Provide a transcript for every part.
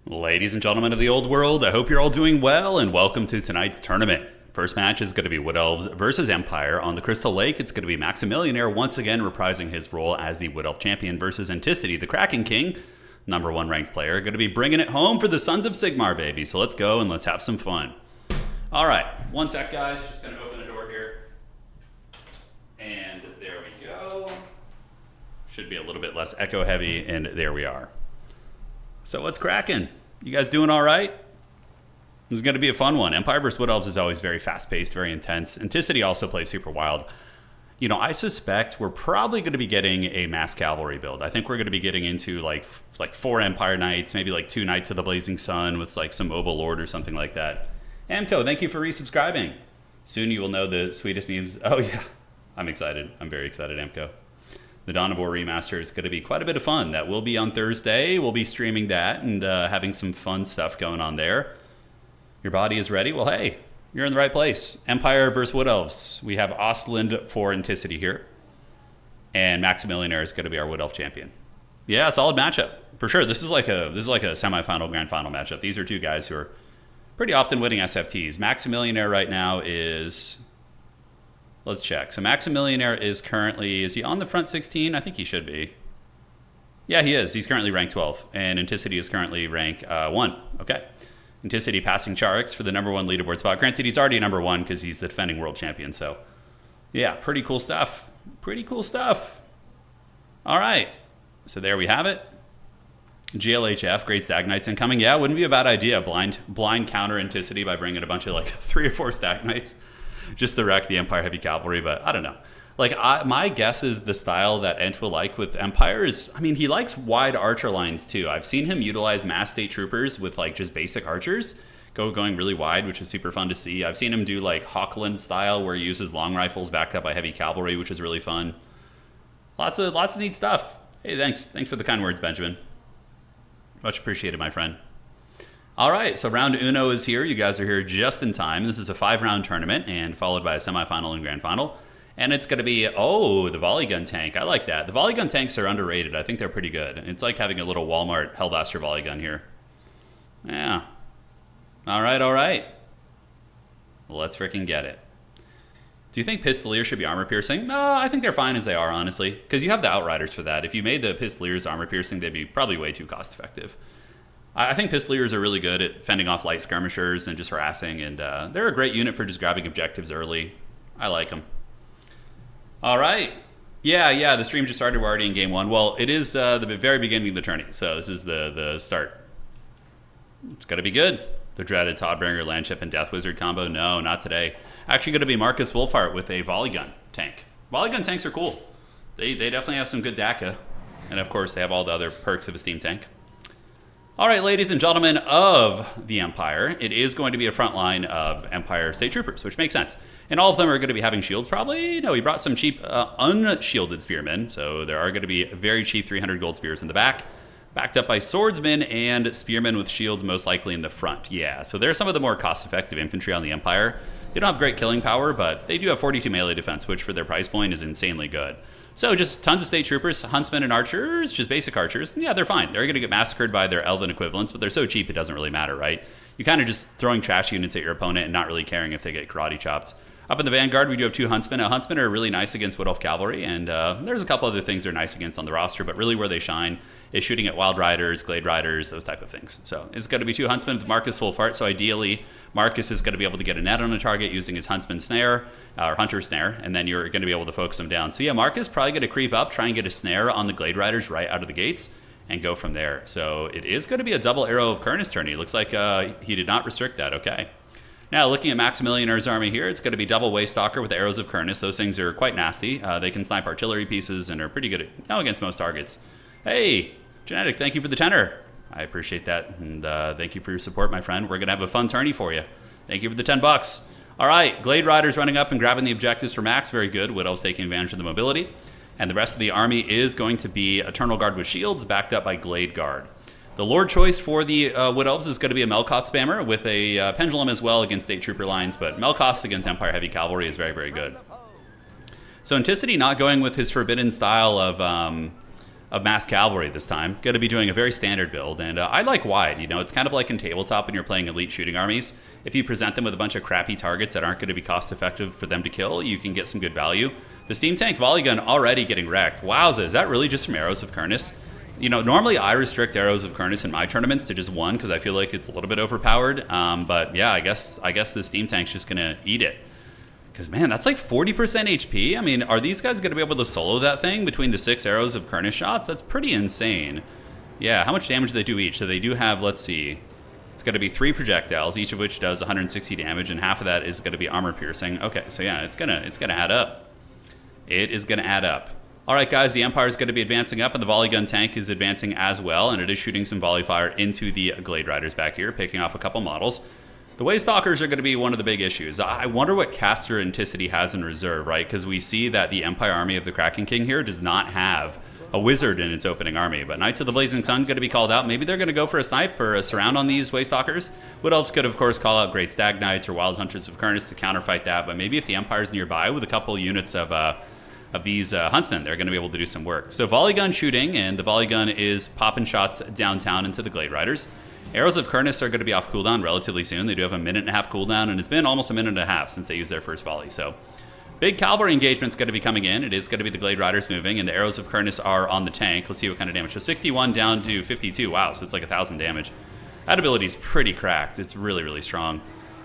Ladies and gentlemen of the old world, I hope you're all doing well and welcome to tonight's tournament. First match is going to be Wood Elves versus Empire on the Crystal Lake. It's going to be Maximillionaire once again reprising his role as the Wood Elf champion versus Anticity, the Kraken King, #1 ranked player. Going to be bringing it home for the Sons of Sigmar, baby. So let's go and let's have some fun. All right, one sec, guys. Just going to open a door here. And there we go. Should be a little bit less echo heavy, and there we are. So what's cracking? You guys doing all right? This is going to be a fun one. Empire vs. Wood Elves is always very fast-paced, very intense. Anticity also plays super wild. You know, I suspect we're probably going to be getting a mass cavalry build. I think we're going to be getting into like 4 Empire Knights, maybe like 2 Knights of the Blazing Sun with like some Obel Lord or something like that. Amco, thank you for resubscribing. Soon you will know the sweetest memes. Oh yeah, I'm excited. I'm very excited, Amco. The Dawn of War remaster is going to be quite a bit of fun. That will be on Thursday. We'll be streaming that and having some fun stuff going on there. Your body is ready? Well, hey, you're in the right place. Empire versus Wood Elves. We have Ostland for Anticity here. And Maximillionaire is going to be our Wood Elf champion. Yeah, solid matchup. For sure. This is like a semifinal, grand final matchup. These are two guys who are pretty often winning SFTs. Maximillionaire right now is... Let's check. So Maximillionaire is currently... Is he on the front 16? I think he should be. Yeah, he is. He's currently ranked 12. And Anticity is currently rank 1. Okay. Anticity passing Charix for the #1 leaderboard spot. Granted, he's already #1 because he's the defending world champion. So, yeah, pretty cool stuff. Pretty cool stuff. All right. So there we have it. GLHF, Great Stag Knights incoming. Yeah, wouldn't be a bad idea. Blind counter Anticity by bringing a bunch of like 3 or 4 Stag Knights just to wreck the Empire Heavy Cavalry. But I don't know. Like, my guess is the style that Ent will like with Empire is, I mean, he likes wide archer lines too. I've seen him utilize mass state troopers with like just basic archers, going really wide, which is super fun to see. I've seen him do like Hawkland style where he uses long rifles backed up by heavy cavalry, which is really fun. Lots of neat stuff. Hey, thanks for the kind words, Benjamin. Much appreciated, my friend. All right, so round uno is here. You guys are here just in time. This is a 5-round tournament and followed by a semifinal and grand final. And it's going to be, oh, the volley gun tank. I like that. The volley gun tanks are underrated. I think they're pretty good. It's like having a little Walmart Hellblaster volley gun here. Yeah. All right, all right. Let's freaking get it. Do you think Pistoliers should be armor piercing? No, I think they're fine as they are, honestly. Because you have the Outriders for that. If you made the Pistoliers armor piercing, they'd be probably way too cost effective. I think Pistoliers are really good at fending off light skirmishers and just harassing. And they're a great unit for just grabbing objectives early. I like them. All right. Yeah, the stream just started. We're already in game 1. Well, it is the very beginning of the tourney, so this is the start. It's got to be good. The dreaded Toddbringer, Landship, and Death Wizard combo. No, not today. Actually going to be Marcus Wolfhart with a volley gun tank. Volley gun tanks are cool. They definitely have some good DACA. And, of course, they have all the other perks of a steam tank. All right, ladies and gentlemen of the Empire, it is going to be a front line of Empire State Troopers, which makes sense. And all of them are going to be having shields, probably. No, he brought some cheap unshielded spearmen. So there are going to be very cheap 300 gold spears in the back, backed up by swordsmen and spearmen with shields most likely in the front. Yeah, so they're some of the more cost-effective infantry on the Empire. They don't have great killing power, but they do have 42 melee defense, which for their price point is insanely good. So just tons of state troopers, huntsmen and archers, just basic archers. Yeah, they're fine. They're going to get massacred by their elven equivalents, but they're so cheap it doesn't really matter, right? You're kind of just throwing trash units at your opponent and not really caring if they get karate chopped. Up in the Vanguard, we do have 2 Huntsmen. Huntsmen are really nice against Wood Elf Cavalry, and there's a couple other things they're nice against on the roster, but really where they shine is shooting at Wild Riders, Glade Riders, those type of things. So it's going to be 2 Huntsmen with Marcus Wolfhart, so ideally Marcus is going to be able to get a net on a target using his Huntsman Snare, or Hunter Snare, and then you're going to be able to focus him down. So yeah, Marcus probably going to creep up, try and get a Snare on the Glade Riders right out of the gates, and go from there. So it is going to be a double Arrow of Kurnus tourney. Looks like he did not restrict that, okay. Now, looking at Maximillionaire's army here, it's going to be double Waystalker with the Arrows of Kurnus. Those things are quite nasty. They can snipe artillery pieces and are pretty good against most targets. Hey, Genetic, thank you for the tenor. I appreciate that, and thank you for your support, my friend. We're going to have a fun tourney for you. Thank you for the $10. All right, Glade Riders running up and grabbing the objectives for Max. Very good. Wood Elves taking advantage of the mobility. And the rest of the army is going to be Eternal Guard with shields, backed up by Glade Guard. The Lord choice for the Wood Elves is going to be a Melkoth spammer with a Pendulum as well against State Trooper lines, but Melkoth against Empire Heavy Cavalry is very, very good. So Anticity not going with his forbidden style of of mass cavalry this time. Going to be doing a very standard build, and I like wide. You know, it's kind of like in tabletop when you're playing elite shooting armies. If you present them with a bunch of crappy targets that aren't going to be cost effective for them to kill, you can get some good value. The steam tank volley gun already getting wrecked. Wowza, is that really just from arrows of Kurnus? You know, normally I restrict arrows of Kurnus in my tournaments to just one because I feel like it's a little bit overpowered. But yeah, I guess the steam tank's just gonna eat it. Because man, that's like 40% HP. I mean, are these guys gonna be able to solo that thing between the 6 arrows of Kurnus shots? That's pretty insane. Yeah, how much damage do they do each? So they do have, let's see, it's going to be 3 projectiles, each of which does 160 damage, and half of that is going to be armor piercing. Okay, so yeah, it's gonna add up. It is gonna add up. All right, guys, the Empire is going to be advancing up, and the volley gun tank is advancing as well, and it is shooting some volley fire into the Glade Riders back here, picking off a couple models. The Way Stalkers are going to be one of the big issues. I wonder what caster Anticity has in reserve, right? Because we see that the Empire army of the Kraken King here does not have a wizard in its opening army, but Knights of the Blazing Sun going to be called out. Maybe they're going to go for a snipe or a surround on these Way Stalkers. Wood Elves could, of course, call out Great Stag Knights or Wild Hunters of Kurnus to counterfight that, but maybe if the Empire's nearby with a couple units of these huntsmen, they're going to be able to do some work. So volley gun shooting, and the volley gun is popping shots downtown into the Glade Riders. Arrows of Kurnus are going to be off cooldown relatively soon. They do have a 1.5-minute cooldown, and it's been almost a 1.5 minutes since they used their first volley. So big cavalry engagement's going to be coming in. It is going to be the Glade Riders moving, and the arrows of Kurnus are on the tank. Let's see what kind of damage. So 61 down to 52. Wow, so it's like 1,000 damage. That ability's pretty cracked. It's really, really strong.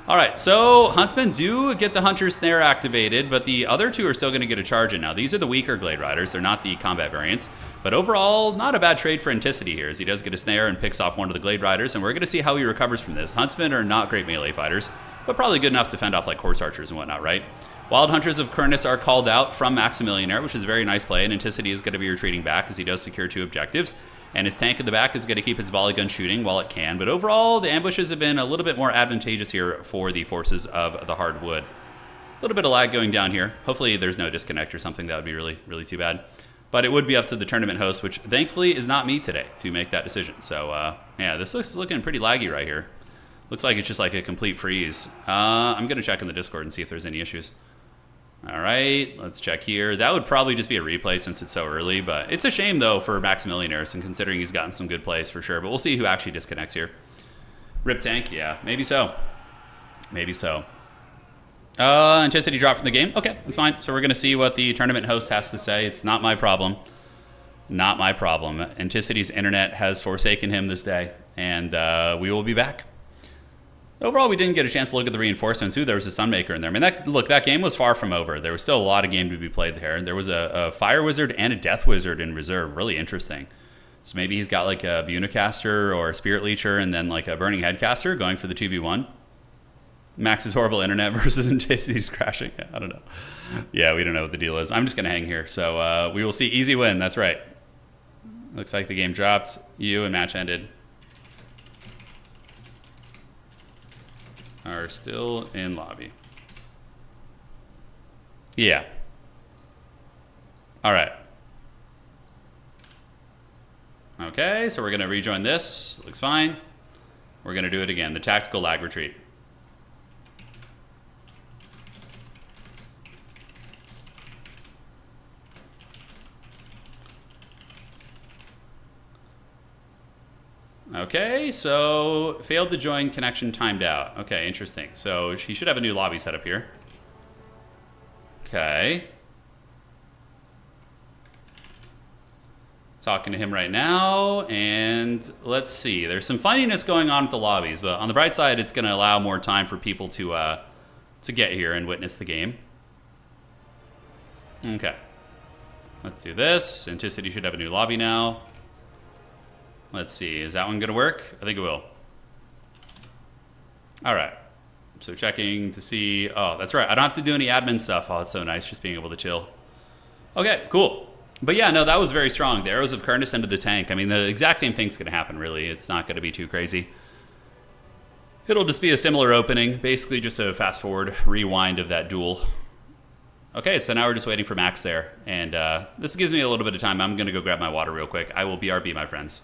All right, so Huntsmen do get the Hunter Snare activated, but the other two are still going to get a charge in. Now, these are the weaker Glade Riders. They're not the combat variants. But overall, not a bad trade for Anticity here, as he does get a Snare and picks off one of the Glade Riders, and we're going to see how he recovers from this. Huntsmen are not great melee fighters, but probably good enough to fend off like Horse Archers and whatnot, right? Wild Hunters of Kurnus are called out from Maximilianaire, which is a very nice play, and Anticity is going to be retreating back as he does secure 2 objectives. And his tank in the back is going to keep its volley gun shooting while it can. But overall, the ambushes have been a little bit more advantageous here for the forces of the Hardwood. A little bit of lag going down here. Hopefully there's no disconnect or something. That would be really, really too bad. But it would be up to the tournament host, which thankfully is not me today, to make that decision. So, yeah, this looks looking pretty laggy right here. Looks like it's just like a complete freeze. I'm going to check in the Discord and see if there's any issues. All right, let's check here. That would probably just be a replay since it's so early, but it's a shame, though, for Maximilianaire, and considering he's gotten some good plays for sure. But we'll see who actually disconnects here. Rip tank, yeah, maybe so. Maybe so. Anticity dropped from the game. Okay, that's fine. So we're going to see what the tournament host has to say. It's not my problem. Not my problem. Anticity's internet has forsaken him this day, and we will be back. Overall, we didn't get a chance to look at the reinforcements. Ooh, there was a Sunmaker in there. I mean, that game was far from over. There was still a lot of game to be played there. There was a Fire Wizard and a Death Wizard in reserve. Really interesting. So maybe he's got like a Bunicaster or a Spirit Leecher and then like a Burning Headcaster going for the 2v1. Max's horrible internet versus Anticity's crashing. Yeah, I don't know. Yeah, we don't know what the deal is. I'm just going to hang here. So we will see. Easy win. That's right. Looks like the game dropped. You and match ended. Are still in lobby. Yeah. All right. Okay, so we're going to rejoin this. Looks fine. We're going to do it again. The tactical lag retreat. Okay, so failed to join, connection timed out. Okay, interesting. So he should have a new lobby set up here. Okay. Talking to him right now, and let's see. There's some funniness going on with the lobbies, but on the bright side, it's going to allow more time for people to get here and witness the game. Okay. Let's do this. Anticity should have a new lobby now. Let's see, is that one gonna work? I think it will. All right, so checking to see, oh, that's right, I don't have to do any admin stuff. Oh, it's so nice just being able to chill. Okay, cool. But yeah, no, that was very strong. The arrows of Kurnus into the tank. I mean, the exact same thing's gonna happen, really. It's not gonna be too crazy. It'll just be a similar opening, basically just a fast forward, rewind of that duel. Okay, so now we're just waiting for Max there. And this gives me a little bit of time. I'm gonna go grab my water real quick. I will BRB, my friends.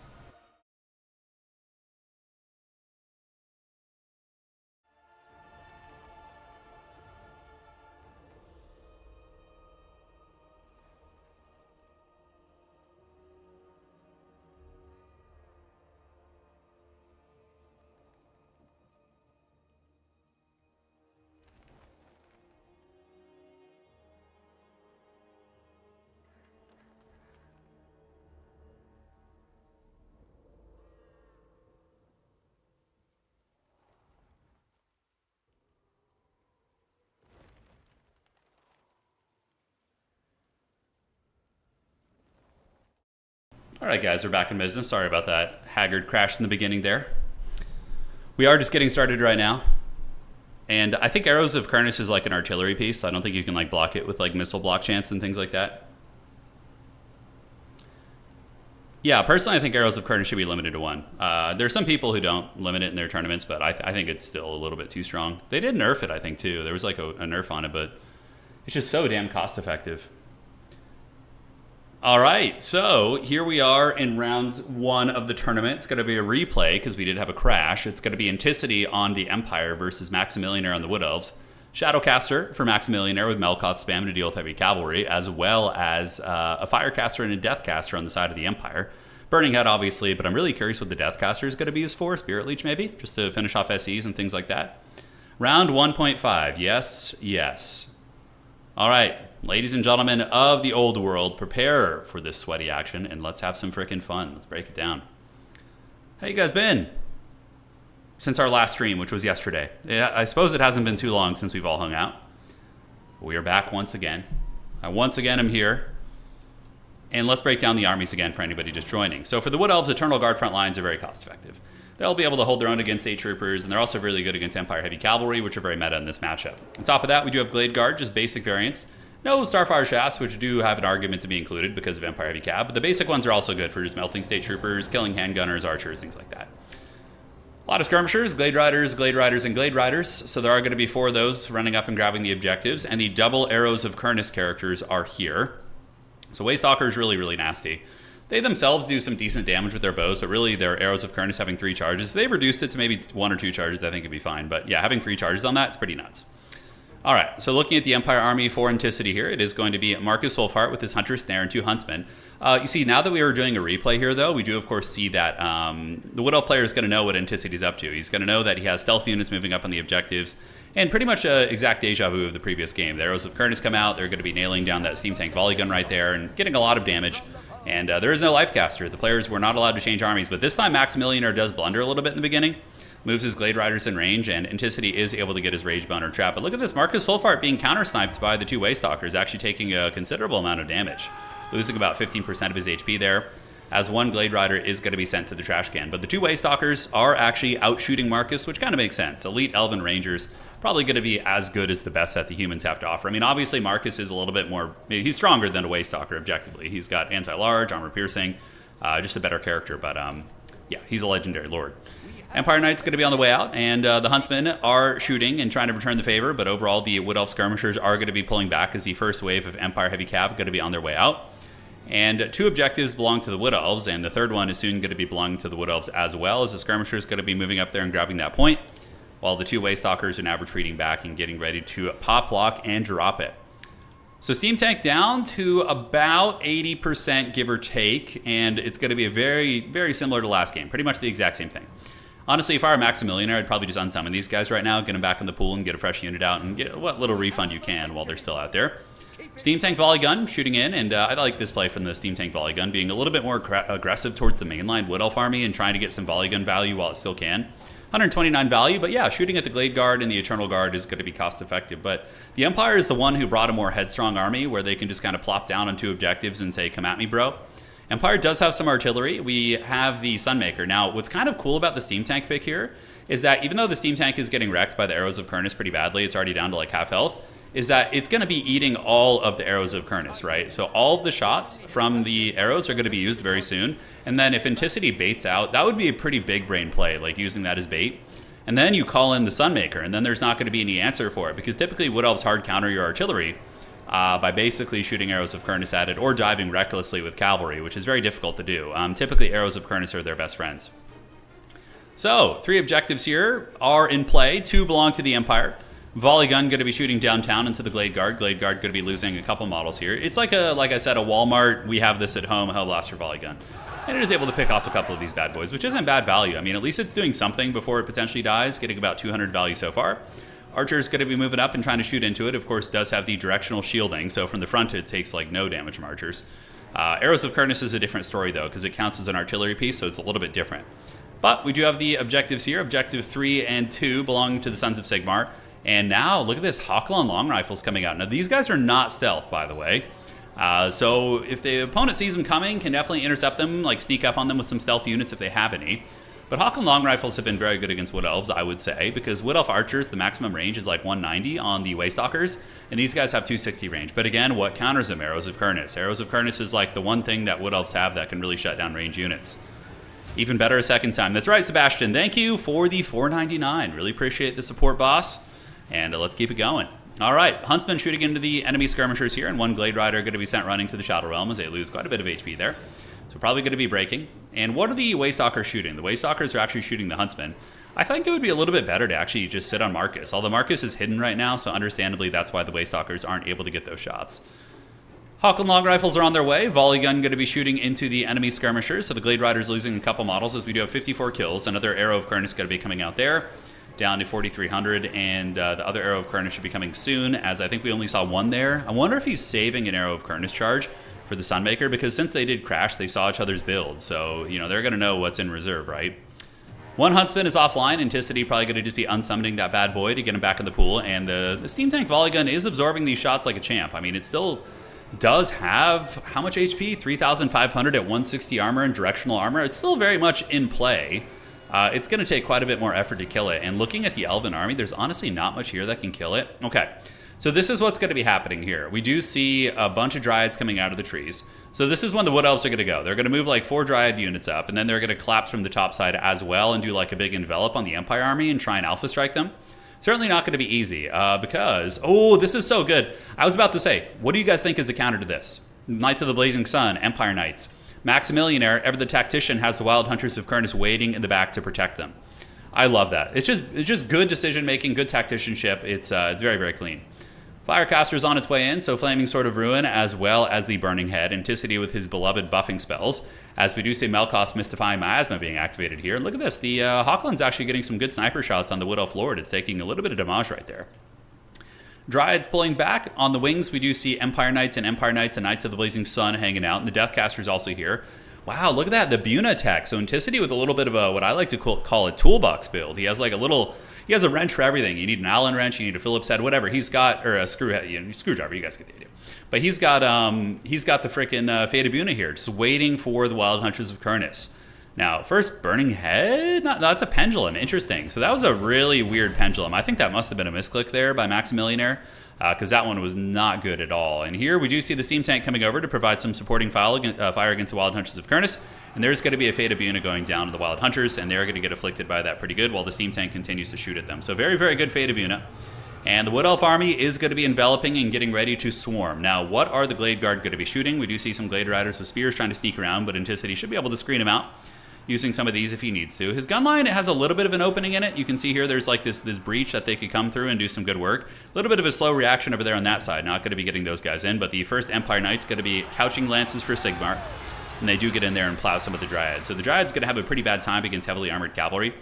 All right, guys, we're back in business. Sorry about that haggard crash in the beginning there. We are just getting started right now. And I think Arrows of Kurnus is like an artillery piece. I don't think you can like block it with like missile block chance and things like that. Yeah, personally, I think Arrows of Kurnus should be limited to 1. There's some people who don't limit it in their tournaments, but I think it's still a little bit too strong. They did nerf it, I think, too. There was like a nerf on it, but it's just so damn cost effective. All right, so here we are in round 1 of the tournament. It's going to be a replay because we did have a crash. It's going to be Anticity on the Empire versus Maximillionaire on the Wood Elves. Shadowcaster for Maximillionaire with Melkoth spam to deal with heavy cavalry, as well as a Firecaster and a Deathcaster on the side of the Empire. Burning Head, obviously, but I'm really curious what the Deathcaster is going to be used for. Spirit Leech, maybe, just to finish off SEs and things like that. Round 1.5. Yes, yes. All right. Ladies and gentlemen of the old world, prepare for this sweaty action, and let's have some freaking fun. Let's break it down. How you guys been? Since our last stream, which was yesterday. Yeah, I suppose it hasn't been too long since we've all hung out. We are back once again. I once again am here. And let's break down the armies again for anybody just joining. So for the Wood Elves, Eternal Guard front lines are very cost effective. They'll be able to hold their own against State Troopers, and they're also really good against Empire Heavy Cavalry, which are very meta in this matchup. On top of that, we do have Glade Guard, just basic variants. No Starfire Shafts, which do have an argument to be included because of Empire Heavy Cab, but the basic ones are also good for just melting State Troopers, killing handgunners, archers, things like that. A lot of skirmishers, Glade Riders, and Glade Riders, so there are going to be 4 of those running up and grabbing the objectives, and the double Arrows of Kurnus characters are here. So Waystalker is really, really nasty. They themselves do some decent damage with their bows, but really their Arrows of Kurnus having 3 charges. If they reduced it to maybe 1 or 2 charges, I think it'd be fine, but yeah, having 3 charges on that, it's pretty nuts. All right, so looking at the Empire Army for Anticity here, it is going to be Marcus Wolfheart with his Hunter Snare and 2 Huntsmen. You see, now that we are doing a replay here, though, we do, of course, see that the Wood Elf player is going to know what Anticity's up to. He's going to know that he has stealth units moving up on the objectives, and pretty much an exact deja vu of the previous game. The Arrows of Kurnus come out, they're going to be nailing down that Steam Tank Volley Gun right there and getting a lot of damage. And there is no Life Caster. The players were not allowed to change armies, but this time Maximillionaire does blunder a little bit in the beginning. Moves his Glade Riders in range, and Anticity is able to get his Rage Boner trap. But look at this, Marcus Wolfheart being counter-sniped by the 2 Waystalkers, actually taking a considerable amount of damage. Losing about 15% of his HP there, as 1 Glade Rider is going to be sent to the trash can. But the 2 Waystalkers are actually out-shooting Marcus, which kind of makes sense. Elite Elven Rangers probably going to be as good as the best that the humans have to offer. I mean, obviously Marcus is a little bit more, he's stronger than a Waystalker, objectively. He's got anti-large, armor piercing, just a better character. But yeah, he's a legendary lord. Empire Knight's going to be on the way out, and the Huntsmen are shooting and trying to return the favor, but overall the Wood Elf Skirmishers are going to be pulling back as the first wave of Empire Heavy Cav going to be on their way out. And 2 objectives belong to the Wood Elves, and the 3rd one is soon going to be belonging to the Wood Elves as well, as the Skirmishers going to be moving up there and grabbing that point, while the 2 Waystalkers are now retreating back and getting ready to pop, lock, and drop it. So Steam Tank down to about 80%, give or take, and it's going to be a very, very similar to last game, pretty much the exact same thing. Honestly, if I were Maximillionaire, I'd probably just unsummon these guys right now, get them back in the pool, and get a fresh unit out, and get what little refund you can while they're still out there. Steam Tank Volley Gun shooting in, and I like this play from the Steam Tank Volley Gun, being a little bit more aggressive towards the mainline Wood Elf army and trying to get some Volley Gun value while it still can. 129 value, but yeah, shooting at the Glade Guard and the Eternal Guard is going to be cost effective. But the Empire is the one who brought a more headstrong army where they can just kind of plop down on 2 objectives and say, come at me, bro. Empire does have some artillery. We have the Sunmaker. Now, what's kind of cool about the Steam Tank pick here is that even though the Steam Tank is getting wrecked by the Arrows of Kurnus pretty badly, it's already down to like half health, is that it's going to be eating all of the Arrows of Kurnus, right? So all of the shots from the arrows are going to be used very soon. And then if Anticity baits out, that would be a pretty big brain play, like using that as bait. And then you call in the Sunmaker, and then there's not going to be any answer for it, because typically Wood Elves hard counter your artillery by basically shooting Arrows of Kurnus at it or diving recklessly with cavalry, which is very difficult to do. Typically Arrows of Kurnus are their best friends. So 3 objectives here are in play. 2 belong to the Empire. Volley Gun going to be shooting downtown into the Glade Guard. Glade Guard going to be losing a couple models here. It's like I said, a Walmart, we have this at home, Hellblaster Volley Gun. And it is able to pick off a couple of these bad boys, which isn't bad value. I mean, at least it's doing something before it potentially dies, getting about 200 value so far. Archer is going to be moving up and trying to shoot into it. Of course, does have the directional shielding, so from the front it takes like no damage from archers. Arrows of Kurnus is a different story though, because it counts as an artillery piece, so it's a little bit different. But we do have the objectives here. Objective 3 and 2 belong to the Sons of Sigmar. And now, look at this, Hawklon long rifles coming out. Now, these guys are not stealth, by the way. So if the opponent sees them coming, can definitely intercept them, like sneak up on them with some stealth units if they have any. But Hawk and Long Rifles have been very good against Wood Elves, I would say, because Wood Elf Archers, the maximum range is like 190 on the Waystalkers, and these guys have 260 range. But again, what counters them? Arrows of Kurnus. Arrows of Kurnus is like the one thing that Wood Elves have that can really shut down range units. Even better a second time. That's right, Sebastian. Thank you for the $4.99. Really appreciate the support, boss. And let's keep it going. All right, Huntsman shooting into the enemy skirmishers here, and one Glade Rider going to be sent running to the Shadow Realm as they lose quite a bit of HP there. So probably going to be breaking. And what are the Waystalkers shooting? The Waystalkers are actually shooting the Huntsman. I think it would be a little bit better to actually just sit on Marcus. Although Marcus is hidden right now, so understandably that's why the Waystalkers aren't able to get those shots. Hawk and Long Rifles are on their way. Volley Gun going to be shooting into the enemy skirmishers. So the Glade Rider's losing a couple models as we do have 54 kills. Another Arrow of Kurnus going to be coming out there, down to 4,300. And the other Arrow of Kurnus should be coming soon, as I think we only saw one there. I wonder if he's saving an Arrow of Kurnus charge for the Sunmaker, because since they did crash, they saw each other's builds. So, you know, they're going to know what's in reserve, right? One Huntsman is offline. Anticity probably going to just be unsummoning that bad boy to get him back in the pool. And the Steam Tank Volley Gun is absorbing these shots like a champ. I mean, it still does have, how much HP? 3,500 at 160 armor and directional armor. It's still very much in play. It's going to take quite a bit more effort to kill it. And looking at the Elven army, there's honestly not much here that can kill it. Okay. So this is what's going to be happening here. We do see a bunch of Dryads coming out of the trees. So this is when the Wood Elves are going to go. They're going to move like 4 Dryad units up, and then they're going to collapse from the top side as well and do like a big envelop on the Empire army and try and Alpha Strike them. Certainly not going to be easy because, oh, this is so good. I was about to say, what do you guys think is the counter to this? Knights of the Blazing Sun, Empire Knights. Maximillionaire, Ever the Tactician, has the Wild Hunters of Kurnus waiting in the back to protect them. I love that. It's just good decision making, good tacticianship. It's very, very clean. Firecaster is on its way in, so Flaming Sword of Ruin as well as the Burning Head. Anticity with his beloved buffing spells, as we do see Melkoth's Mystifying Miasma being activated here. Look at this, the Hawkland's actually getting some good sniper shots on the Wood Elf Lord. It's taking a little bit of damage right there. Dryads pulling back. On the wings, we do see Empire Knights and Knights of the Blazing Sun hanging out, and the Deathcaster's also here. Wow, look at that, the Buna tech. So Anticity with a little bit of a, what I like to call a toolbox build. He has like a little... He has a wrench for everything. You need an Allen wrench, you need a Phillips head, whatever. He's got, or a screwdriver, you guys get the idea. But he's got the frickin' Fate of Buna here, just waiting for the Wild Hunters of Kurnus. Now, first, Burning Head? No, that's a pendulum, interesting. So that was a really weird pendulum. I think that must have been a misclick there by Maximillionaire, because that one was not good at all. And here we do see the Steam Tank coming over to provide some supporting fire against the Wild Hunters of Kurnus. And there's going to be a Fate of Buna going down to the Wild Hunters, and they're going to get afflicted by that pretty good while the Steam Tank continues to shoot at them. So very, very good Fate of Buna. And the Wood Elf army is going to be enveloping and getting ready to swarm. Now, what are the Glade Guard going to be shooting? We do see some Glade Riders with spears trying to sneak around, but Anticity should be able to screen him out using some of these if he needs to. His gun line, it has a little bit of an opening in it. You can see here there's like this breach that they could come through and do some good work. A little bit of a slow reaction over there on that side. Not going to be getting those guys in, but the first Empire Knight's going to be couching lances for Sigmar. And they do get in there and plow some of the Dryads. So the Dryad's going to have a pretty bad time against heavily armored cavalry.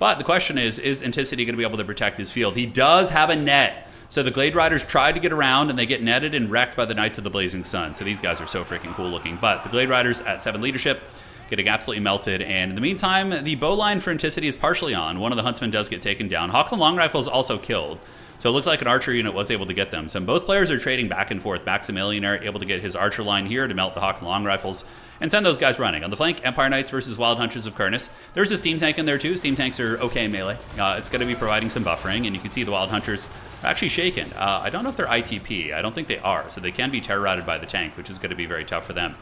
But the question is Anticity going to be able to protect his field? He does have a net. So the Glade Riders try to get around, and they get netted and wrecked by the Knights of the Blazing Sun. So these guys are so freaking cool looking. But the Glade Riders at 7 leadership getting absolutely melted. And in the meantime, the bow line for Anticity is partially on. One of the Huntsmen does get taken down. Hawk and Long Rifle is also killed. So it looks like an archer unit was able to get them. So both players are trading back and forth. Maximillionaire able to get his archer line here to melt the Hawk and Long Rifles and send those guys running. On the flank, Empire Knights versus Wild Hunters of Kurnus. There's a Steam Tank in there too. Steam Tanks are okay in melee. It's going to be providing some buffering, and you can see the Wild Hunters are actually shaken. I don't know if they're ITP. I don't think they are. So they can be terror-routed by the tank, which is going to be very tough for them.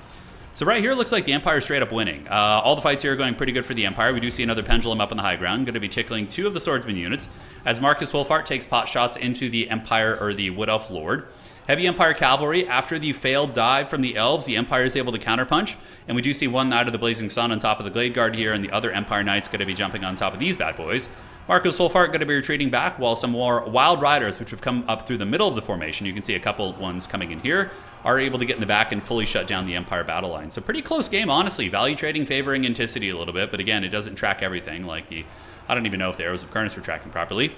So right here, it looks like the Empire is straight up winning. All the fights here are going pretty good for the Empire. We do see another Pendulum up on the high ground, going to be tickling 2 of the Swordsman units, as Marcus Wolfhart takes pot shots into the Empire, or the Wood Elf Lord. Heavy Empire Cavalry, after the failed dive from the Elves, the Empire is able to counterpunch, and we do see one Knight of the Blazing Sun on top of the Glade Guard here, and the other Empire Knight's going to be jumping on top of these bad boys. Marcus Wolfhart going to be retreating back, while some more Wild Riders, which have come up through the middle of the formation, you can see a couple ones coming in here, are able to get in the back and fully shut down the Empire battle line. So pretty close game, honestly. Value trading favoring Anticity a little bit, but again, it doesn't track everything. Like I don't even know if the Arrows of Kurnus were tracking properly.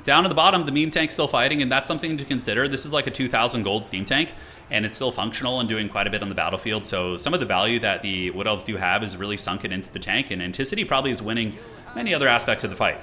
Down at the bottom, the meme tank's still fighting, and that's something to consider. This is like a 2,000 gold steam tank, and it's still functional and doing quite a bit on the battlefield. So some of the value that the Wood Elves do have is really sunken into the tank, and Anticity probably is winning many other aspects of the fight.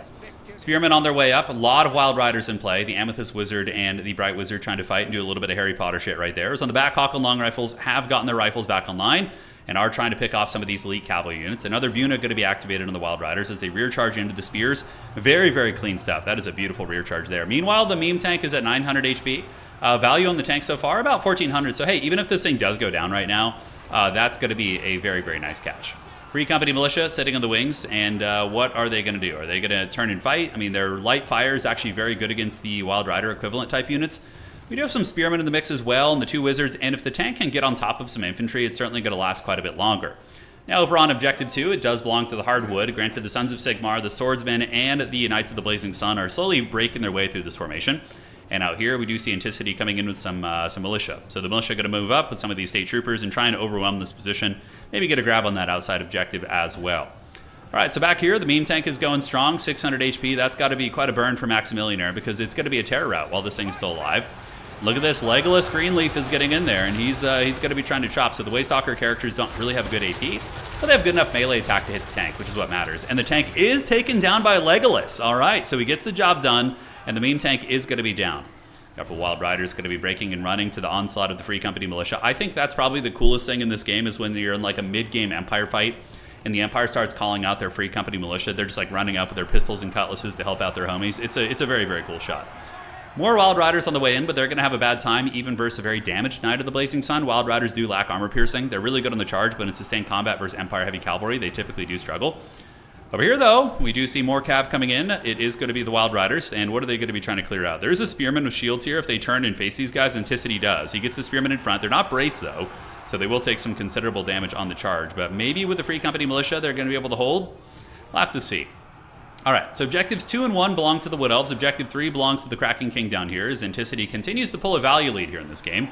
Spearmen on their way up, a lot of Wild Riders in play. The Amethyst Wizard and the Bright Wizard trying to fight and do a little bit of Harry Potter shit right there. So on the back, Hawk and Long Rifles have gotten their rifles back online and are trying to pick off some of these elite cavalry units. Another Buna going to be activated on the Wild Riders as they rear charge into the spears. Very, very clean stuff. That is a beautiful rear charge there. Meanwhile, the meme tank is at 900 HP. Value on the tank so far, about 1400. So hey, even if this thing does go down right now, that's going to be a very, very nice cash. Free Company Militia sitting on the wings, and what are they going to do? Are they going to turn and fight? I mean, their light fire is actually very good against the Wild Rider equivalent type units. We do have some Spearmen in the mix as well, and the 2 Wizards, and if the tank can get on top of some infantry, it's certainly going to last quite a bit longer. Now, over on Objective 2, it does belong to the Hardwood. Granted, the Sons of Sigmar, the Swordsmen, and the Knights of the Blazing Sun are slowly breaking their way through this formation. And out here, we do see Anticity coming in with some militia. So the militia are going to move up with some of these state troopers and try and overwhelm this position. Maybe get a grab on that outside objective as well. All right, so back here, the meme tank is going strong, 600 HP. That's got to be quite a burn for Maximillionaire because it's going to be a terror route while this thing is still alive. Look at this, Legolas Greenleaf is getting in there, and he's going to be trying to chop. So the Waystalker characters don't really have good AP, but they have good enough melee attack to hit the tank, which is what matters. And the tank is taken down by Legolas. All right, so he gets the job done, and the meme tank is going to be down. A couple Wild Riders going to be breaking and running to the onslaught of the Free Company Militia. I think that's probably the coolest thing in this game is when you're in like a mid-game Empire fight and the Empire starts calling out their Free Company Militia. They're just like running up with their pistols and cutlasses to help out their homies. It's a very, very cool shot. More Wild Riders on the way in, but they're going to have a bad time even versus a very damaged Knight of the Blazing Sun. Wild Riders do lack armor piercing. They're really good on the charge, but in sustained combat versus Empire heavy cavalry, they typically do struggle. Over here, though, we do see more cav coming in. It is going to be the Wild Riders, and what are they going to be trying to clear out? There's a Spearman with shields here. If they turn and face these guys, Anticity does. He gets the Spearman in front. They're not braced, though, so they will take some considerable damage on the charge. But maybe with the Free Company Militia, they're going to be able to hold. We'll have to see. All right, so Objectives 2 and 1 belong to the Wood Elves. Objective 3 belongs to the Kraken King down here, as Anticity continues to pull a value lead here in this game.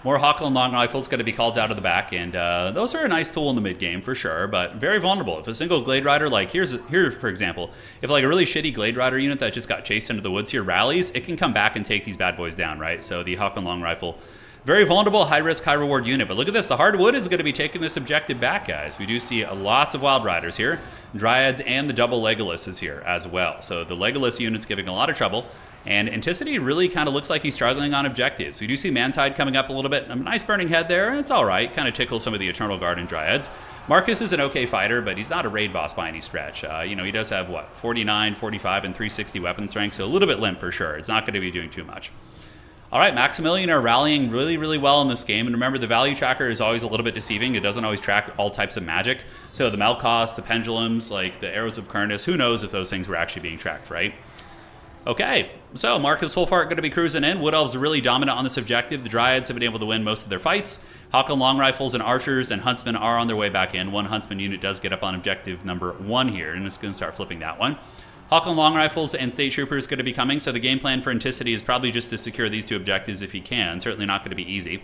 More Hawk and Long Rifles going to be called out of the back, and those are a nice tool in the mid-game for sure, but very vulnerable. If a single Glade Rider, like here for example, if like a really shitty Glade Rider unit that just got chased into the woods here rallies, it can come back and take these bad boys down, right? So the Hawk and Long Rifle, very vulnerable, high-risk, high-reward unit. But look at this, the Hardwood is going to be taking this objective back, guys. We do see lots of Wild Riders here. Dryads and the double Legolas is here as well. So the Legolas unit's giving a lot of trouble. And Anticity really kind of looks like he's struggling on objectives. We do see Mantide coming up a little bit. A nice burning head there. It's all right. Kind of tickles some of the Eternal Guard and Dryads. Marcus is an okay fighter, but he's not a raid boss by any stretch. He does have, 49, 45, and 360 weapon strength, so a little bit limp for sure. It's not going to be doing too much. All right, Maximilian are rallying really, really well in this game. And remember, the value tracker is always a little bit deceiving. It doesn't always track all types of magic. So the Melkos, the Pendulums, like the Arrows of Kurnus, who knows if those things were actually being tracked, right? Okay, so Marcus Wolfhart going to be cruising in. Wood Elves are really dominant on this objective. The Dryads have been able to win most of their fights. Hawk and Long Rifles and Archers and Huntsmen are on their way back in. One Huntsman unit does get up on objective number 1 here, and it's going to start flipping that one. Hawk and Long Rifles and State Troopers going to be coming, so the game plan for Anticity is probably just to secure these 2 objectives if he can. Certainly not going to be easy,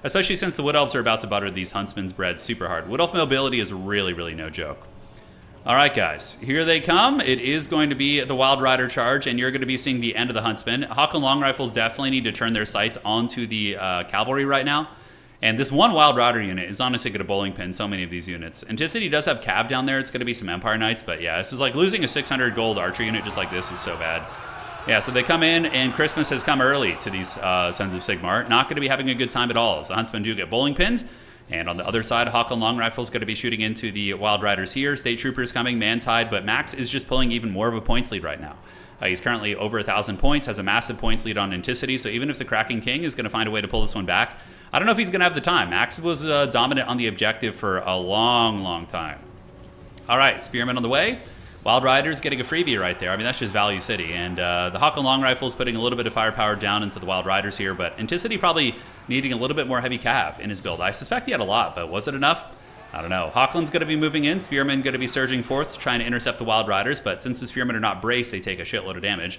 especially since the Wood Elves are about to butter these Huntsmen's bread super hard. Wood Elf mobility is really, really no joke. All right, guys, here they come. It is going to be the Wild Rider charge, and you're going to be seeing the end of the Huntsman. Hawk and Long Rifles definitely need to turn their sights onto the cavalry right now. And this one Wild Rider unit is honestly going to bowling pin so many of these units. Anticity does have Cav down there. It's going to be some Empire Knights, but yeah, this is like losing a 600 gold archer unit just like this is so bad. Yeah, so they come in, and Christmas has come early to these Sons of Sigmar. Not going to be having a good time at all, as the Huntsmen do get bowling pinned. And on the other side, Hawk and Long Rifle is going to be shooting into the Wild Riders here. State Troopers coming, Mantide, but Max is just pulling even more of a points lead right now. He's currently over 1,000 points, has a massive points lead on Anticity, so even if the Kraken King is going to find a way to pull this one back, I don't know if he's going to have the time. Max was dominant on the objective for a long, long time. All right, Spearmen on the way. Wild Riders getting a freebie right there. I mean, that's just Value City. And the Hawk and Long Rifle is putting a little bit of firepower down into the Wild Riders here, but Anticity probably needing a little bit more heavy cav in his build. I suspect he had a lot, but was it enough? I don't know. Hawkland's going to be moving in. Spearmen going to be surging forth, trying to intercept the Wild Riders, but since the Spearmen are not braced, they take a shitload of damage.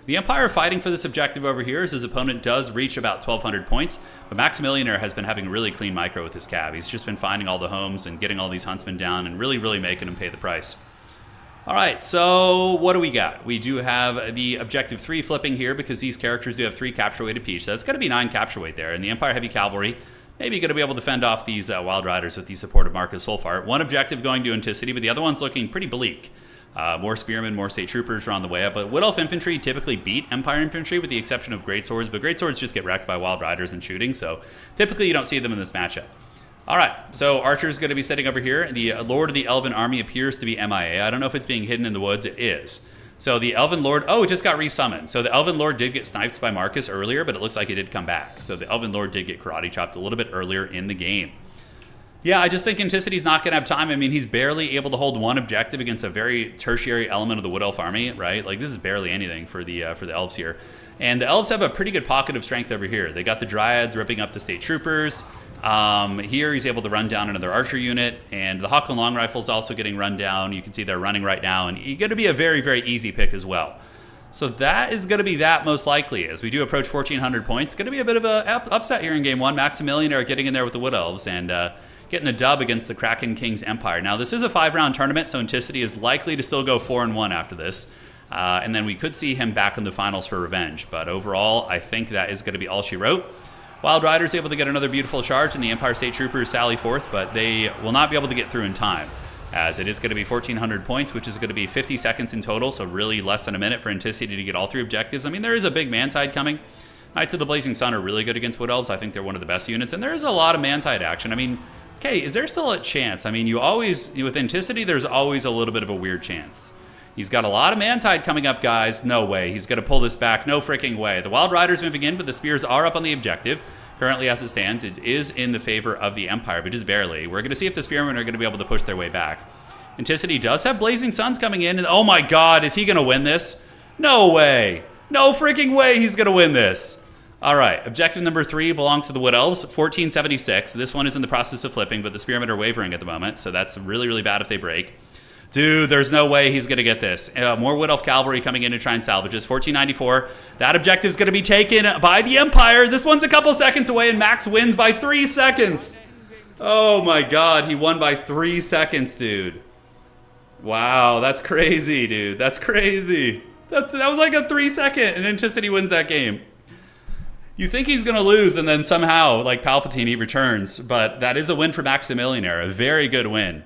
The Empire fighting for this objective over here as his opponent does reach about 1,200 points, but Maximillionaire has been having really clean micro with his cav. He's just been finding all the homes and getting all these huntsmen down and really, really making them pay the price. All right, so what do we got? We do have the Objective 3 flipping here because these characters do have 3 capture weight apiece. So that's going to be 9 capture weight there. And the Empire Heavy Cavalry maybe going to be able to fend off these Wild Riders with the support of Marcus Wolfhart. One objective going to Anticity, but the other one's looking pretty bleak. More spearmen, more state troopers are on the way up, but Wood Elf infantry typically beat Empire infantry with the exception of greatswords, but greatswords just get wrecked by wild riders and shooting, so typically you don't see them in this matchup. All right, so Archer's going to be sitting over here. The Lord of the Elven Army appears to be MIA. I don't know if it's being hidden in the woods. It is. So the Elven Lord, oh, it just got resummoned. So the Elven Lord did get sniped by Marcus earlier, but it looks like he did come back. So the Elven Lord did get karate chopped a little bit earlier in the game. Yeah, I just think Anticity's not going to have time. I mean, he's barely able to hold one objective against a very tertiary element of the Wood Elf army, right? Like, this is barely anything for the Elves here. And the Elves have a pretty good pocket of strength over here. They got the Dryads ripping up the State Troopers. Here he's able to run down another Archer unit, and the Hawk and Long Rifle is also getting run down. You can see they're running right now, and he's going to be a very, very easy pick as well. So that is going to be that most likely. As we do approach 1,400 points, going to be a bit of an upset here in Game 1. Maximilian are getting in there with the Wood Elves, and getting a dub against the Kraken King's Empire. Now, this is a 5-round tournament, so Anticity is likely to still go 4-1 after this. And then we could see him back in the finals for revenge. But overall, I think that is going to be all she wrote. Wild Rider's able to get another beautiful charge, and the Empire State Troopers sally forth, but they will not be able to get through in time, as it is going to be 1,400 points, which is going to be 50 seconds in total, so really less than a minute for Anticity to get all 3 objectives. I mean, there is a big man-tide coming. Knights of the Blazing Sun are really good against Wood Elves. I think they're one of the best units, and there is a lot of man-tide action. I mean, okay, is there still a chance? I mean, you always, with Anticity, there's always a little bit of a weird chance. He's got a lot of man-tide coming up, guys. No way. He's going to pull this back. No freaking way. The Wild Rider's moving in, but the Spears are up on the objective. Currently, as it stands, it is in the favor of the Empire, but just barely. We're going to see if the Spearmen are going to be able to push their way back. Anticity does have Blazing Suns coming in, and oh my god, is he going to win this? No way. No freaking way he's going to win this. All right, objective number 3 belongs to the Wood Elves, 1476. This one is in the process of flipping, but the Spearmen are wavering at the moment, so that's really, really bad if they break. Dude, there's no way he's going to get this. More Wood Elf Cavalry coming in to try and salvage this. 1494. That objective is going to be taken by the Empire. This one's a couple seconds away, and Max wins by 3 seconds. Oh my god, he won by 3 seconds, dude. Wow, that's crazy, dude. That's crazy. That was like a 3-second, and Anticity wins that game. You think he's going to lose, and then somehow, like Palpatine, he returns. But that is a win for Maximilian. A very good win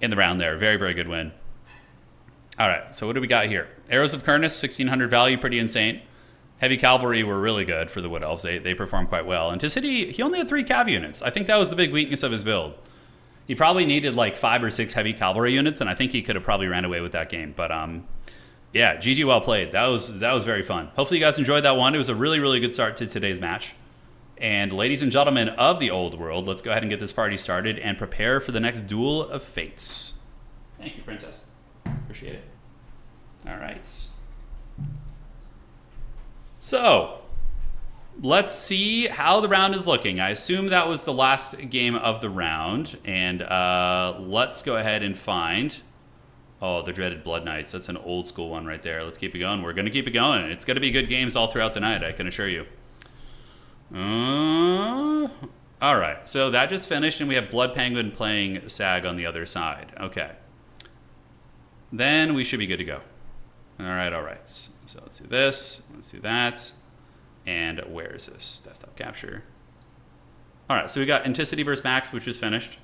in the round there. Very, very good win. All right, so what do we got here? Arrows of Kurnus, 1,600 value, pretty insane. Heavy Cavalry were really good for the Wood Elves. They performed quite well. Anticity, he only had 3 Cav units. I think that was the big weakness of his build. He probably needed like 5 or 6 Heavy Cavalry units, and I think he could have probably ran away with that game. But yeah, GG, well played. That was very fun. Hopefully you guys enjoyed that one. It was a really, really good start to today's match. And ladies and gentlemen of the old world, let's go ahead and get this party started and prepare for the next Duel of Fates. Thank you, Princess. Appreciate it. All right. So, let's see how the round is looking. I assume that was the last game of the round. And let's go ahead and find... Oh, the dreaded Blood Knights. That's an old school one right there. Let's keep it going. We're going to keep it going. It's going to be good games all throughout the night, I can assure you. All right, so that just finished, and we have Blood Penguin playing SAG on the other side. Okay. Then we should be good to go. All right. So let's do this. Let's do that. And where is this? Desktop capture. All right, so we got Anticity versus Max, which is finished.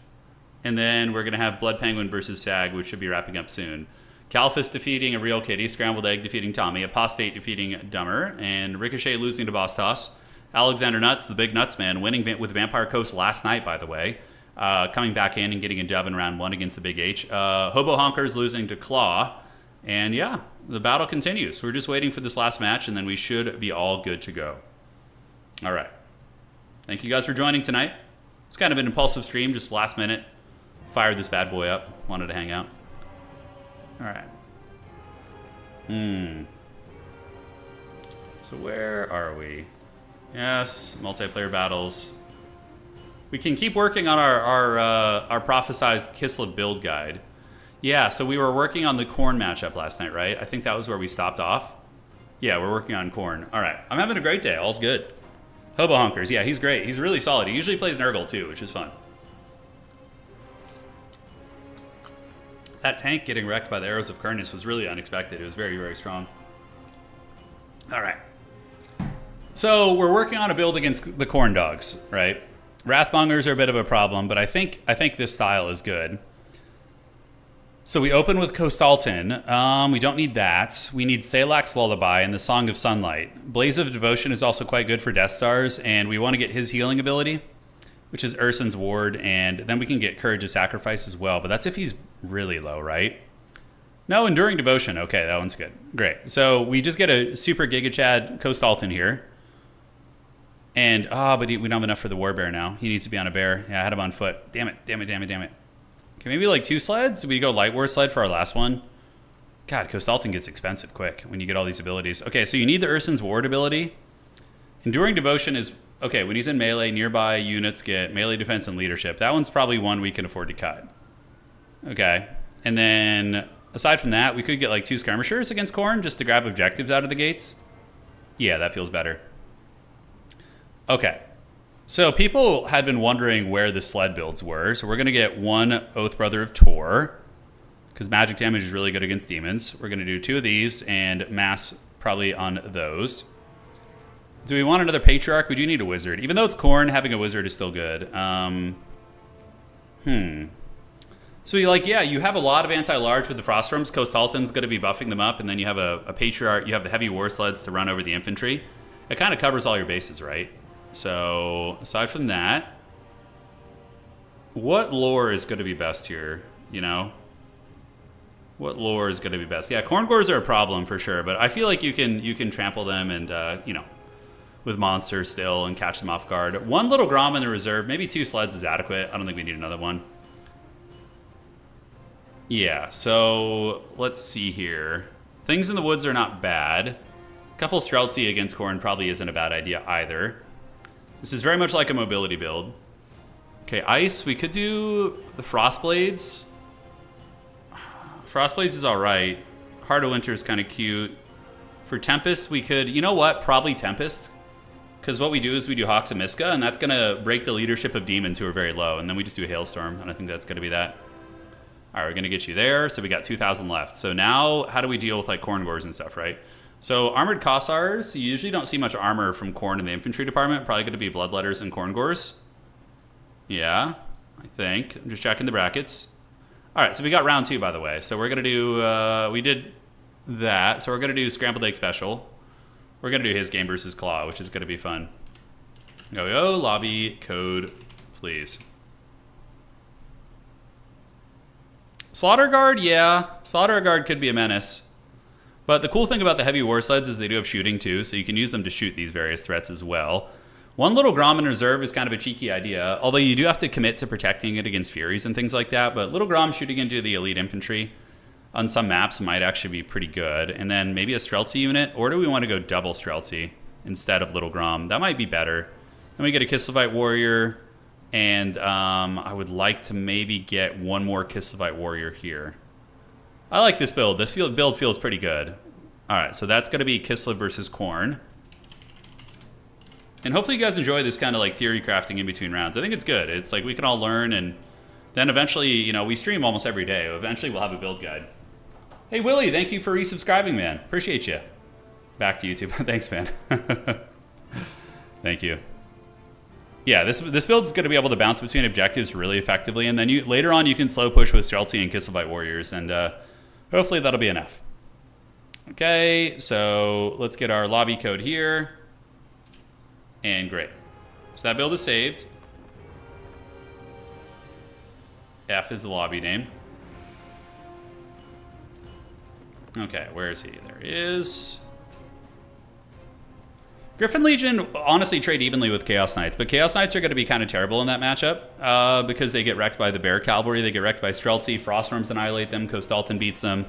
And then we're going to have Blood Penguin versus SAG, which should be wrapping up soon. Calphus defeating a Real Kitty, Scrambled Egg defeating Tommy, Apostate defeating Dumber, and Ricochet losing to Boss Toss. Alexander Nuts, the big Nuts man, winning with Vampire Coast last night, by the way. Coming back in and getting a dub in round 1 against the Big H. Hobo Honkers losing to Claw. And yeah, the battle continues. We're just waiting for this last match, and then we should be all good to go. All right. Thank you guys for joining tonight. It's kind of an impulsive stream, just last minute. Fired this bad boy up. Wanted to hang out. All right. So where are we? Yes, multiplayer battles. We can keep working on our prophesized Kislev build guide. Yeah, so we were working on the Khorne matchup last night, right? I think that was where we stopped off. Yeah, we're working on Khorne. All right, I'm having a great day. All's good. Hobo Honkers, yeah, he's great. He's really solid. He usually plays Nurgle too, which is fun. That tank getting wrecked by the Arrows of Kurnus was really unexpected. It was very, very strong. All right. So we're working on a build against the Khorne dogs, right? Wrathmongers are a bit of a problem, but I think this style is good. So we open with Kostalton. We don't need that. We need Salak's Lullaby and the Song of Sunlight. Blaze of Devotion is also quite good for Death Stars, and we want to get his healing ability, which is Ursun's Ward, and then we can get Courage of Sacrifice as well, but that's if he's really low, right? No, Enduring Devotion. Okay, that one's good. Great. So we just get a super Giga Chad Kostalton here. And, but we don't have enough for the Warbear now. He needs to be on a bear. Yeah, I had him on foot. Damn it. Okay, maybe like 2 sleds? We go Light War sled for our last one. God, Kostalton gets expensive quick when you get all these abilities. Okay, so you need the Ursun's Ward ability. Enduring Devotion is, okay, when he's in melee, nearby units get melee defense and leadership. That one's probably one we can afford to cut. Okay, and then aside from that, we could get like 2 skirmishers against Khorne just to grab objectives out of the gates. Yeah, that feels better. Okay. So people had been wondering where the sled builds were. So we're going to get 1 Oath Brother of Tor, because magic damage is really good against demons. We're going to do 2 of these and mass probably on those. Do we want another Patriarch? We do need a wizard. Even though it's Khorne, having a wizard is still good. So you have a lot of anti-large with the Frostworms. Kostalton's going to be buffing them up, and then you have a Patriarch. You have the heavy war sleds to run over the infantry. It kind of covers all your bases, right? So, aside from that, what lore is going to be best here, you know? What lore is going to be best? Yeah, Khorngors are a problem for sure, but I feel like you can trample them and, with monsters still and catch them off guard. 1 little Grom in the reserve, maybe 2 sleds is adequate. I don't think we need another one. Yeah, so let's see here. Things in the woods are not bad. A couple Streltsy against Khorne probably isn't a bad idea either. This is very much like a mobility build. Okay, ice. We could do the Frostblades. Frostblades is alright. Heart of Winter is kind of cute. For Tempest, we could... You know what? Probably Tempest. Because what we do is we do Hawks of Miska, and that's going to break the leadership of demons who are very low. And then we just do a Hailstorm, and I think that's going to be that. Alright, we're going to get you there. So we got 2,000 left. So now, how do we deal with like Khorngors and stuff, right? So Armored Kossars, you usually don't see much armor from Khorne in the infantry department. Probably going to be Bloodletters and Khorngors. Yeah, I think. I'm just checking the brackets. All right, so we got round 2, by the way. So we're going to do, we did that. So we're going to do Scrambled Egg Special. We're going to do his game versus Claw, which is going to be fun. Go, lobby code, please. Slaughter Guard, yeah. Slaughter Guard could be a menace. But the cool thing about the heavy war sleds is they do have shooting too, so you can use them to shoot these various threats as well. 1 little Grom in reserve is kind of a cheeky idea, although you do have to commit to protecting it against Furies and things like that, but little Grom shooting into the elite infantry on some maps might actually be pretty good. And then maybe a Streltsy unit, or do we want to go double Streltsy instead of little Grom? That might be better. Then we get a Kislevites Warrior, and I would like to maybe get 1 more Kislevites Warrior here. I like this build. This build feels pretty good. All right, so that's going to be Kislev versus Khorne. And hopefully you guys enjoy this kind of like theory crafting in between rounds. I think it's good. It's like we can all learn, and then eventually, you know, we stream almost every day. Eventually we'll have a build guide. Hey, Willie, thank you for resubscribing, man. Appreciate you. Back to YouTube. Thanks, man. Thank you. Yeah, this build is going to be able to bounce between objectives really effectively, and then later on you can slow push with Streltsy and Kislevites Warriors, and hopefully that'll be enough. Okay, so let's get our lobby code here. And great. So that build is saved. F is the lobby name. Okay, where is he? There he is. Griffin Legion honestly trade evenly with Chaos Knights, but Chaos Knights are going to be kind of terrible in that matchup because they get wrecked by the Bear Cavalry, they get wrecked by Streltsy, Frostworms annihilate them, Kostalton beats them.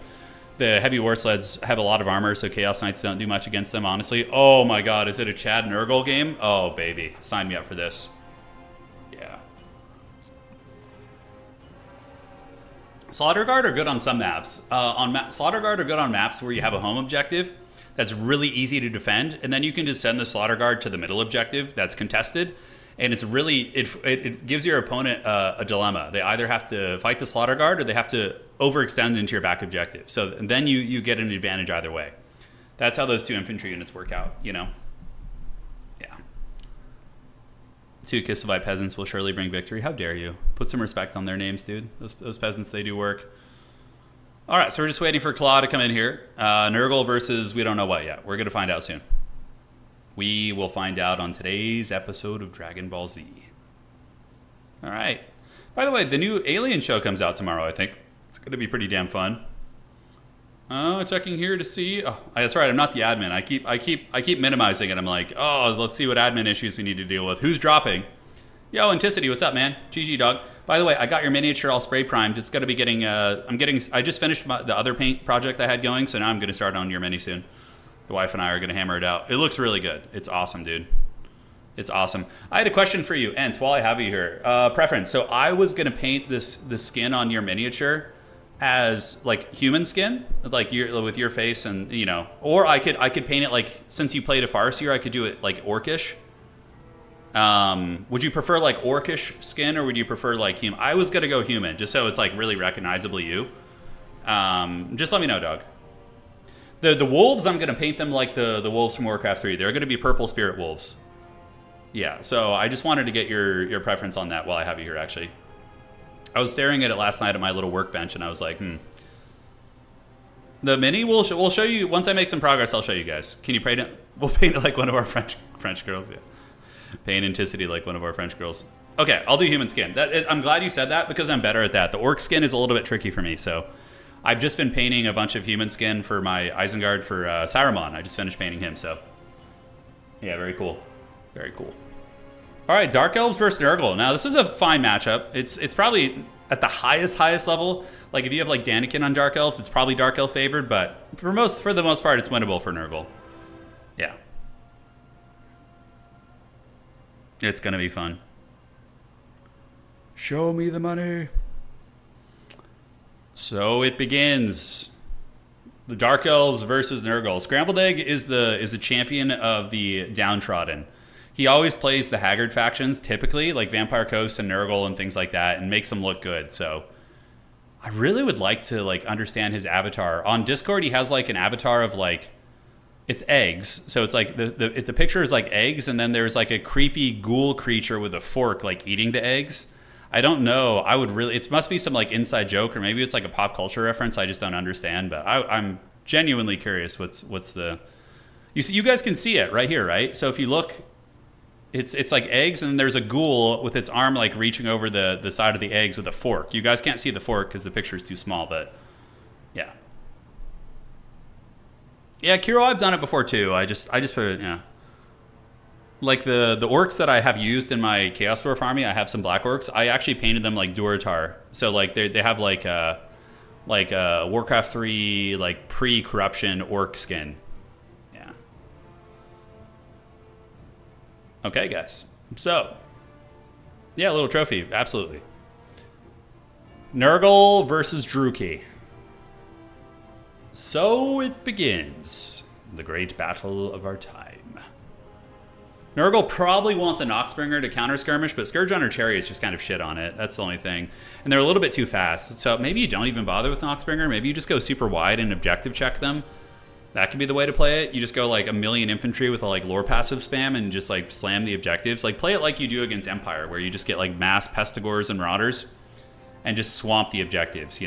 The heavy war sleds have a lot of armor, so Chaos Knights don't do much against them, honestly. Oh my god, is it a Chad Nurgle game? Oh, baby. Sign me up for this. Yeah. Slaughter Guard are good on some maps. Slaughter Guard are good on maps where you have a home objective that's really easy to defend, and then you can just send the Slaughter Guard to the middle objective that's contested, and it's really, it gives your opponent a dilemma. They either have to fight the Slaughter Guard or they have to overextend into your back objective. So then you get an advantage either way. That's how those 2 infantry units work out, you know? Yeah. 2 Kislevites peasants will surely bring victory. How dare you? Put some respect on their names, dude. Those peasants, they do work. All right, so we're just waiting for Claw to come in here. Nurgle versus we don't know what yet. We're going to find out soon. We will find out on today's episode of Dragon Ball Z. All right. By the way, the new Alien show comes out tomorrow, I think. It's going to be pretty damn fun. Checking here to see. Oh, that's right. I'm not the admin. I keep minimizing it. I'm like, oh, let's see what admin issues we need to deal with. Who's dropping? Yo, Anticity, what's up, man? GG, dog. By the way, I got your miniature all spray primed. It's going to be getting. I just finished the other paint project I had going, so now I'm going to start on your mini soon. The wife and I are going to hammer it out. It looks really good. It's awesome, dude. It's awesome. I had a question for you, Ents, while I have you here. Preference. So I was going to paint the skin on your miniature as like human skin, like with your face, and or I could paint it like, since you played a Farseer, I could do it like orcish. Would you prefer like orcish skin, or would you prefer like human? I was gonna go human, just so it's like really recognizably you. Just let me know, dog. The wolves, I'm gonna paint them like the wolves from Warcraft 3. They're gonna be purple spirit wolves. Yeah, so I just wanted to get your preference on that while I have you here. Actually, I was staring at it last night at my little workbench, and I was like, The mini we'll show you once I make some progress. I'll show you guys. Can you paint it? We'll paint it like one of our French girls. Yeah. Paint Anticity like one of our French girls. Okay, I'll do human skin. I'm glad you said that, because I'm better at that. The orc skin is a little bit tricky for me, so I've just been painting a bunch of human skin for my Isengard for Saruman. I just finished painting him, so yeah, very cool. Very cool. All right, Dark Elves versus Nurgle. Now, this is a fine matchup. It's probably at the highest level. Like, if you have like Daniken on Dark Elves, it's probably Dark Elf favored, but for the most part, it's winnable for Nurgle. Yeah. It's going to be fun. Show me the money. So it begins. The Dark Elves versus Nurgle. Scrambled Egg is a champion of the downtrodden. He always plays the Haggard factions, typically, like Vampire Coast and Nurgle and things like that, and makes them look good. So I really would like to like understand his avatar. On Discord, he has like an avatar of like, it's eggs. So it's like the picture is like eggs, and then there's like a creepy ghoul creature with a fork like eating the eggs. I don't know. It must be some like inside joke, or maybe it's like a pop culture reference I just don't understand. But I'm genuinely curious what's the. You guys can see it right here, right? So if you look, it's like eggs, and then there's a ghoul with its arm like reaching over the side of the eggs with a fork. You guys can't see the fork because the picture is too small, but yeah. Yeah, Kiro, I've done it before too. I just put it, yeah. Like the orcs that I have used in my Chaos Dwarf army, I have some black orcs. I actually painted them like Durotar. So like they have like a Warcraft 3 like pre-corruption orc skin. Yeah. Okay, guys. So yeah, a little trophy, absolutely. Nurgle versus Druki. So it begins, the great battle of our time. Nurgle probably wants a Noxbringer to counter skirmish, but Scourge Hunter Chariots just kind of shit on it. That's the only thing. And they're a little bit too fast. So maybe you don't even bother with Noxbringer. Maybe you just go super wide and objective check them. That could be the way to play it. You just go like a million infantry with a like lore passive spam and just like slam the objectives. Like play it like you do against Empire, where you just get like mass Pestigors and Marauders and just swamp the objectives,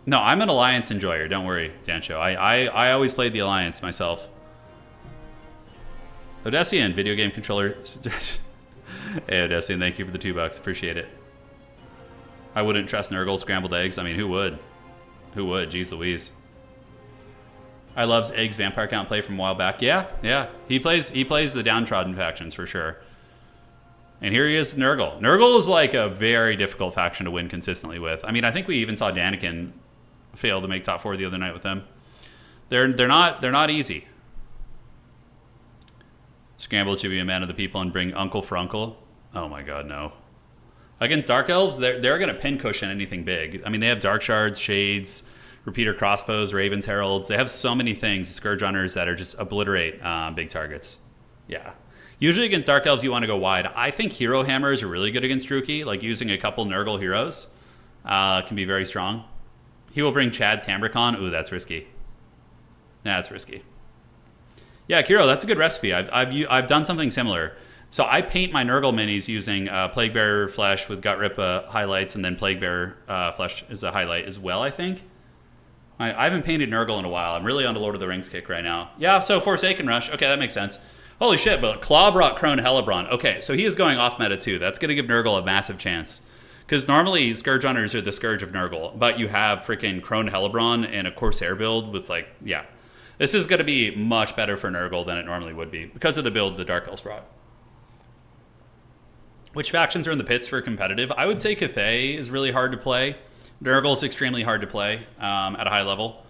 No, I'm an Alliance enjoyer. Don't worry, Dancho. I always played the Alliance myself. Odessian, video game controller. Hey, Odessian, thank you for the $2. Appreciate it. I wouldn't trust Nurgle scrambled eggs. I mean, who would? Who would? Jeez Louise. I loves Eggs Vampire Count play from a while back. Yeah. He plays the downtrodden factions for sure. And here he is, Nurgle. Nurgle is like a very difficult faction to win consistently with. I mean, I think we even saw Daniken fail to make top 4 the other night with them. They're not easy. Scramble should be a man of the people and bring Uncle for Uncle. Oh my god, no. Against Dark Elves, they're going to pincushion anything big. I mean, they have Dark Shards, Shades, Repeater Crossbows, Ravens Heralds. They have so many things, Scourge Hunters, that are just obliterate big targets. Yeah. Usually against Dark Elves, you want to go wide. I think Hero Hammers are really good against Druki. Like using a couple Nurgle heroes can be very strong. He will bring Chad Tambricon. Ooh, that's risky. That's risky. Yeah, Kiro, that's a good recipe. I've done something similar. So I paint my Nurgle minis using Plague Bearer Flesh with Gut Rip highlights, and then Plague Bearer Flesh is a highlight as well, I think. I haven't painted Nurgle in a while. I'm really on the Lord of the Rings kick right now. Yeah, so Forsaken Rush. Okay, that makes sense. Holy shit, but Claw brought Crone Hellebron. Okay, so he is going off meta too. That's going to give Nurgle a massive chance. Because normally Scourge Hunters are the Scourge of Nurgle, but you have freaking Crone Hellebron and a Corsair build with like, yeah. This is going to be much better for Nurgle than it normally would be because of the build the Dark Elves brought. Which factions are in the pits for competitive? I would say Cathay is really hard to play. Nurgle is extremely hard to play at a high level.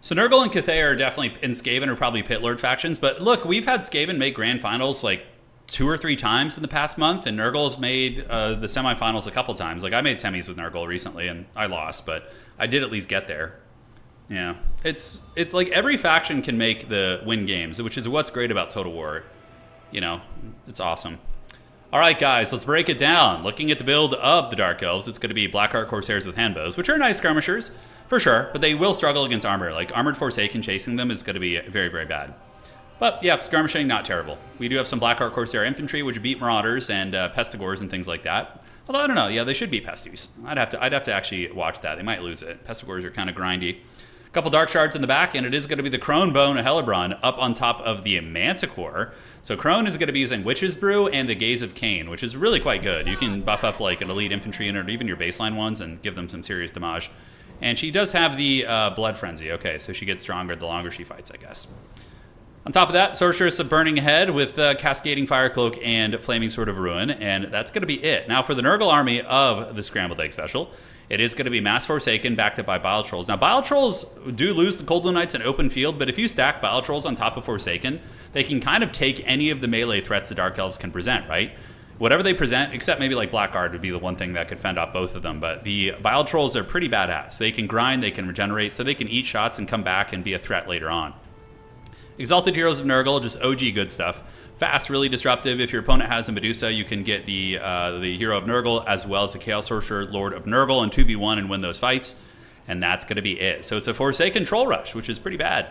So Nurgle and Cathay are definitely, and Skaven are probably Pit Lord factions. But look, we've had Skaven make grand finals like 2 or 3 times in the past month, and Nurgle's made the semifinals a couple times. Like I made semis with Nurgle recently, and I lost, but I did at least get there. Yeah, it's like every faction can make the win games, which is what's great about Total War. You know, it's awesome. All right, guys, let's break it down. Looking at the build of the Dark Elves, it's going to be Blackheart Corsairs with handbows, which are nice skirmishers, for sure, but they will struggle against armor. Like, Armored Forsaken chasing them is going to be very, very bad. But, yeah, skirmishing, not terrible. We do have some Blackheart Corsair infantry, which beat Marauders and Pestigors and things like that. Although, I don't know, yeah, they should beat Pesties. I'd have to actually watch that. They might lose it. Pestigors are kind of grindy. A couple Dark Shards in the back, and it is going to be the Crone Bone Hellebron up on top of the Manticore. So Crone is going to be using Witch's Brew and the Gaze of Cain, which is really quite good. You can buff up like an elite infantry unit or even your baseline ones and give them some serious damage. And she does have the Blood Frenzy. Okay, so she gets stronger the longer she fights, I guess. On top of that, Sorceress of Burning Head with Cascading Fire Cloak and Flaming Sword of Ruin, and that's going to be it. Now for the Nurgle army of the Scrambled Egg Special, it is going to be Mass Forsaken backed up by Bile Trolls. Now, Bile Trolls do lose the Cold Blue Knights in open field, but if you stack Bile Trolls on top of Forsaken, they can kind of take any of the melee threats the Dark Elves can present, right? Whatever they present, except maybe like Blackguard would be the one thing that could fend off both of them, but the Bile Trolls are pretty badass. They can grind, they can regenerate, so they can eat shots and come back and be a threat later on. Exalted Heroes of Nurgle, just OG good stuff. Fast, really disruptive. If your opponent has a Medusa, you can get the Hero of Nurgle as well as the Chaos Sorcerer Lord of Nurgle and 2v1 and win those fights. And that's going to be it. So it's a Forsaken Troll Rush, which is pretty bad.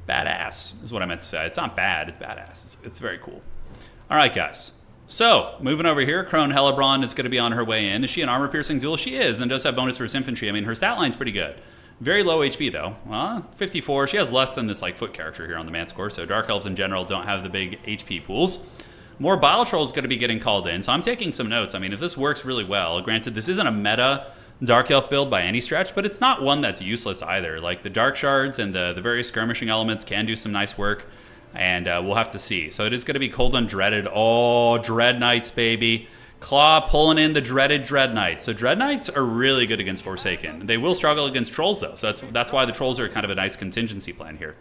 Badass is what I meant to say. It's not bad, it's badass. It's very cool. All right, guys. So, moving over here, Crone Hellebron is going to be on her way in. Is she an armor-piercing duel? She is, and does have bonus versus infantry. I mean, her stat line's pretty good. Very low HP, though. 54. She has less than this like foot character here on the Manticore, so Dark Elves in general don't have the big HP pools. More Bile Trolls going to be getting called in, so I'm taking some notes. I mean, if this works really well, granted, this isn't a meta Dark Elf build by any stretch, but it's not one that's useless either. Like, the Dark Shards and the various skirmishing elements can do some nice work, and we'll have to see. So it is going to be Cold Undreaded. Oh, Dread Knights, baby. Claw pulling in the dreaded Dread Knights. So Dread Knights are really good against Forsaken. They will struggle against Trolls, though, so that's why the Trolls are kind of a nice contingency plan here.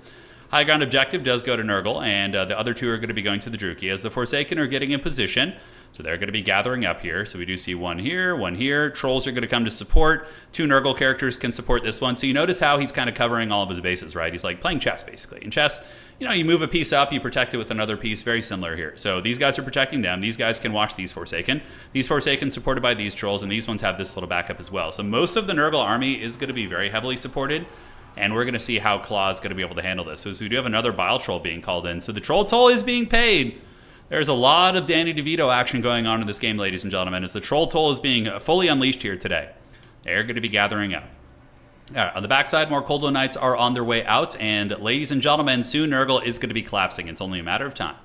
High ground objective does go to Nurgle, and the other two are going to be going to the Druchii, as the Forsaken are getting in position. So they're going to be gathering up here. So we do see one here, one here. Trolls are going to come to support. 2 Nurgle characters can support this one. So you notice how he's kind of covering all of his bases, right? He's like playing chess, basically. In chess, you know, you move a piece up, you protect it with another piece. Very similar here. So these guys are protecting them. These guys can watch these Forsaken. These Forsaken supported by these Trolls, and these ones have this little backup as well. So most of the Nurgle army is going to be very heavily supported. And we're going to see how Claw is going to be able to handle this. So we do have another Bile Troll being called in. So the Troll Toll is being paid. There's a lot of Danny DeVito action going on in this game, ladies and gentlemen, as the Troll Toll is being fully unleashed here today. They're going to be gathering up. All right, on the backside, more Cold Blue Knights are on their way out. And ladies and gentlemen, soon Nurgle is going to be collapsing. It's only a matter of time.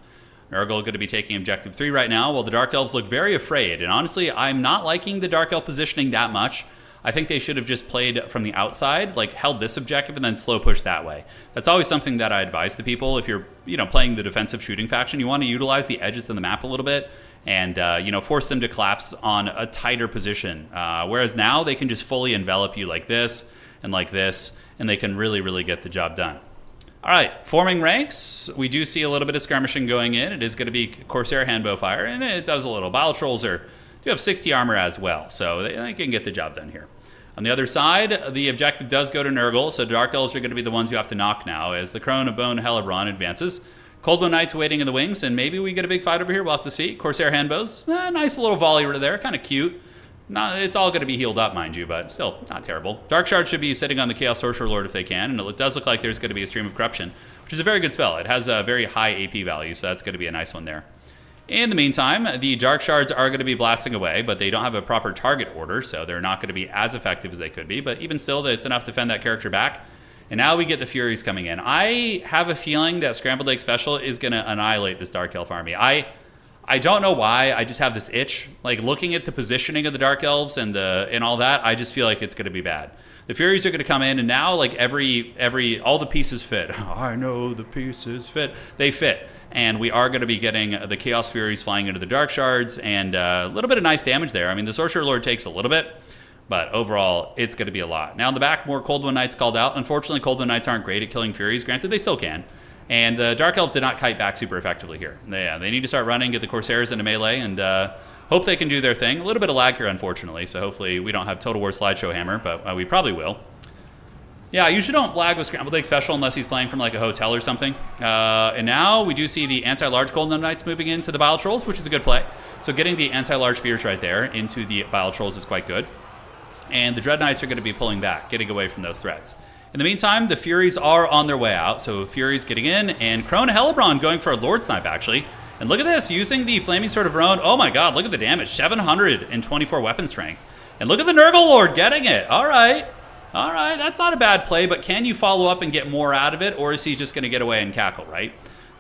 Nurgle going to be taking Objective 3 right now, while the Dark Elves look very afraid. And honestly, I'm not liking the Dark Elf positioning that much. I think they should have just played from the outside, like held this objective and then slow push that way. That's always something that I advise to people. If you're, playing the defensive shooting faction, you want to utilize the edges of the map a little bit and, force them to collapse on a tighter position. Whereas now they can just fully envelop you like this, and they can really, really get the job done. All right, forming ranks. We do see a little bit of skirmishing going in. It is going to be Corsair Handbow Fire, and it does a little. Bile Trolls do have 60 armor as well, so they can get the job done here. On the other side, the objective does go to Nurgle, so Dark Elves are going to be the ones who have to knock now as the Crone of Bone Hellebron advances. Cold Blue Knights waiting in the wings, and maybe we get a big fight over here. We'll have to see. Corsair Handbows, nice little volley right there, kind of cute. It's all going to be healed up, mind you, but still not terrible. Dark Shard should be sitting on the Chaos Sorcerer Lord if they can, and it does look like there's going to be a Stream of Corruption, which is a very good spell. It has a very high AP value, so that's going to be a nice one there. In the meantime, the Dark Shards are going to be blasting away, but they don't have a proper target order, so they're not going to be as effective as they could be. But even still, it's enough to fend that character back. And now we get the Furies coming in. I have a feeling that Scrambled Egg Special is going to annihilate this Dark Elf army. I don't know why. I just have this itch. Like, looking at the positioning of the Dark Elves and all that, I just feel like it's going to be bad. The Furies are going to come in, and now, like, all the pieces fit. I know the pieces fit. They fit. And we are going to be getting the Chaos Furies flying into the Dark Shards, and a little bit of nice damage there. I mean, the Sorcerer Lord takes a little bit, but overall, it's going to be a lot. Now, in the back, more Cold One Knights called out. Unfortunately, Cold One Knights aren't great at killing Furies. Granted, they still can. And the Dark Elves did not kite back super effectively here. They need to start running, get the Corsairs into melee, and hope they can do their thing. A little bit of lag here, unfortunately, so hopefully we don't have Total War Slideshow Hammer, but we probably will. Yeah, I usually don't lag with Scrambled Egg Special unless he's playing from like a hotel or something. And now we do see the anti-large Golden Knights moving into the Bile Trolls, which is a good play. So getting the anti-large spears right there into the Bile Trolls is quite good. And the Dread Knights are going to be pulling back, getting away from those threats. In the meantime, the Furies are on their way out. So Furies getting in, and Crone Hellebron going for a Lord Snipe, actually. And look at this, using the Flaming Sword of Roan. Oh my god, look at the damage, 724 weapon strength. And look at the Nurgle Lord getting it. All right, that's not a bad play, but can you follow up and get more out of it, or is he just going to get away and cackle, right?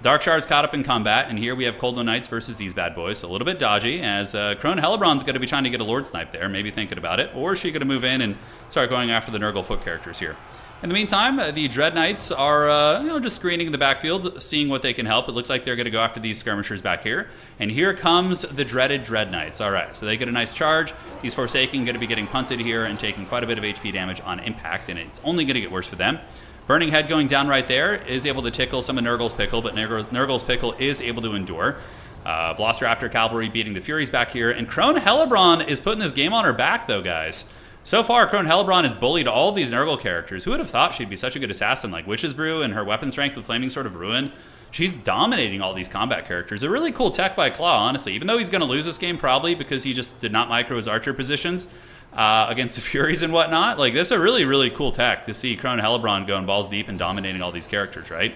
Dark Shard's caught up in combat, and here we have Cold One Knights versus these bad boys. So a little bit dodgy, as Crone Hellebron's going to be trying to get a Lord Snipe there, maybe thinking about it, or is she going to move in and start going after the Nurgle foot characters here? In the meantime, the Dread Knights are just screening the backfield, seeing what they can help. It looks like they're going to go after these skirmishers back here. And here comes the dreaded Dread Knights. All right, so they get a nice charge. These Forsaken going to be getting punted here and taking quite a bit of HP damage on impact, and it's only going to get worse for them. Burning Head going down right there is able to tickle some of Nurgle's pickle, but Nurgle's pickle is able to endure. Velociraptor Cavalry beating the Furies back here. And Crone Hellebron is putting this game on her back, though, guys. So far, Crone Hellebron has bullied all of these Nurgle characters. Who would have thought she'd be such a good assassin? Like Witch's Brew and her weapon strength with Flaming Sword of Ruin. She's dominating all these combat characters. A really cool tech by Claw, honestly. Even though he's going to lose this game probably because he just did not micro his archer positions against the Furies and whatnot. Like, this is a really, really cool tech to see Crone Hellebron going balls deep and dominating all these characters, right?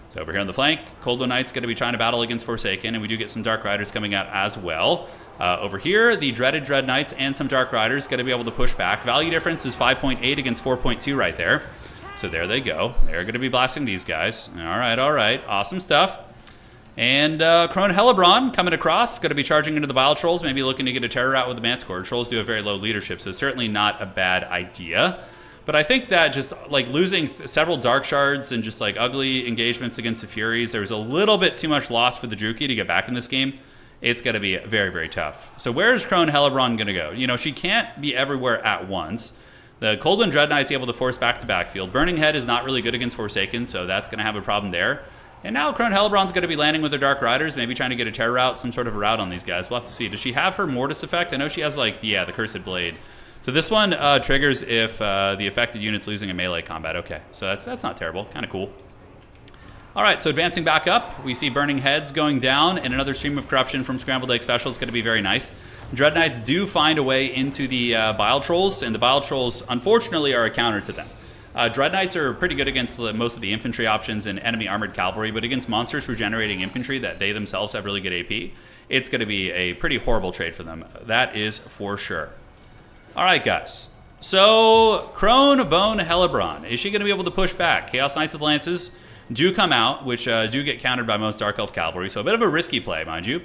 So over here on the flank, Cold One Knight's going to be trying to battle against Forsaken, and we do get some Dark Riders coming out as well. Over here, the dreaded Dread Knights and some Dark Riders going to be able to push back. Value difference is 5.8 against 4.2 right there. So there they go. They're going to be blasting these guys. All right. Awesome stuff. And Crone Hellebron coming across, going to be charging into the Bile Trolls, maybe looking to get a terror out with the Manticore. Trolls do have very low leadership, so certainly not a bad idea. But I think that just like losing several Dark Shards and just like ugly engagements against the Furies, there was a little bit too much loss for the Druchii to get back in this game. It's going to be very, very tough. So where is Crone Hellebron going to go? You know, she can't be everywhere at once. The Cold One Dread Knight's able to force back the backfield. Burning Head is not really good against Forsaken, so that's going to have a problem there. And now Crone Hellebron's going to be landing with her Dark Riders, maybe trying to get a terror route, some sort of a route on these guys. We'll have to see. Does she have her Mortis effect? I know she has, like, yeah, the Cursed Blade. So this one triggers if the affected unit's losing a melee combat. Okay, so that's not terrible. Kind of cool. All right, so advancing back up, we see Burning Heads going down, and another Stream of Corruption from Scrambled Egg Special is going to be very nice. Dread Knights do find a way into the Bile Trolls, and the Bile Trolls, unfortunately, are a counter to them. Dread Knights are pretty good against most of the infantry options and enemy armored cavalry, but against monsters regenerating infantry that they themselves have really good AP, it's going to be a pretty horrible trade for them. That is for sure. All right, guys. So, Crone Bone Hellebron, is she going to be able to push back? Chaos Knights with Lances do come out, which do get countered by most Dark Elf Cavalry, so a bit of a risky play, mind you.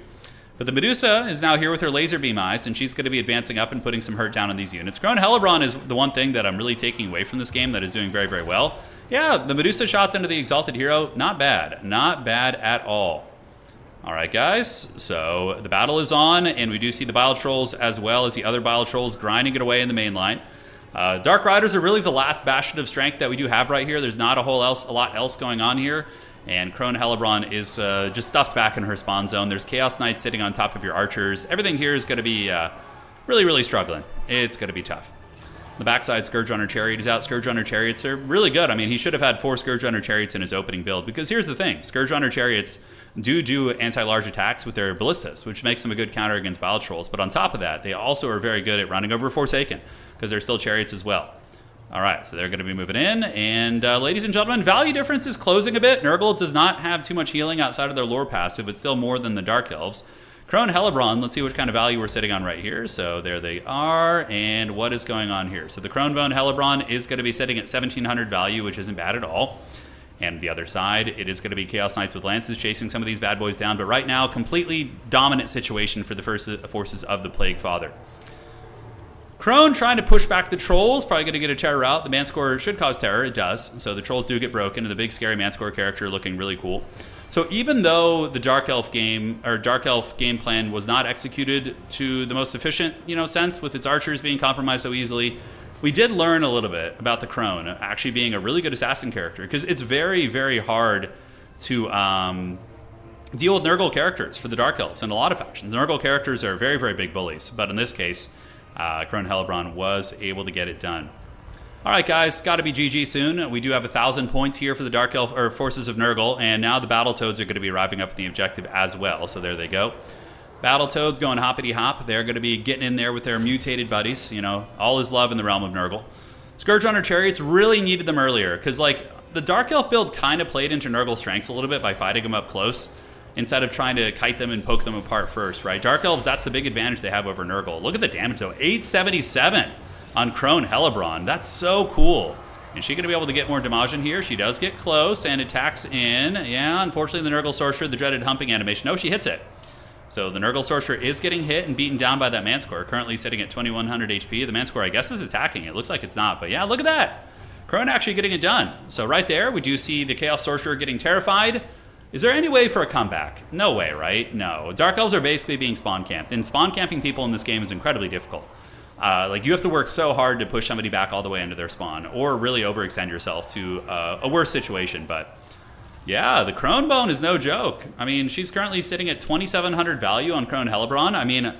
But the Medusa is now here with her Laser Beam Eyes, and she's going to be advancing up and putting some hurt down on these units. Crone Hellebron is the one thing that I'm really taking away from this game that is doing very, very well. Yeah, the Medusa shots into the Exalted Hero, not bad. Not bad at all. All right, guys, so the battle is on, and we do see the Bile Trolls as well as the other Bile Trolls grinding it away in the main line. Dark Riders are really the last bastion of strength that we do have right here. There's not a lot else going on here. And Crone Hellebron is just stuffed back in her spawn zone. There's Chaos Knights sitting on top of your archers. Everything here is going to be really, really struggling. It's going to be tough. The backside Scourge Runner Chariot is out. Scourge Runner Chariots are really good. I mean, he should have had 4 Scourge Runner Chariots in his opening build, because here's the thing. Scourge Runner Chariots do anti-large attacks with their ballistas, which makes them a good counter against Bile Trolls. But on top of that, they also are very good at running over Forsaken, because they're still chariots as well. All right, so they're going to be moving in. And ladies and gentlemen, value difference is closing a bit. Nurgle does not have too much healing outside of their lore passive, but still more than the Dark Elves. Crone Hellebron, let's see what kind of value we're sitting on right here. So there they are, and what is going on here? So the Crone Bone Hellebron is going to be sitting at 1,700 value, which isn't bad at all. And the other side, it is going to be Chaos Knights with Lances chasing some of these bad boys down, but right now, completely dominant situation for the forces of the Plague Father. Crone trying to push back the Trolls, probably going to get a terror out. The Manscore should cause terror, it does. So the Trolls do get broken, and the big scary Manscore character looking really cool. So even though the Dark Elf game plan was not executed to the most efficient, sense, with its archers being compromised so easily, we did learn a little bit about the Crone actually being a really good assassin character, because it's very, very hard to deal with Nurgle characters for the Dark Elves in a lot of factions. Nurgle characters are very, very big bullies, but in this case, Crone Hellebron was able to get it done. All right, guys, got to be GG soon. We do have 1,000 points here for the Dark Elf or forces of Nurgle, and now the Battletoads are going to be arriving up at the objective as well. So there they go. Battletoads going hoppity hop. They're going to be getting in there with their mutated buddies. All is love in the realm of Nurgle. Scourge Runner Chariots really needed them earlier, because the Dark Elf build kind of played into Nurgle's strengths a little bit by fighting them up close, instead of trying to kite them and poke them apart first, right? Dark Elves, that's the big advantage they have over Nurgle. Look at the damage, though. 877 on Crone Hellebron. That's so cool. Is she going to be able to get more damage in here? She does get close and attacks in. Yeah, unfortunately, the Nurgle Sorcerer, the dreaded humping animation. No, she hits it. So the Nurgle Sorcerer is getting hit and beaten down by that Manscore, currently sitting at 2,100 HP. The Manscore, I guess, is attacking. It looks like it's not, but yeah, look at that. Crone actually getting it done. So right there, we do see the Chaos Sorcerer getting terrified. Is there any way for a comeback? No way, right? No. Dark Elves are basically being spawn camped, and spawn camping people in this game is incredibly difficult. You have to work so hard to push somebody back all the way into their spawn, or really overextend yourself to a worse situation. But yeah, the Crone Bone is no joke. I mean, she's currently sitting at 2,700 value on Crone Hellebron. I mean,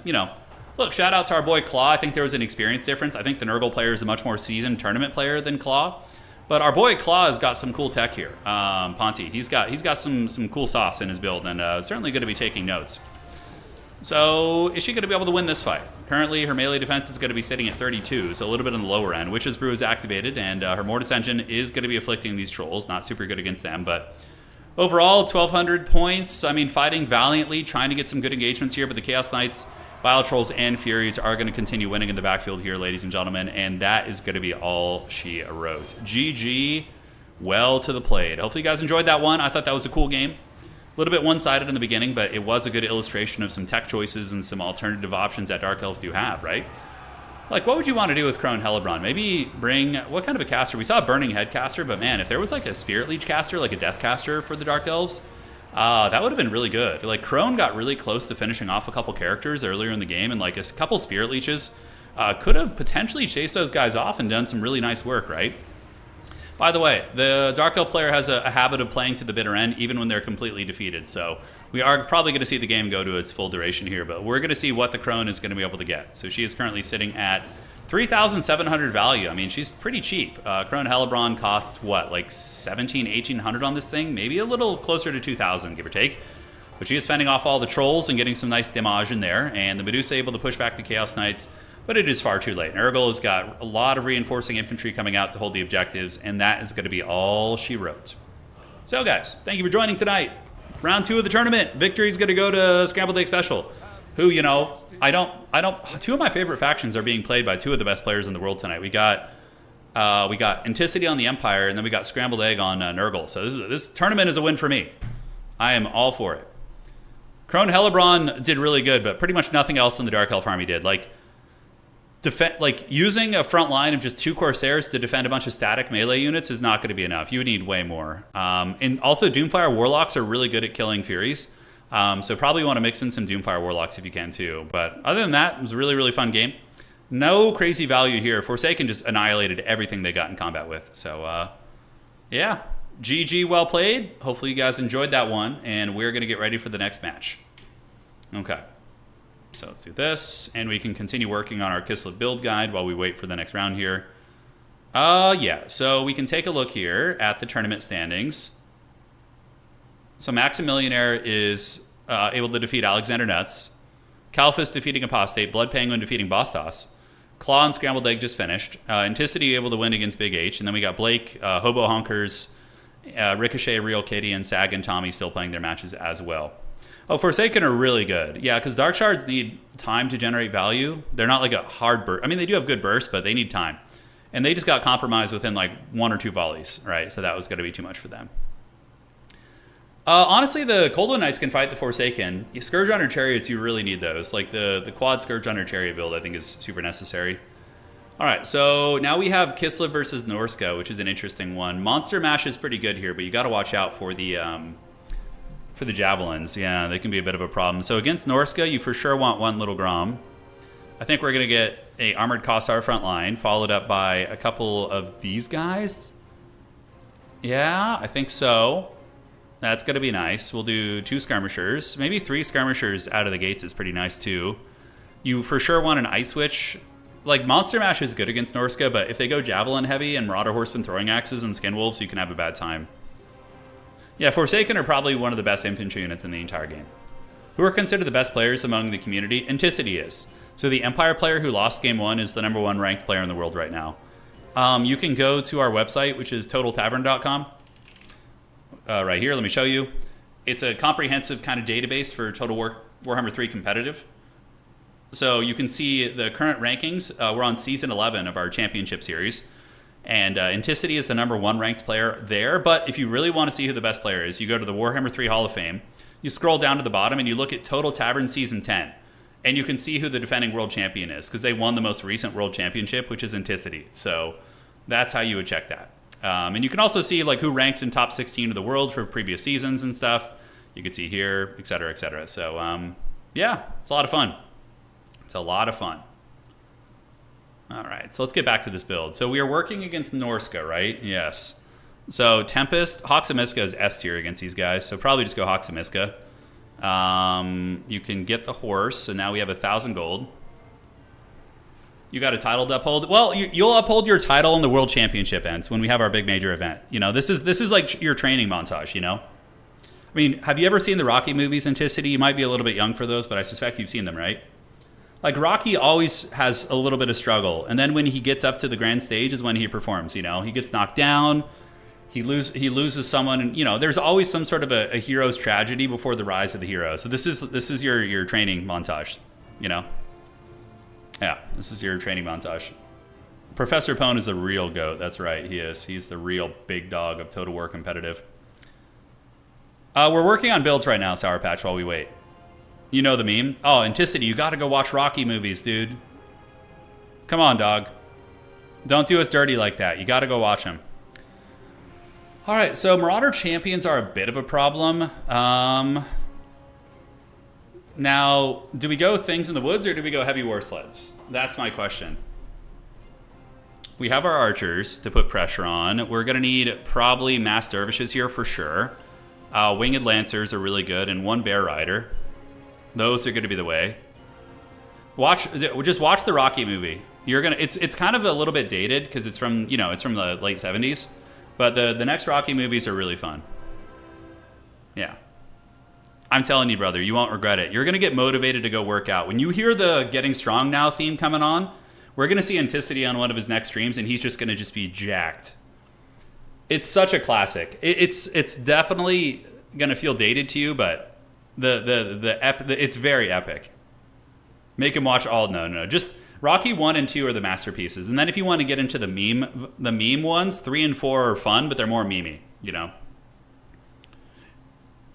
look, shout out to our boy Claw. I think there was an experience difference. I think the Nurgle player is a much more seasoned tournament player than Claw. But our boy Claw has got some cool tech here. Ponty, he's got some cool sauce in his build, and certainly going to be taking notes. So is she going to be able to win this fight? Currently, her melee defense is going to be sitting at 32, so a little bit on the lower end. Witch's Brew is activated, and her Mortis Engine is going to be afflicting these Trolls. Not super good against them, but overall, 1,200 points. I mean, fighting valiantly, trying to get some good engagements here, but the Chaos Knights, Bile Trolls, and Furies are going to continue winning in the backfield here, ladies and gentlemen, and that is going to be all she wrote. GG, well to the played. Hopefully you guys enjoyed that one. I thought that was a cool game. A little bit one-sided in the beginning, but it was a good illustration of some tech choices and some alternative options that Dark Elves do have, right? Like, what would you want to do with Crone Hellebron? Maybe bring, what kind of a caster? We saw a Burning Head caster, but man, if there was like a Spirit Leech caster, like a Death caster for the Dark Elves, that would have been really good. Like, Crone got really close to finishing off a couple characters earlier in the game, and like a couple Spirit Leeches could have potentially chased those guys off and done some really nice work, right? By the way, the Dark Elf player has a habit of playing to the bitter end, even when they're completely defeated. So we are probably going to see the game go to its full duration here, but we're going to see what the Crone is going to be able to get. So she is currently sitting at 3,700 value. I mean, she's pretty cheap. Crone Hellebron costs, what, like 1,800 on this thing? Maybe a little closer to 2,000, give or take. But she is fending off all the Trolls and getting some nice damage in there, and the Medusa able to push back the Chaos Knights, but it is far too late. Nurgle has got a lot of reinforcing infantry coming out to hold the objectives, and that is going to be all she wrote. So guys, thank you for joining tonight. Round 2 of the tournament. Victory is going to go to Scrambled Egg Special, who, two of my favorite factions are being played by two of the best players in the world tonight. We got Anticity on the Empire, and then we got Scrambled Egg on Nurgle. So this tournament is a win for me. I am all for it. Crone Hellebron did really good, but pretty much nothing else than the Dark Elf army did. Using a front line of just 2 Corsairs to defend a bunch of static melee units is not going to be enough. You would need way more. And also, Doomfire Warlocks are really good at killing Furies. So probably want to mix in some Doomfire Warlocks if you can too. But other than that, it was a really, really fun game. No crazy value here. Forsaken just annihilated everything they got in combat with. So, yeah. GG, well played. Hopefully you guys enjoyed that one. And we're going to get ready for the next match. Okay. So let's do this, and we can continue working on our Kislev build guide while we wait for the next round here. Yeah, so we can take a look here at the tournament standings. So Maximillionaire is able to defeat Alexander Nuts. Calphus defeating Apostate. Blood Penguin defeating Bostos. Claw and Scrambled Egg just finished. Anticity able to win against Big H. And then we got Blake, Hobo Honkers, Ricochet, Real Kitty, and Sag and Tommy still playing their matches as well. Oh, Forsaken are really good. Yeah, because Dark Shards need time to generate value. They're not like a hard burst. I mean, they do have good bursts, but they need time. And they just got compromised within like 1 or 2 volleys, right? So that was going to be too much for them. Honestly, the Coldwood Knights can fight the Forsaken. Scourge Runner Chariots, you really need those. Like the quad Scourge Runner Chariot build, I think is super necessary. All right, so now we have Kislev versus Norska, which is an interesting one. Monster Mash is pretty good here, but you got to watch out for the javelins. Yeah, they can be a bit of a problem. So against Norska, you for sure want 1 Little Grom. I think we're going to get a Armored Kossar front line, followed up by a couple of these guys. Yeah, I think so. That's going to be nice. We'll do 2 Skirmishers. Maybe 3 Skirmishers out of the gates is pretty nice, too. You for sure want an Ice Witch. Like, Monster Mash is good against Norska, but if they go Javelin heavy and Marauder Horsemen throwing axes and Skinwolves, you can have a bad time. Yeah, Forsaken are probably one of the best infantry units in the entire game. Who are considered the best players among the community? Anticity is. So the Empire player who lost Game 1 is the #1 ranked player in the world right now. You can go to our website, which is totaltavern.com. Right here, let me show you. It's a comprehensive kind of database for Total Warhammer 3 competitive. So you can see the current rankings. We're on Season 11 of our Championship Series. And Anticity is the #1 ranked player there. But if you really want to see who the best player is, you go to the Warhammer 3 Hall of Fame. You scroll down to the bottom and you look at Total Tavern Season 10. And you can see who the defending world champion is, because they won the most recent world championship, which is Anticity. So that's how you would check that. And you can also see like who ranked in top 16 of the world for previous seasons and stuff. You can see here, et cetera, et cetera. So yeah, it's a lot of fun. It's a lot of fun. All right, so let's get back to this build. So we are working against Norska, right? Yes. So Tempest, Hoxamiska is S tier against these guys, so probably just go Hoxamiska. You can get the horse, so now we have 1,000 gold. You got a title to uphold. Well, you'll uphold your title in the World Championship ends when we have our big major event. You know, this is like your training montage, you know? I mean, have you ever seen the Rocky movies, Anticity? You might be a little bit young for those, but I suspect you've seen them, right? Like, Rocky always has a little bit of struggle, and then when he gets up to the grand stage is when he performs, you know? He gets knocked down, he loses someone, and, you know, there's always some sort of a hero's tragedy before the rise of the hero. So this is your training montage, you know? Yeah, this is your training montage. Professor Pone is the real GOAT. That's right, he is. He's the real big dog of Total War competitive. We're working on builds right now, Sour Patch, while we wait. You know the meme? Oh, Anticity, you gotta go watch Rocky movies, dude. Come on, dog. Don't do us dirty like that. You gotta go watch them. All right, so Marauder Champions are a bit of a problem. Now, do we go Things in the Woods or do we go Heavy War Sleds? That's my question. We have our archers to put pressure on. We're going to need probably Mass Dervishes here for sure. Winged Lancers are really good, and 1 Bear Rider. Those are going to be the way. Just watch the Rocky movie. It's kind of a little bit dated because it's from the late 70s, but the next Rocky movies are really fun. Yeah. I'm telling you, brother, you won't regret it. You're going to get motivated to go work out. When you hear the Getting Strong Now theme coming on, we're going to see Anticity on one of his next streams, and he's just going to just be jacked. It's such a classic. It's definitely going to feel dated to you, but it's very epic. Make him watch all. No. Just Rocky 1 and 2 are the masterpieces. And then if you want to get into the meme ones, 3 and 4 are fun, but they're more memey, you know?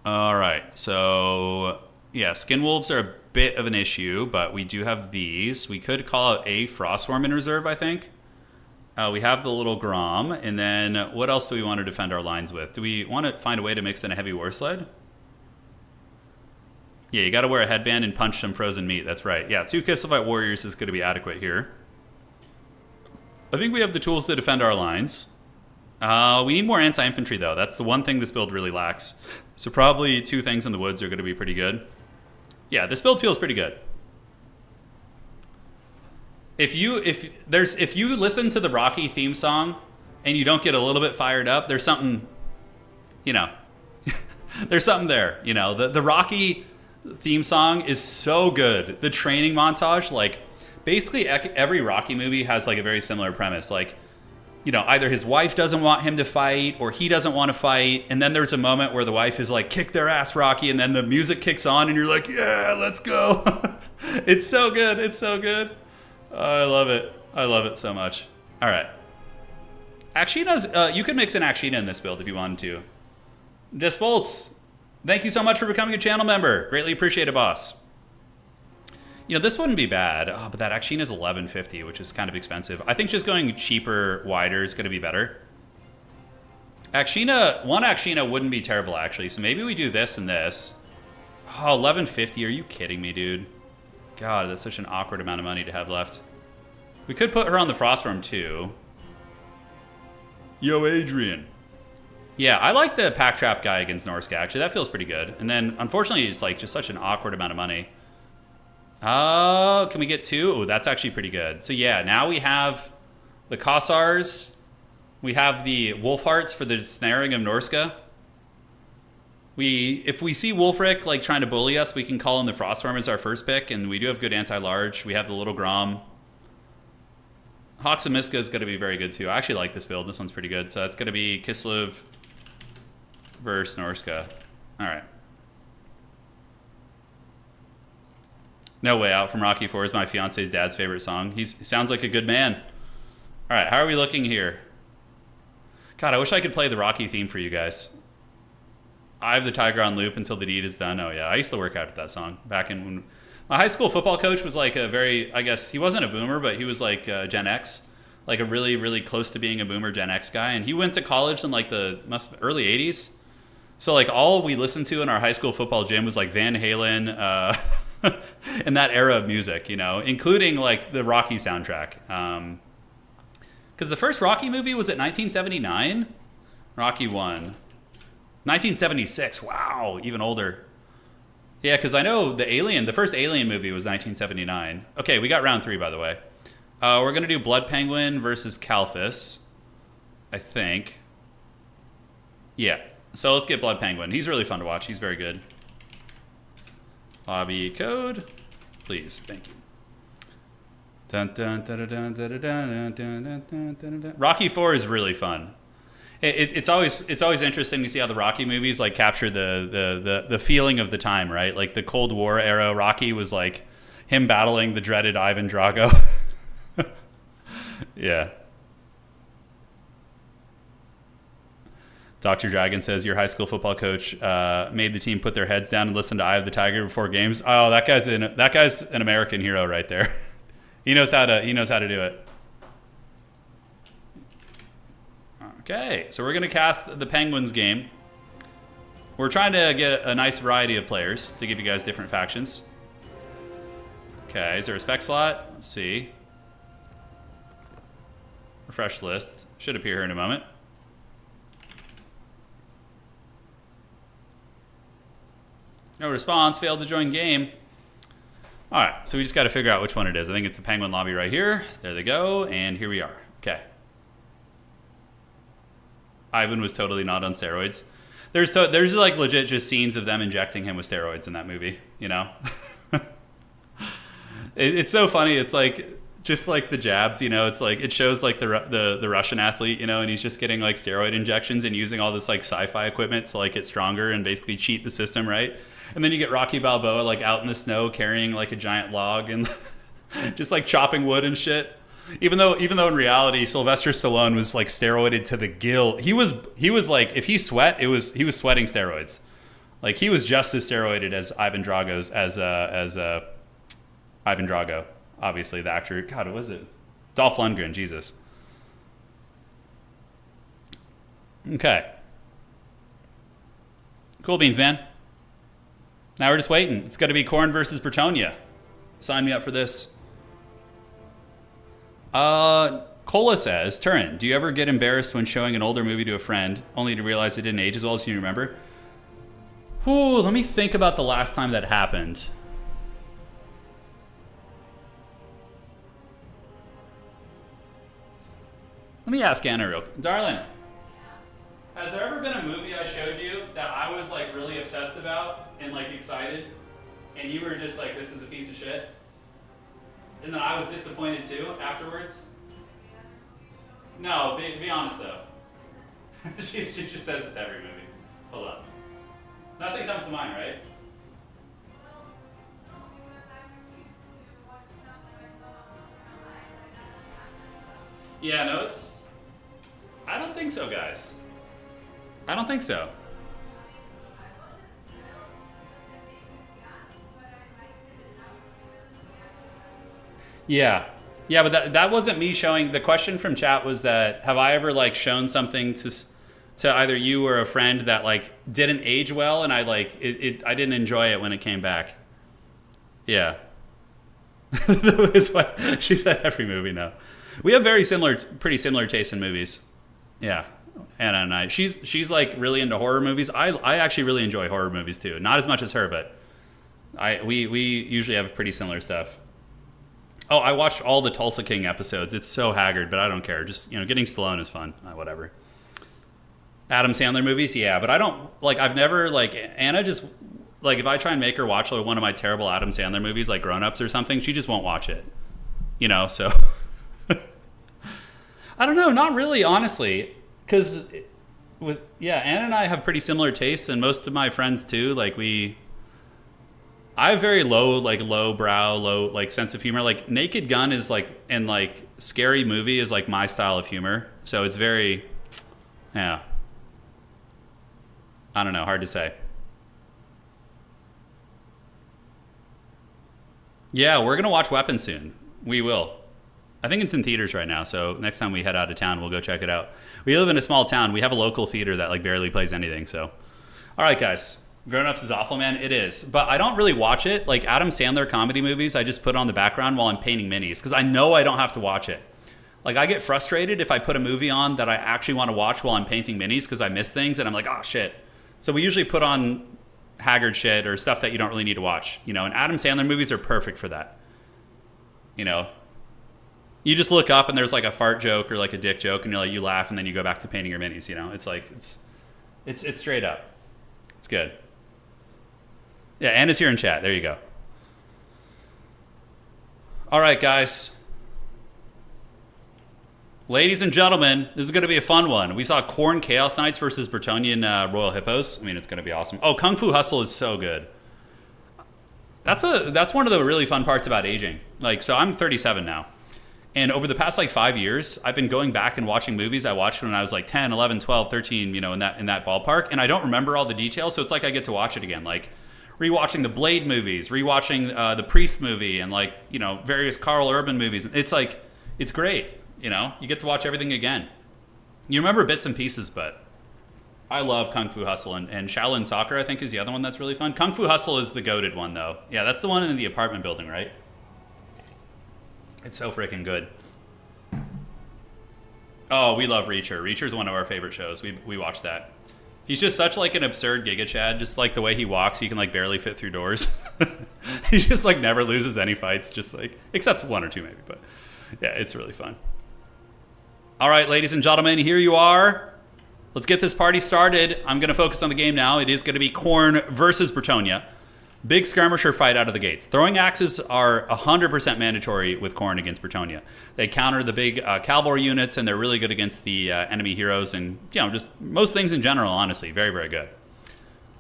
All right, so yeah, Skinwolves are a bit of an issue, but we do have these. We could call out a Frostworm in reserve, I think. We have the little Grom, and then what else do we want to defend our lines with? Do we want to find a way to mix in a Heavy War Sled? Yeah, you got to wear a headband and punch some frozen meat. That's right. Yeah, 2 Kislev Warriors is going to be adequate here. I think we have the tools to defend our lines. We need more anti-infantry, though. That's the one thing this build really lacks. So probably 2 Things in the Woods are going to be pretty good. Yeah, this build feels pretty good. If you listen to the Rocky theme song and you don't get a little bit fired up, there's something, you know, there's something there. You know, the Rocky theme song is so good. The training montage, like, basically every Rocky movie has like a very similar premise. Like, you know, either his wife doesn't want him to fight or he doesn't want to fight. And then there's a moment where the wife is like, kick their ass, Rocky. And then the music kicks on and you're like, yeah, let's go. It's so good. It's so good. Oh, I love it. I love it so much. All right. Akshina's, you could mix in Akshina in this build if you wanted to. Disbolts, thank you so much for becoming a channel member. Greatly appreciate it, boss. You know, this wouldn't be bad. Oh, but that Akshina is $11.50, which is kind of expensive. I think just going cheaper, wider is going to be better. Akshina, one Akshina wouldn't be terrible, actually. So maybe we do this and this. Oh, $11.50. Are you kidding me, dude? God, that's such an awkward amount of money to have left. We could put her on the Frostworm, too. Yo, Adrian. Yeah, I like the Pack Trap guy against Norska, actually. That feels pretty good. And then, unfortunately, it's like just such an awkward amount of money. Oh, can we get two? Oh, that's actually pretty good. So yeah, now we have the Kossars. We have the Wolfhearts for the snaring of Norska. If we see Wolfric like trying to bully us, we can call in the Frostworm as our first pick, and we do have good anti-large. We have the Little Grom. Hawks and Miska is going to be very good too. I actually like this build. This one's pretty good. So it's going to be Kislev versus Norska. All right. No Way Out from Rocky 4 is my fiance's dad's favorite song. He sounds like a good man. All right, how are we looking here? God, I wish I could play the Rocky theme for you guys. I have the Tiger on loop until the deed is done. Oh, yeah, I used to work out at that song back in when my high school football coach was like a very, I guess, he wasn't a boomer, but he was like Gen X, like a really, really close to being a boomer Gen X guy. And he went to college in like the early 80s. So like all we listened to in our high school football gym was like Van Halen, in that era of music, you know, including like the Rocky soundtrack. Because the first Rocky movie was at 1979. Rocky 1. 1976. Wow, even older. Yeah, because I know the first Alien movie was 1979. Okay, we got round 3, by the way. We're going to do Blood Penguin versus Kalphus, I think. Yeah, so let's get Blood Penguin. He's really fun to watch. He's very good. Lobby code, please. Thank you. Rocky 4 is really fun. It's always interesting to see how the Rocky movies like capture the feeling of the time, right? Like the Cold War era Rocky was like him battling the dreaded Ivan Drago. Yeah. Dr. Dragon says your high school football coach made the team put their heads down and listen to Eye of the Tiger before games. Oh, that guy's an American hero right there. He knows how to do it. Okay, so we're gonna cast the Penguins game. We're trying to get a nice variety of players to give you guys different factions. Okay, is there a spec slot? Let's see. Refresh list. Should appear here in a moment. No response, failed to join game. All right, so we just got to figure out which one it is. I think it's the Penguin lobby right here. There they go, and here we are. Okay. Ivan was totally not on steroids. There's like legit just scenes of them injecting him with steroids in that movie, you know? It's so funny. It's like, just like the jabs, you know, it's like, it shows like the Russian athlete, you know, and he's just getting like steroid injections and using all this like sci-fi equipment to like get stronger and basically cheat the system, right? And then you get Rocky Balboa like out in the snow carrying like a giant log and just like chopping wood and shit. Even though in reality Sylvester Stallone was like steroided to the gill. He was like, if he sweat, he was sweating steroids. Like he was just as steroided as Ivan Drago's as Ivan Drago, obviously the actor. God, what was it? Dolph Lundgren. Jesus. Okay. Cool beans, man. Now we're just waiting. It's got to be Khorne versus Bretonia. Sign me up for this. Cola says, Turin, do you ever get embarrassed when showing an older movie to a friend, only to realize it didn't age as well as you remember? Ooh, let me think about the last time that happened. Let me ask Anna real quick. Darling, has there ever been a movie I showed you that I was like really obsessed about and like excited, and you were just like, this is a piece of shit? And then I was disappointed too afterwards? No, be honest though. she just says it's every movie. Hold on. Nothing comes to mind, right? Yeah, no, it's... I don't think so, guys. I don't think so. Yeah. Yeah, but that wasn't me showing. The question from chat was that, have I ever, like, shown something to either you or a friend that, like, didn't age well, and I, like, I didn't enjoy it when it came back? Yeah. That was what she said, every movie, no. We have pretty similar tastes in movies. Yeah. Anna and I. She's like really into horror movies. I actually really enjoy horror movies too. Not as much as her, but we usually have pretty similar stuff. Oh, I watched all the Tulsa King episodes. It's so haggard, but I don't care. Just, getting Stallone is fun. Whatever. Adam Sandler movies, yeah, but I don't like. I've never like Anna just like if I try and make her watch like one of my terrible Adam Sandler movies, like Grown Ups or something, she just won't watch it. So. I don't know, not really, honestly, because Anna and I have pretty similar tastes, and most of my friends too. Like I have very low brow, low sense of humor. Like Naked Gun is like, and like Scary Movie is like my style of humor. So it's very, yeah. I don't know, hard to say. Yeah, we're gonna watch Weapon soon. We will. I think it's in theaters right now, so next time we head out of town, we'll go check it out. We live in a small town. We have a local theater that like barely plays anything, so. All right, guys. Grown Ups is awful, man. It is. But I don't really watch it. Like Adam Sandler comedy movies, I just put on the background while I'm painting minis, because I know I don't have to watch it. Like I get frustrated if I put a movie on that I actually want to watch while I'm painting minis, because I miss things, and I'm like, oh, shit. So we usually put on haggard shit or stuff that you don't really need to watch. And Adam Sandler movies are perfect for that. You just look up and there's like a fart joke or like a dick joke, and you laugh, and then you go back to painting your minis. It's like it's straight up. It's good. Yeah, Anna's here in chat. There you go. All right, guys. Ladies and gentlemen, this is going to be a fun one. We saw Khorne Chaos Knights versus Bretonian Royal Hippos. I mean, it's going to be awesome. Oh, Kung Fu Hustle is so good. That's one of the really fun parts about aging. So I'm 37 now. And over the past 5 years, I've been going back and watching movies I watched when I was 10, 11, 12, 13, in that ballpark. And I don't remember all the details, so it's like I get to watch it again. Rewatching the Blade movies, rewatching the Priest movie, and various Carl Urban movies. It's great. You get to watch everything again. You remember bits and pieces, but I love Kung Fu Hustle. And Shaolin Soccer, I think, is the other one that's really fun. Kung Fu Hustle is the goated one, though. Yeah, that's the one in the apartment building, right? It's so freaking good. Oh, we love Reacher. Reacher's one of our favorite shows. We watch that. He's just such an absurd Giga Chad. Just the way he walks, he can barely fit through doors. He just never loses any fights. Just except one or two maybe, but yeah, it's really fun. All right, ladies and gentlemen, here you are. Let's get this party started. I'm going to focus on the game now. It is going to be Khorne versus Bretonia. Big skirmisher fight out of the gates. Throwing axes are 100% mandatory with Khorne against Bretonia. They counter the big cavalry units, and they're really good against the enemy heroes and just most things in general, honestly. Very, very good.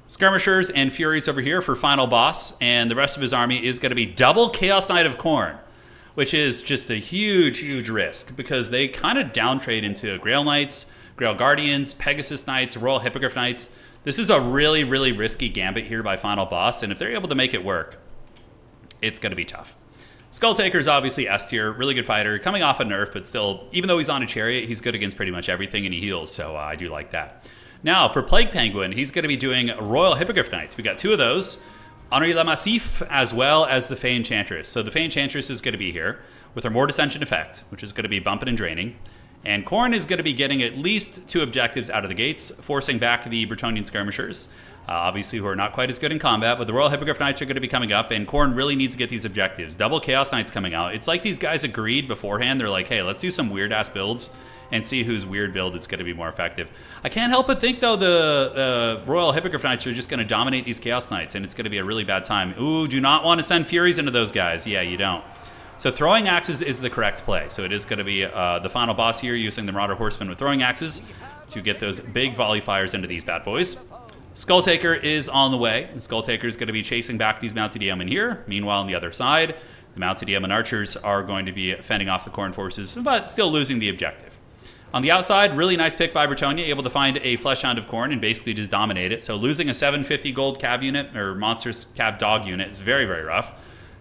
Skirmishers and Furies over here for final boss, and the rest of his army is going to be double Chaos Knight of Khorne, which is just a huge, huge risk because they kind of downtrade into Grail Knights, Grail Guardians, Pegasus Knights, Royal Hippogriff Knights. This is a really, really risky gambit here by final boss, and if they're able to make it work, it's going to be tough. Skull Taker's obviously S tier, really good fighter, coming off a nerf, but still, even though he's on a chariot, he's good against pretty much everything, and he heals, so I do like that. Now, for Plague Penguin, he's going to be doing Royal Hippogriff Knights. We got two of those, Henri Le Massif, as well as the Fey Enchantress. So the Fey Enchantress is going to be here with her More Dissension effect, which is going to be bumping and draining. And Khorne is going to be getting at least two objectives out of the gates, forcing back the Bretonian skirmishers, obviously who are not quite as good in combat, but the Royal Hippogriff Knights are going to be coming up, and Khorne really needs to get these objectives. Double Chaos Knights coming out. It's like these guys agreed beforehand. They're like, hey, let's do some weird-ass builds and see whose weird build is going to be more effective. I can't help but think, though, the Royal Hippogriff Knights are just going to dominate these Chaos Knights, and it's going to be a really bad time. Ooh, do not want to send Furies into those guys. Yeah, you don't. So throwing axes is the correct play. So it is going to be the final boss here using the Marauder Horsemen with throwing axes to get those big volley fires into these bad boys. Skulltaker is on the way. The Skulltaker is going to be chasing back these mounted yeomen here. Meanwhile, on the other side, the mounted yeomen archers are going to be fending off the Khorne forces, but still losing the objective. On the outside, really nice pick by Bretonia, able to find a Fleshhound of Khorne and basically just dominate it. So losing a 750 gold cav unit, or monstrous cav dog unit, is very, very rough.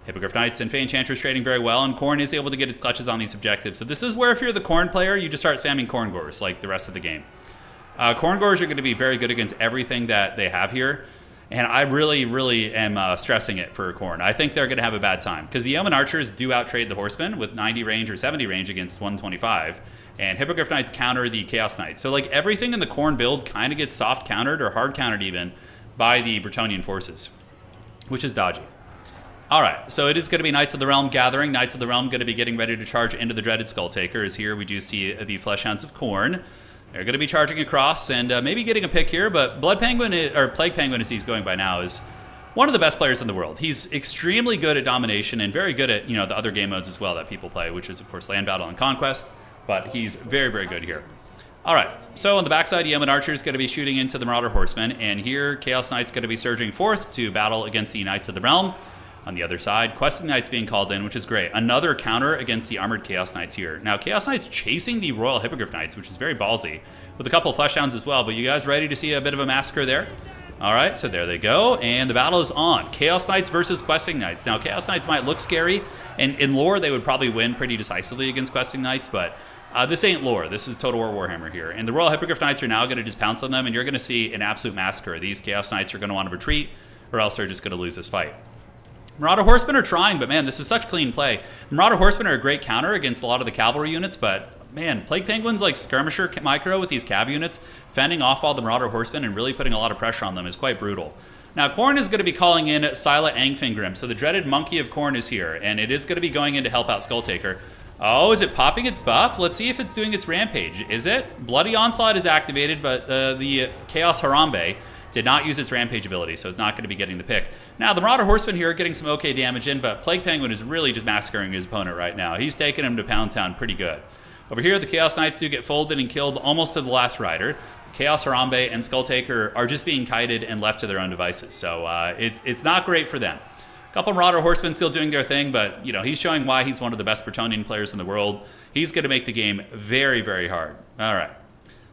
Hippogriff Knights and Fey Enchantress trading very well, and Khorne is able to get its clutches on these objectives. So this is where if you're the Khorne player, you just start spamming Khorne Gores like the rest of the game. Khorne Gores are going to be very good against everything that they have here. And I really, really am stressing it for Khorne. I think they're going to have a bad time. Because the Yeoman Archers do outtrade the Horsemen with 90 range or 70 range against 125. And Hippogriff Knights counter the Chaos Knights. So like everything in the Khorne build kind of gets soft countered or hard countered even by the Bretonian forces. Which is dodgy. Alright, so it is going to be Knights of the Realm gathering. Knights of the Realm going to be getting ready to charge into the dreaded Skulltaker. As here we do see the Fleshhounds of Khorne. They're going to be charging across and maybe getting a pick here, but Blood Penguin, or Plague Penguin as he's going by now, is one of the best players in the world. He's extremely good at domination and very good at, the other game modes as well that people play, which is, of course, Land Battle and Conquest, but he's very, very good here. All right, so on the backside, Yeoman Archer is going to be shooting into the Marauder Horsemen, and here Chaos Knight's going to be surging forth to battle against the Knights of the Realm. On the other side, Questing Knights being called in, which is great. Another counter against the Armored Chaos Knights here. Now, Chaos Knights chasing the Royal Hippogriff Knights, which is very ballsy, with a couple of Fleshhounds as well. But you guys ready to see a bit of a massacre there? All right, so there they go, and the battle is on. Chaos Knights versus Questing Knights. Now, Chaos Knights might look scary, and in lore, they would probably win pretty decisively against Questing Knights, but this ain't lore. This is Total War Warhammer here. And the Royal Hippogriff Knights are now going to just pounce on them, and you're going to see an absolute massacre. These Chaos Knights are going to want to retreat, or else they're just going to lose this fight. Marauder Horsemen are trying, but man, this is such clean play. Marauder Horsemen are a great counter against a lot of the cavalry units, but man, Plague Penguins like Skirmisher Micro with these cav units, fending off all the Marauder Horsemen and really putting a lot of pressure on them is quite brutal. Now, Khorne is going to be calling in Sila Angfingrim, so the dreaded Monkey of Khorne is here, and it is going to be going in to help out Skulltaker. Oh, is it popping its buff? Let's see if it's doing its rampage. Is it? Bloody Onslaught is activated, but the Chaos Harambe did not use its rampage ability, so it's not going to be getting the pick. Now, the Marauder Horsemen here are getting some okay damage in, but Plague Penguin is really just massacring his opponent right now. He's taking him to Pound Town pretty good. Over here, the Chaos Knights do get folded and killed almost to the last rider. Chaos Harambe and Skulltaker are just being kited and left to their own devices, so it's not great for them. A couple of Marauder Horsemen still doing their thing, but he's showing why he's one of the best Bretonian players in the world. He's going to make the game very, very hard. All right.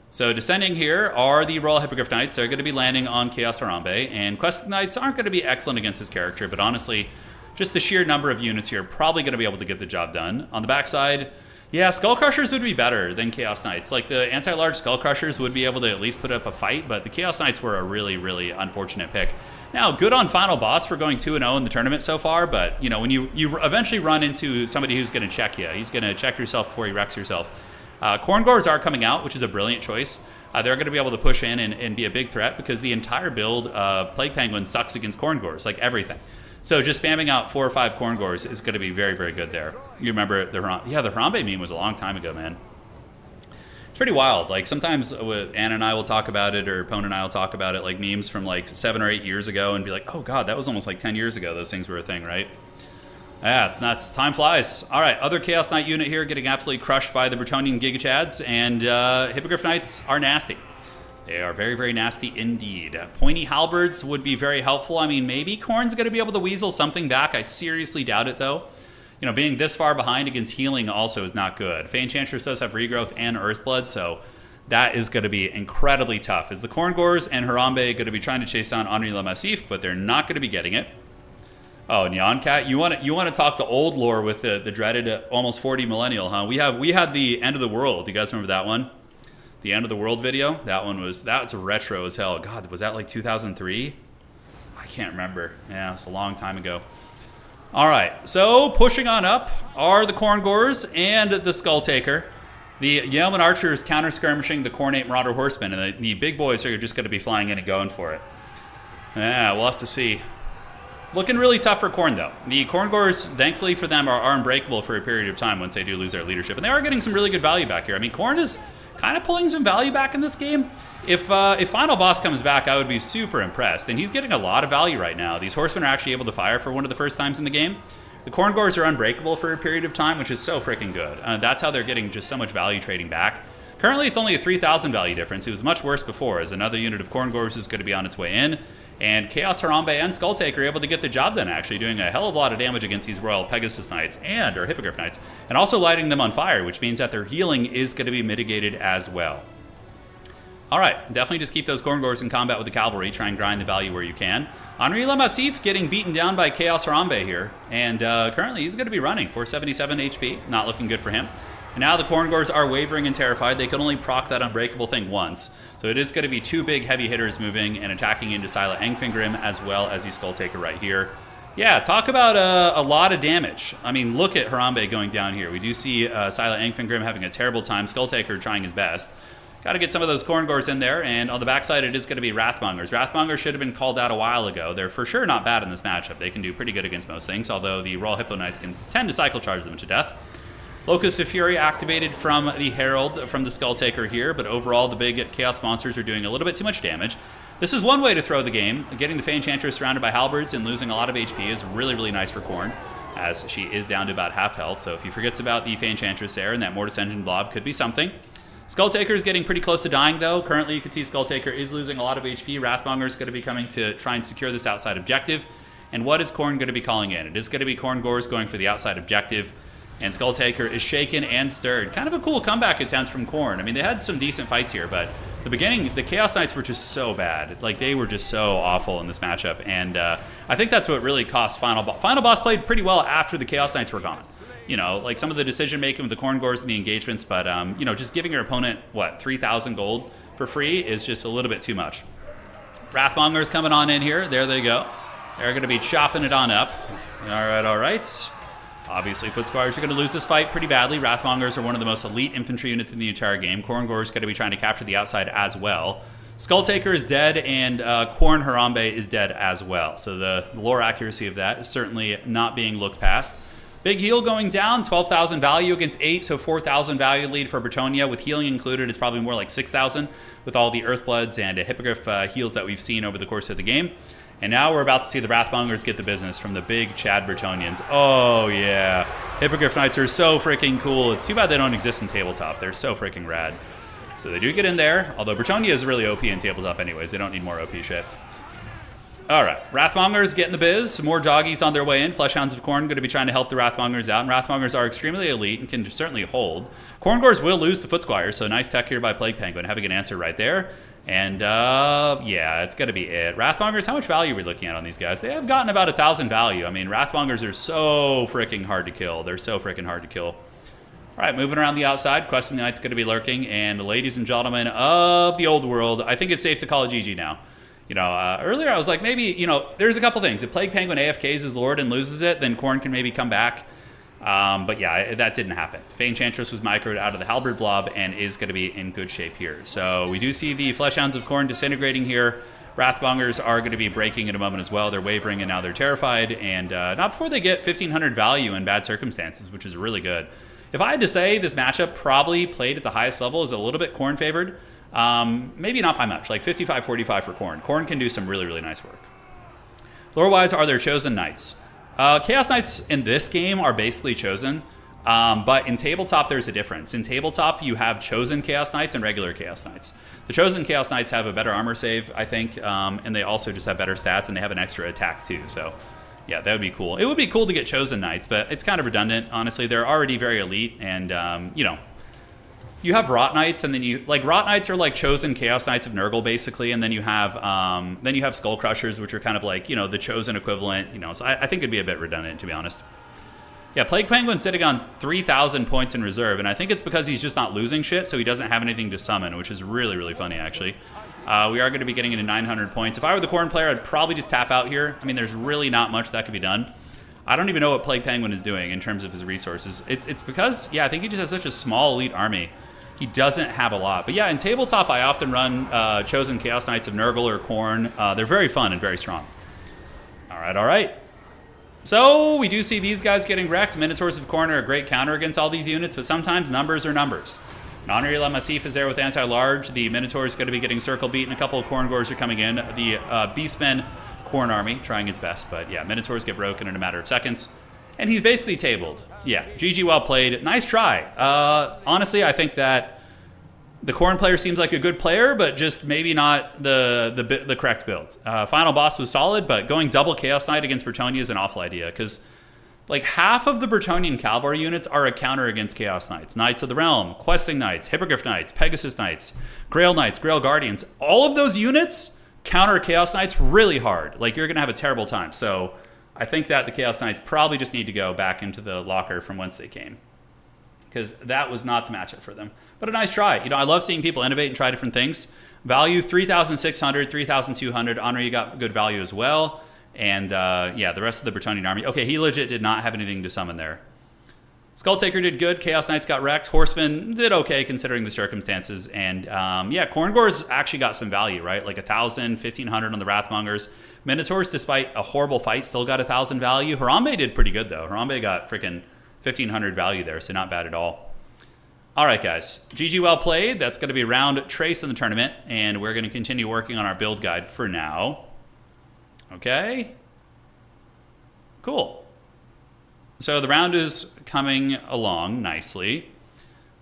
So descending here are the Royal Hippogriff Knights. They're going to be landing on Chaos Harambe, and Questing Knights aren't going to be excellent against his character, but honestly, just the sheer number of units here are probably going to be able to get the job done. On the backside, yeah, Skull Crushers would be better than Chaos Knights. Like, the anti-large Skull Crushers would be able to at least put up a fight, but the Chaos Knights were a really, really unfortunate pick. Now, good on Final Boss for going 2-0 in the tournament so far, but, when you eventually run into somebody who's going to check you, he's going to check yourself before he wrecks yourself. Khorne Gores are coming out, which is a brilliant choice. They're going to be able to push in and be a big threat because the entire build, Plague Penguin, sucks against Khorne Gores, like everything. So just spamming out 4 or 5 Khorne Gores is going to be very, very good there. You remember the Harambe meme was a long time ago, man. It's pretty wild. Like, sometimes Anna and I will talk about it, or Pone and I will talk about it, like memes from like 7 or 8 years ago, and be like, oh god, that was almost like 10 years ago those things were a thing, right? Yeah, it's nuts. Time flies. All right, other Chaos Knight unit here getting absolutely crushed by the Bretonian Giga Chads, and Hippogriff Knights are nasty. They are very, very nasty indeed. Pointy halberds would be very helpful. I mean, maybe Khorne's going to be able to weasel something back. I seriously doubt it, though. Being this far behind against healing also is not good. Fey Enchantress does have Regrowth and Earthblood, so that is going to be incredibly tough. Is the Khorne Gores and Harambe going to be trying to chase down Henri Le Massif, but they're not going to be getting it. Oh, Nyan Cat, you want to talk the old lore with the dreaded almost 40 millennial, huh? We had the End of the World. Do you guys remember that one? The End of the World video? That's retro as hell. God, was that like 2003? I can't remember. Yeah, it's a long time ago. All right, so pushing on up are the Khorne Gores and the Skulltaker. The Yeoman Archers counter-skirmishing the Khornate Marauder Horsemen, and the big boys are just going to be flying in and going for it. Yeah, we'll have to see. Looking really tough for Khorne, though. The Khorne Gores, thankfully for them, are unbreakable for a period of time once they do lose their leadership. And they are getting some really good value back here. I mean, Khorne is kind of pulling some value back in this game. If Final Boss comes back, I would be super impressed. And he's getting a lot of value right now. These horsemen are actually able to fire for one of the first times in the game. The Corngors are unbreakable for a period of time, which is so freaking good. That's how they're getting just so much value trading back. Currently, it's only a 3,000 value difference. It was much worse before, as another unit of Corngors is going to be on its way in. And Chaos Harambe and Skulltaker are able to get the job done, actually, doing a hell of a lot of damage against these Royal Pegasus Knights or Hippogriff Knights, and also lighting them on fire, which means that their healing is going to be mitigated as well. All right, definitely just keep those Corngors in combat with the cavalry. Try and grind the value where you can. Henri Le Massif getting beaten down by Chaos Harambe here, and currently he's going to be running 477 HP. Not looking good for him. And now the Corngors are wavering and terrified. They can only proc that unbreakable thing once. So it is going to be two big heavy hitters moving and attacking into Silent Engfingrim as well as the Skulltaker right here. Yeah, talk about a lot of damage. I mean, look at Harambe going down here. We do see Silent Engfingrim having a terrible time. Skulltaker trying his best. Got to get some of those Corngors in there, and on the backside it is going to be Wrathmongers. Wrathmongers should have been called out a while ago. They're for sure not bad in this matchup. They can do pretty good against most things, although the Royal Hippo Knights can tend to cycle charge them to death. Locus of Fury activated from the Herald from the Skulltaker here, but overall the big Chaos monsters are doing a little bit too much damage. This is one way to throw the game. Getting the Fey Enchantress surrounded by halberds and losing a lot of HP is really, really nice for Khorne, as she is down to about half health, so if he forgets about the Fey Enchantress there, and that Mortis Engine blob could be something. Skulltaker is getting pretty close to dying, though. Currently, you can see Skulltaker is losing a lot of HP. Wrathmonger is going to be coming to try and secure this outside objective. And what is Khorne going to be calling in? It is going to be Corngors going for the outside objective. And Skulltaker is shaken and stirred. Kind of a cool comeback attempt from Khorne. I mean, they had some decent fights here, but the beginning, the Chaos Knights were just so bad. Like, they were just so awful in this matchup. And I think that's what really cost Final Boss. Final Boss played pretty well after the Chaos Knights were gone. You know, like some of the decision-making with the Corngors and the engagements, but, you know, just giving your opponent, 3,000 gold for free is just a little bit too much. Wrathmongers coming on in here. There they go. They're going to be chopping it on up. All right, all right. Obviously, Foot Squires are going to lose this fight pretty badly. Wrathmongers are one of the most elite infantry units in the entire game. Corngors is going to be trying to capture the outside as well. Skulltaker is dead, and Khorne Harambe is dead as well. So the lore accuracy of that is certainly not being looked past. Big heal going down, 12,000 value against 8, so 4,000 value lead for Bretonia. With healing included, it's probably more like 6,000 with all the Earthbloods and Hippogriff heals that we've seen over the course of the game. And now we're about to see the Wrathmongers get the business from the big Chad Bretonians. Oh, yeah. Hippogriff Knights are so freaking cool. It's too bad they don't exist in Tabletop. They're so freaking rad. So they do get in there, although Bretonia is really OP in Tabletop anyways. They don't need more OP shit. All right, Wrathmongers getting the biz. More doggies on their way in. Fleshhounds of Khorne going to be trying to help the Wrathmongers out, and Wrathmongers are extremely elite and can certainly hold. Corngors will lose the Foot Squires, so nice tech here by Plague Penguin, having an answer right there. And, yeah, it's going to be it. Wrathmongers, how much value are we looking at on these guys? They have gotten about 1,000 value. I mean, Wrathmongers are so freaking hard to kill. They're so freaking hard to kill. All right, moving around the outside, Questing Knight's going to be lurking, and ladies and gentlemen of the old world, I think it's safe to call it GG now. You know, earlier I was like, maybe, you know, there's a couple things. If Plague Penguin AFKs his Lord and loses it, then Khorne can maybe come back. But yeah, that didn't happen. Fey Enchantress was microed out of the Halberd Blob and is going to be in good shape here. So we do see the Fleshhounds of Khorne disintegrating here. Wrathmongers are going to be breaking in a moment as well. They're wavering and now they're terrified. And not before they get 1,500 value in bad circumstances, which is really good. If I had to say, this matchup probably played at the highest level is a little bit Khorne favored. Maybe not by much, like 55-45 for Khorne. Khorne can do some really, really nice work. Lore-wise are their chosen knights. Chaos Knights in this game are basically chosen, but in Tabletop there's a difference. In Tabletop you have chosen Chaos Knights and regular Chaos Knights. The chosen Chaos Knights have a better armor save, I think, and they also just have better stats, and they have an extra attack too, so yeah, that would be cool. It would be cool to get chosen Knights, but it's kind of redundant, honestly. They're already very elite, and, you know, you have Rot Knights, and then you, like, Rot Knights are like chosen Chaos Knights of Nurgle, basically, and then you have Skull Crushers, which are kind of like, you know, the chosen equivalent, you know, so I think it'd be a bit redundant, to be honest. Yeah, Plague Penguin's sitting on 3,000 points in reserve, and I think it's because he's just not losing shit, so he doesn't have anything to summon, which is really, really funny, actually. We are going to be getting into 900 points. If I were the Khorne player, I'd probably just tap out here. I mean, there's really not much that could be done. I don't even know what Plague Penguin is doing in terms of his resources. It's because, yeah, I think he just has such a small elite army. He doesn't have a lot. But yeah, in Tabletop, I often run chosen Chaos Knights of Nurgle or Khorne. They're very fun and very strong. All right, all right. So we do see these guys getting wrecked. Minotaurs of Khorne are a great counter against all these units, but sometimes numbers are numbers. Henri Le Massif is there with anti-large. The Minotaur is going to be getting circle beaten. A couple of Khorngors are coming in. The Beastmen Khorne army trying its best. But yeah, Minotaurs get broken in a matter of seconds. And he's basically tabled. Yeah, GG, well played. Nice try. Honestly, I think that the Khorne player seems like a good player, but just maybe not the correct build. Final boss was solid, but going double Chaos Knight against Bretonia is an awful idea, because like half of the Bretonian cavalry units are a counter against Chaos Knights. Knights of the Realm, Questing Knights, Hippogriff Knights, Pegasus Knights, Grail Knights, Grail Guardians. All of those units counter Chaos Knights really hard. Like, you're going to have a terrible time. So I think that the Chaos Knights probably just need to go back into the locker from whence they came, because that was not the matchup for them. But a nice try. You know, I love seeing people innovate and try different things. Value 3,600, 3,200. Honor, you got good value as well. And yeah, the rest of the Bretonian army. Okay, he legit did not have anything to summon there. Skulltaker did good. Chaos Knights got wrecked. Horsemen did okay considering the circumstances. And yeah, Khorngors actually got some value, right? Like 1,000, 1,500 on the Wrathmongers. Minotaurs, despite a horrible fight, still got 1,000 value. Harambe did pretty good, though. Harambe got freaking 1,500 value there, so not bad at all. All right, guys. GG, well played. That's going to be round trace in the tournament, and we're going to continue working on our build guide for now. Okay. Cool. So the round is coming along nicely.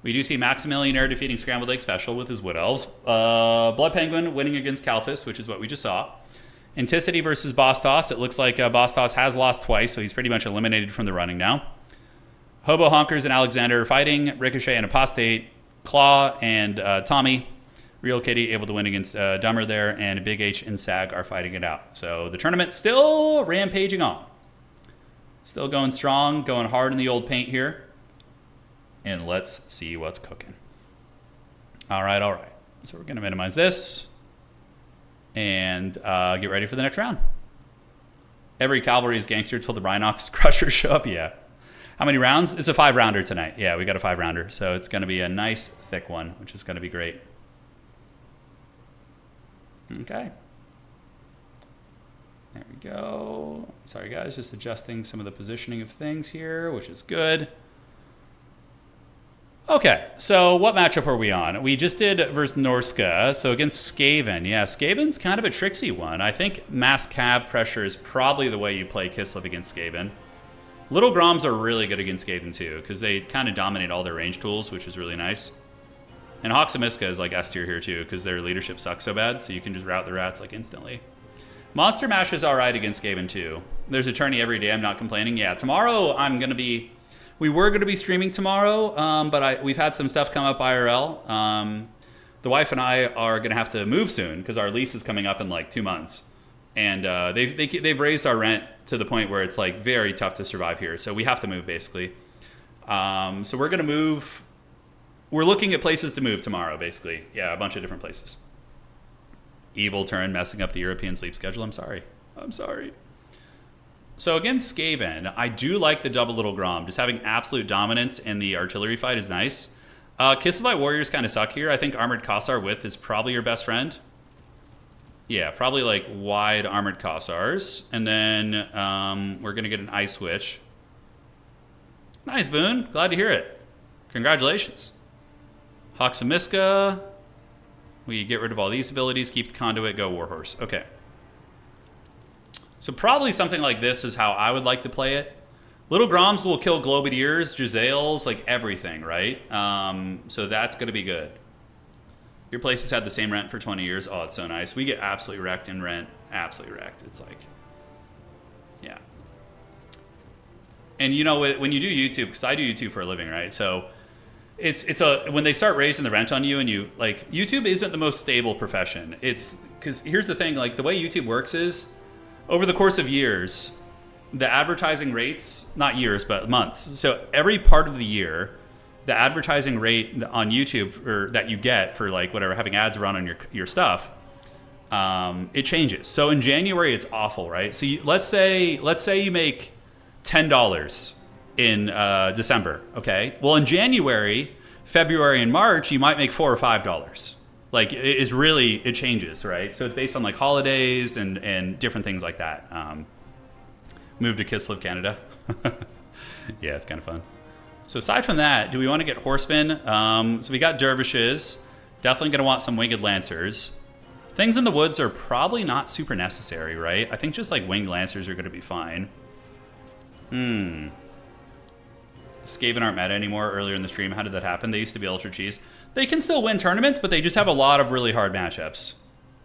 We do see Maximilianaire defeating Scrambled Egg Special with his Wood Elves. Blood Penguin winning against Kalphus, which is what we just saw. Anticity versus Bostos. It looks like Bostos has lost twice, so he's pretty much eliminated from the running now. Hobo Honkers and Alexander are fighting. Ricochet and Apostate. Claw and Tommy. Real Kitty able to win against Dumber there, and Big H and Sag are fighting it out. So the tournament still rampaging on. Still going strong, going hard in the old paint here. And let's see what's cooking. All right, all right. So we're going to minimize this and get ready for the next round. Every cavalry is gangster till the Rhinox Crushers show up. Yeah. How many rounds? It's a 5-rounder tonight. Yeah, we got a 5-rounder. So it's going to be a nice thick one, which is going to be great. Okay. There we go. Sorry, guys. Just adjusting some of the positioning of things here, which is good. Okay, so what matchup are we on? We just did versus Norska, so against Skaven. Yeah, Skaven's kind of a tricksy one. I think mass cav pressure is probably the way you play Kislev against Skaven. Little Groms are really good against Skaven too, because they kind of dominate all their range tools, which is really nice. And Hawks and Miska is like S tier here too, because their leadership sucks so bad, so you can just route the rats like instantly. Monster Mash is alright against Skaven too. There's a tourney every day, I'm not complaining. Yeah, tomorrow I'm going to be... We were going to be streaming tomorrow, but we've had some stuff come up IRL. The wife and I are going to have to move soon because our lease is coming up in like 2 months. And they've raised our rent to the point where it's like very tough to survive here. So we have to move basically. So we're going to move. We're looking at places to move tomorrow basically. Yeah, a bunch of different places. Evil Turin messing up the European sleep schedule. I'm sorry. I'm sorry. So against Skaven, I do like the double Little Grom. Just having absolute dominance in the artillery fight is nice. Kislev Warriors kind of suck here. I think Armored Kossar Width is probably your best friend. Yeah, probably like wide Armored Kossars. And then we're going to get an Ice Witch. Nice, Boone. Glad to hear it. Congratulations. Hawks and Miska. We get rid of all these abilities. Keep the Conduit. Go Warhorse. Okay. So probably something like this is how I would like to play it. Little Groms will kill Globadiers, Giselles, like everything, right? So that's going to be good. Your place has had the same rent for 20 years. Oh, it's so nice. We get absolutely wrecked in rent. Absolutely wrecked. It's like, yeah. And you know, when you do YouTube, because I do YouTube for a living, right? So when they start raising the rent on you and you, like, YouTube isn't the most stable profession. It's, because here's the thing, like the way YouTube works is, over the course of years, the advertising rates, not years, but months. So every part of the year, the advertising rate on YouTube or that you get for like whatever, having ads run on your stuff, it changes. So in January, it's awful, right? So let's say you make $10 in December, okay? Well, in January, February, and March, you might make $4 or $5. Like, it changes, right? So it's based on like holidays and different things like that. Move to Kislev, Canada. Yeah, it's kind of fun. So aside from that, do we want to get horsemen? So we got dervishes. Definitely going to want some winged lancers. Things in the woods are probably not super necessary, right? I think just like winged lancers are going to be fine. Skaven aren't meta anymore earlier in the stream. How did that happen? They used to be Ultra Cheese. They can still win tournaments, but they just have a lot of really hard matchups.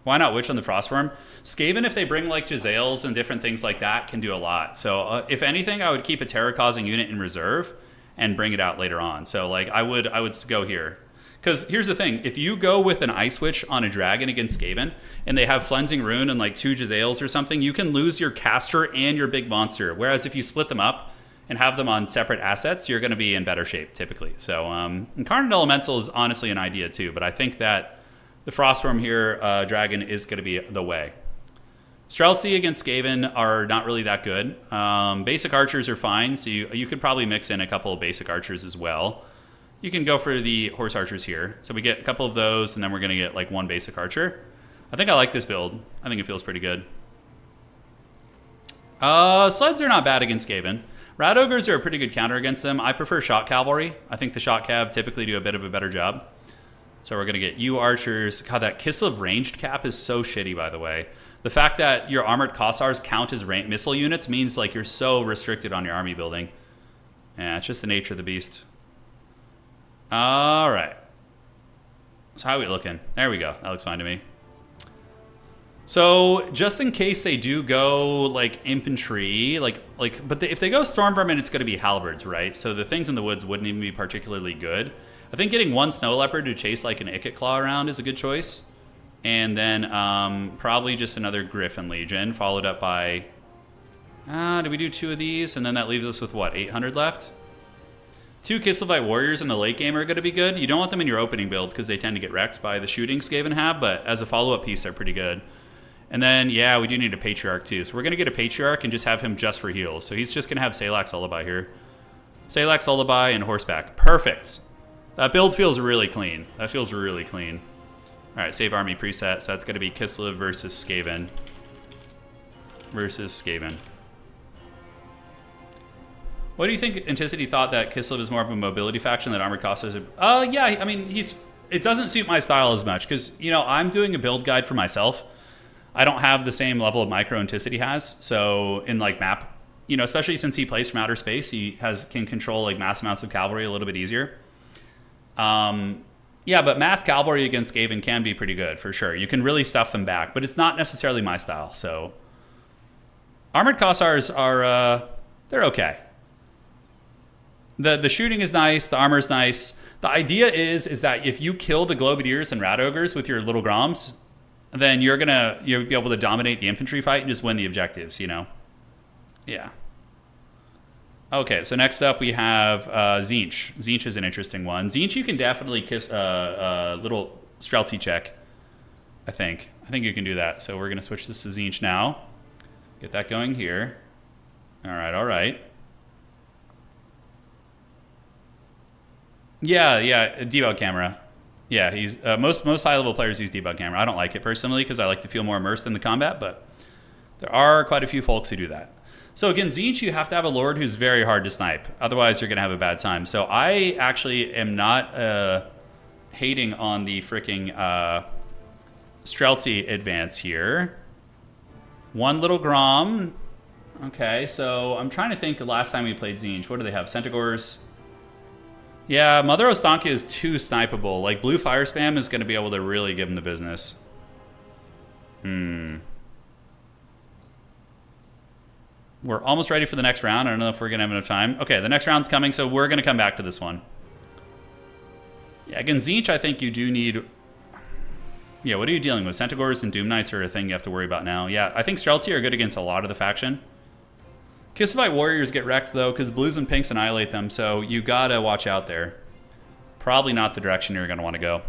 Why not Witch on the Frostworm? Skaven, if they bring like Jezzails and different things like that, can do a lot. So if anything, I would keep a terror-causing unit in reserve and bring it out later on. So like I would go here. Because here's the thing, if you go with an Ice Witch on a Dragon against Skaven, and they have Flensing Rune and like 2 Jezzails or something, you can lose your caster and your big monster. Whereas if you split them up and have them on separate assets, you're going to be in better shape typically. So Incarnate Elemental is honestly an idea too, but I think that the Frostworm here, Dragon, is going to be the way. Streltsy against Skaven are not really that good. Basic Archers are fine, so you could probably mix in a couple of Basic Archers as well. You can go for the Horse Archers here. So we get a couple of those, and then we're going to get like 1 Basic Archer. I think I like this build. I think it feels pretty good. Sleds are not bad against Skaven. Rat Ogres are a pretty good counter against them. I prefer Shot Cavalry. I think the Shot Cav typically do a bit of a better job. So we're going to get you Archers. God, that Kislev ranged cap is so shitty, by the way. The fact that your Armored Kossars count as missile units means like you're so restricted on your army building. Yeah, it's just the nature of the beast. All right. So how are we looking? There we go. That looks fine to me. So just in case they do go like infantry, but if they go Storm Vermin, it's going to be halberds, right? So the things in the woods wouldn't even be particularly good. I think getting 1 Snow Leopard to chase like an Icket Claw around is a good choice. And then probably just another Griffin Legion, followed up by... do we do 2 of these? And then that leaves us with what, 800 left? 2 Kislev Warriors in the late game are going to be good. You don't want them in your opening build because they tend to get wrecked by the shooting Skaven have, but as a follow-up piece, they're pretty good. And then, yeah, we do need a Patriarch too. So we're going to get a Patriarch and just have him just for heals. So he's just going to have Salak's Lullaby here. Salak's Lullaby and Horseback. Perfect. That build feels really clean. That feels really clean. All right, save army preset. So that's going to be Kislev versus Skaven. What do you think Anticity thought that Kislev is more of a mobility faction than Armored Kossars? Yeah, I mean, it doesn't suit my style as much because, you know, I'm doing a build guide for myself. I don't have the same level of micro Anticity has. So in like map, you know, especially since he plays from outer space, he can control like mass amounts of cavalry a little bit easier. Yeah, but mass cavalry against Skaven can be pretty good for sure. You can really stuff them back, but it's not necessarily my style. So Armored Kossars are, they're okay. The shooting is nice, the armor's nice. The idea is that if you kill the Globadiers and Rat Ogres with your little Groms, then you'll be able to dominate the infantry fight and just win the objectives, you know? Yeah. Okay, so next up we have Tzeentch. Tzeentch is an interesting one. Tzeentch you can definitely kiss a little Streltsy check, I think. I think you can do that. So we're going to switch this to Tzeentch now. Get that going here. All right. Yeah, debug camera. Yeah, he's most high level players use debug camera. I don't like it personally because I like to feel more immersed in the combat, but there are quite a few folks who do that. So again, Tzeentch, you have to have a lord who's very hard to snipe. Otherwise, you're going to have a bad time. So I actually am not hating on the freaking Streltsy advance here. 1 little Grom. Okay, so I'm trying to think the last time we played Tzeentch. What do they have? Centaurs. Yeah, Mother Ostanka is too snipeable. Like, blue fire spam is going to be able to really give him the business. We're almost ready for the next round. I don't know if we're going to have enough time. Okay, the next round's coming, so we're going to come back to this one. Yeah, again, Tzeentch, I think you do need... Yeah, what are you dealing with? Centaurs and Doom Knights are a thing you have to worry about now. Yeah, I think Streltsy are good against a lot of the faction. Kislev Warriors get wrecked, though, because blues and pinks annihilate them, so you gotta watch out there. Probably not the direction you're gonna want to go.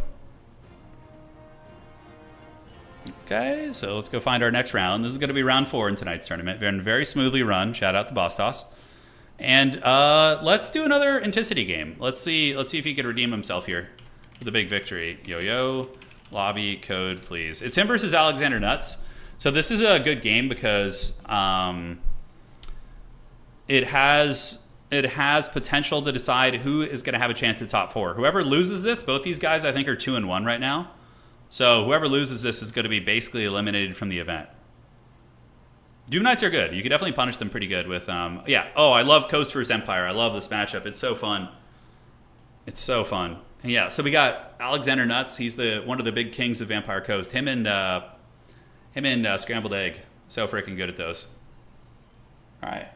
Okay, so let's go find our next round. This is gonna be round 4 in tonight's tournament. Been very smoothly run. Shout out to Boss Toss. And let's do another Anticity game. Let's see if he can redeem himself here with a big victory. Yo, lobby code, please. It's him versus Alexander Nuts. So this is a good game because it has potential to decide who is going to have a chance at top 4. Whoever loses this, both these guys I think are 2-1 right now. So whoever loses this is going to be basically eliminated from the event. Doom Knights are good. You can definitely punish them pretty good with, yeah. Oh, I love Coast vs. Empire. I love this matchup. It's so fun. It's so fun. And yeah, so we got Alexander Nuts. He's one of the big kings of Vampire Coast. Him and Scrambled Egg. So freaking good at those. All right.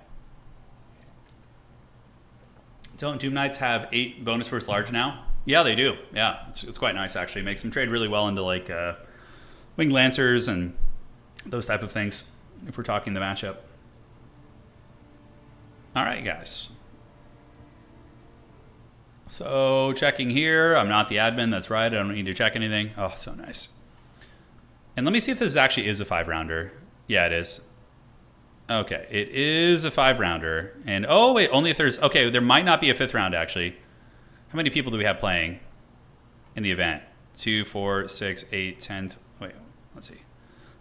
Don't Doom Knights have 8 bonus versus large now? Yeah, they do. Yeah, it's quite nice, actually. Makes them trade really well into, like, Winged Lancers and those type of things, if we're talking the matchup. All right, guys. So, checking here. I'm not the admin. That's right. I don't need to check anything. Oh, so nice. And let me see if this actually is a 5-rounder. Yeah, it is. Okay, it is a 5-rounder. And, oh, wait, only if there's... Okay, there might not be a 5th round, actually. How many people do we have playing in the event? 2, 4, 6, 8, 10... Wait, let's see.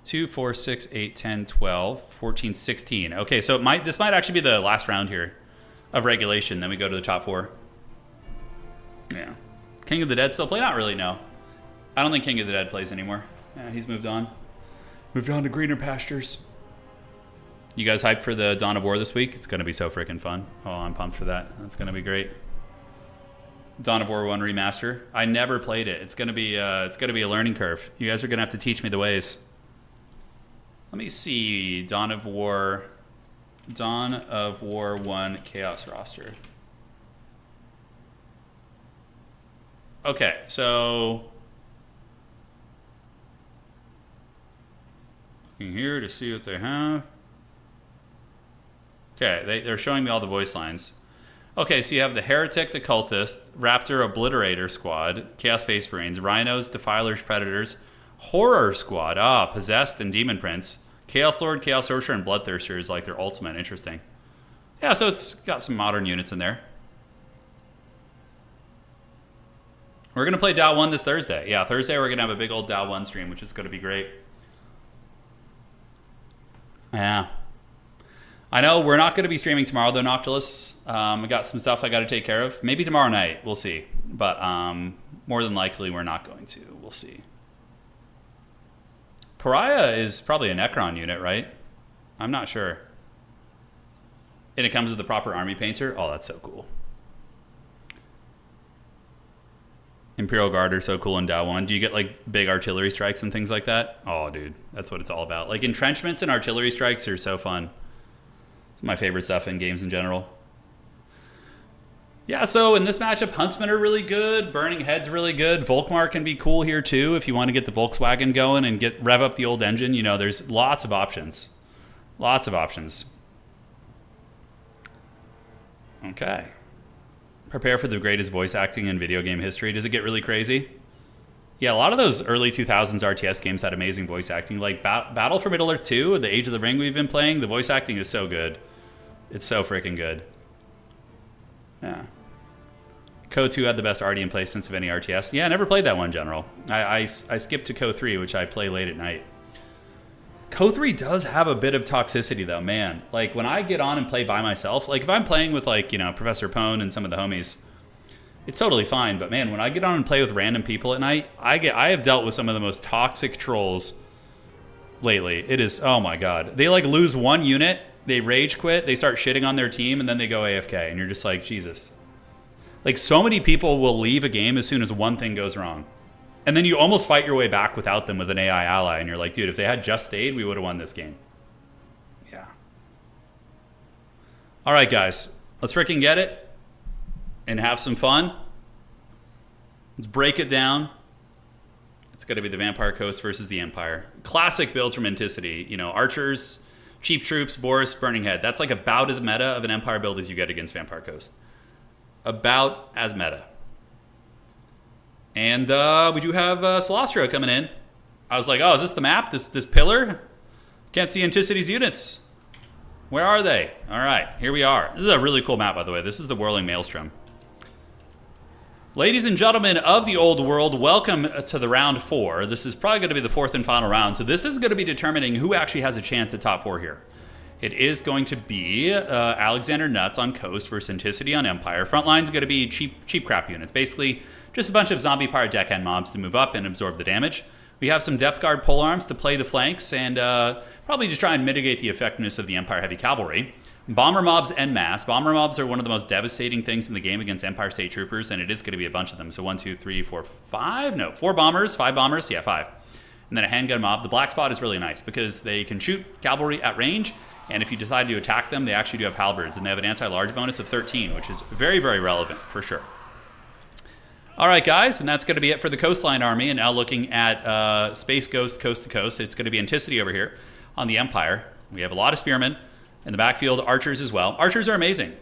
2, 4, 6, 8, 10, 12, 14, 16. Okay, so this might actually be the last round here of regulation. Then we go to the top 4. Yeah. King of the Dead still play? Not really, no. I don't think King of the Dead plays anymore. Yeah, he's moved on. Moved on to greener pastures. You guys hyped for the Dawn of War this week? It's going to be so freaking fun. Oh, I'm pumped for that. That's going to be great. Dawn of War 1 remaster. I never played it. It's going to be a learning curve. You guys are going to have to teach me the ways. Let me see. Dawn of War 1 Chaos roster. Okay, so looking here to see what they have. Okay, they're showing me all the voice lines. Okay, so you have the Heretic, the Cultist, Raptor Obliterator Squad, Chaos Space Marines, Rhinos, Defilers, Predators, Horror Squad, Possessed and Demon Prince, Chaos Lord, Chaos Sorcerer, and Bloodthirster is like their ultimate. Interesting. Yeah, so it's got some modern units in there. We're going to play Dow 1 this Thursday. Yeah, Thursday we're going to have a big old Dow 1 stream, which is going to be great. Yeah. I know we're not going to be streaming tomorrow, though, Noctilus. I got some stuff I got to take care of. Maybe tomorrow night. We'll see. But more than likely, we're not going to. We'll see. Pariah is probably a Necron unit, right? I'm not sure. And it comes with the proper army painter. Oh, that's so cool. Imperial Guard are so cool in Dow 1. Do you get, like, big artillery strikes and things like that? Oh, dude. That's what it's all about. Like, entrenchments and artillery strikes are so fun. It's my favorite stuff in games in general. Yeah, so in this matchup, Huntsmen are really good. Burning Head's really good. Volkmar can be cool here, too, if you want to get the Volkswagen going and rev up the old engine. You know, there's lots of options. Lots of options. Okay. Prepare for the greatest voice acting in video game history. Does it get really crazy? Yeah, a lot of those early 2000s RTS games had amazing voice acting. Like Battle for Middle-earth 2, The Age of the Ring we've been playing, the voice acting is so good. It's so freaking good. Yeah. Co 2 had the best RDM placements of any RTS. Yeah, I never played that one, General. I skipped to Co 3, which I play late at night. Co 3 does have a bit of toxicity, though, man. Like, when I get on and play by myself, like, if I'm playing with, like, you know, Professor Pone and some of the homies, it's totally fine. But, man, when I get on and play with random people at night, I have dealt with some of the most toxic trolls lately. It is, oh, my God. They, like, lose one unit, they rage quit, they start shitting on their team, and then they go AFK. And you're just like, Jesus. Like, so many people will leave a game as soon as one thing goes wrong. And then you almost fight your way back without them with an AI ally. And you're like, dude, if they had just stayed, we would have won this game. Yeah. All right, guys. Let's freaking get it. And have some fun. Let's break it down. It's going to be the Vampire Coast versus the Empire. Classic build from Anticity. You know, Archers, Cheap Troops, Boris, Burning Head. That's like about as meta of an Empire build as you get against Vampire Coast. About as meta. And we do have Celestro coming in. I was like, oh, is this the map? This pillar? Can't see Anticity's units. Where are they? All right, here we are. This is a really cool map, by the way. This is the Whirling Maelstrom. Ladies and gentlemen of the old world, welcome to the round 4. This is probably going to be the 4th and final round. So this is going to be determining who actually has a chance at top 4 here. It is going to be Alexander Nuts on Coast versus Anticity on Empire. Frontline's going to be cheap crap units. Basically, just a bunch of zombie pirate deckhand mobs to move up and absorb the damage. We have some depth guard polearms to play the flanks and probably just try and mitigate the effectiveness of the Empire heavy cavalry. Bomber mobs en masse. Bomber mobs are one of the most devastating things in the game against Empire State Troopers, and it is going to be a bunch of them. So 1, 2, 3, 4, 5? No, 4 bombers, 5 bombers. Yeah, 5. And then a handgun mob. The black spot is really nice because they can shoot cavalry at range, and if you decide to attack them, they actually do have halberds, and they have an anti-large bonus of 13, which is very, very relevant for sure. All right, guys, and that's going to be it for the Coastline Army. And now looking at Space Ghost Coast to Coast, it's going to be Anticity over here on the Empire. We have a lot of spearmen. In the backfield, archers as well. Archers are amazing.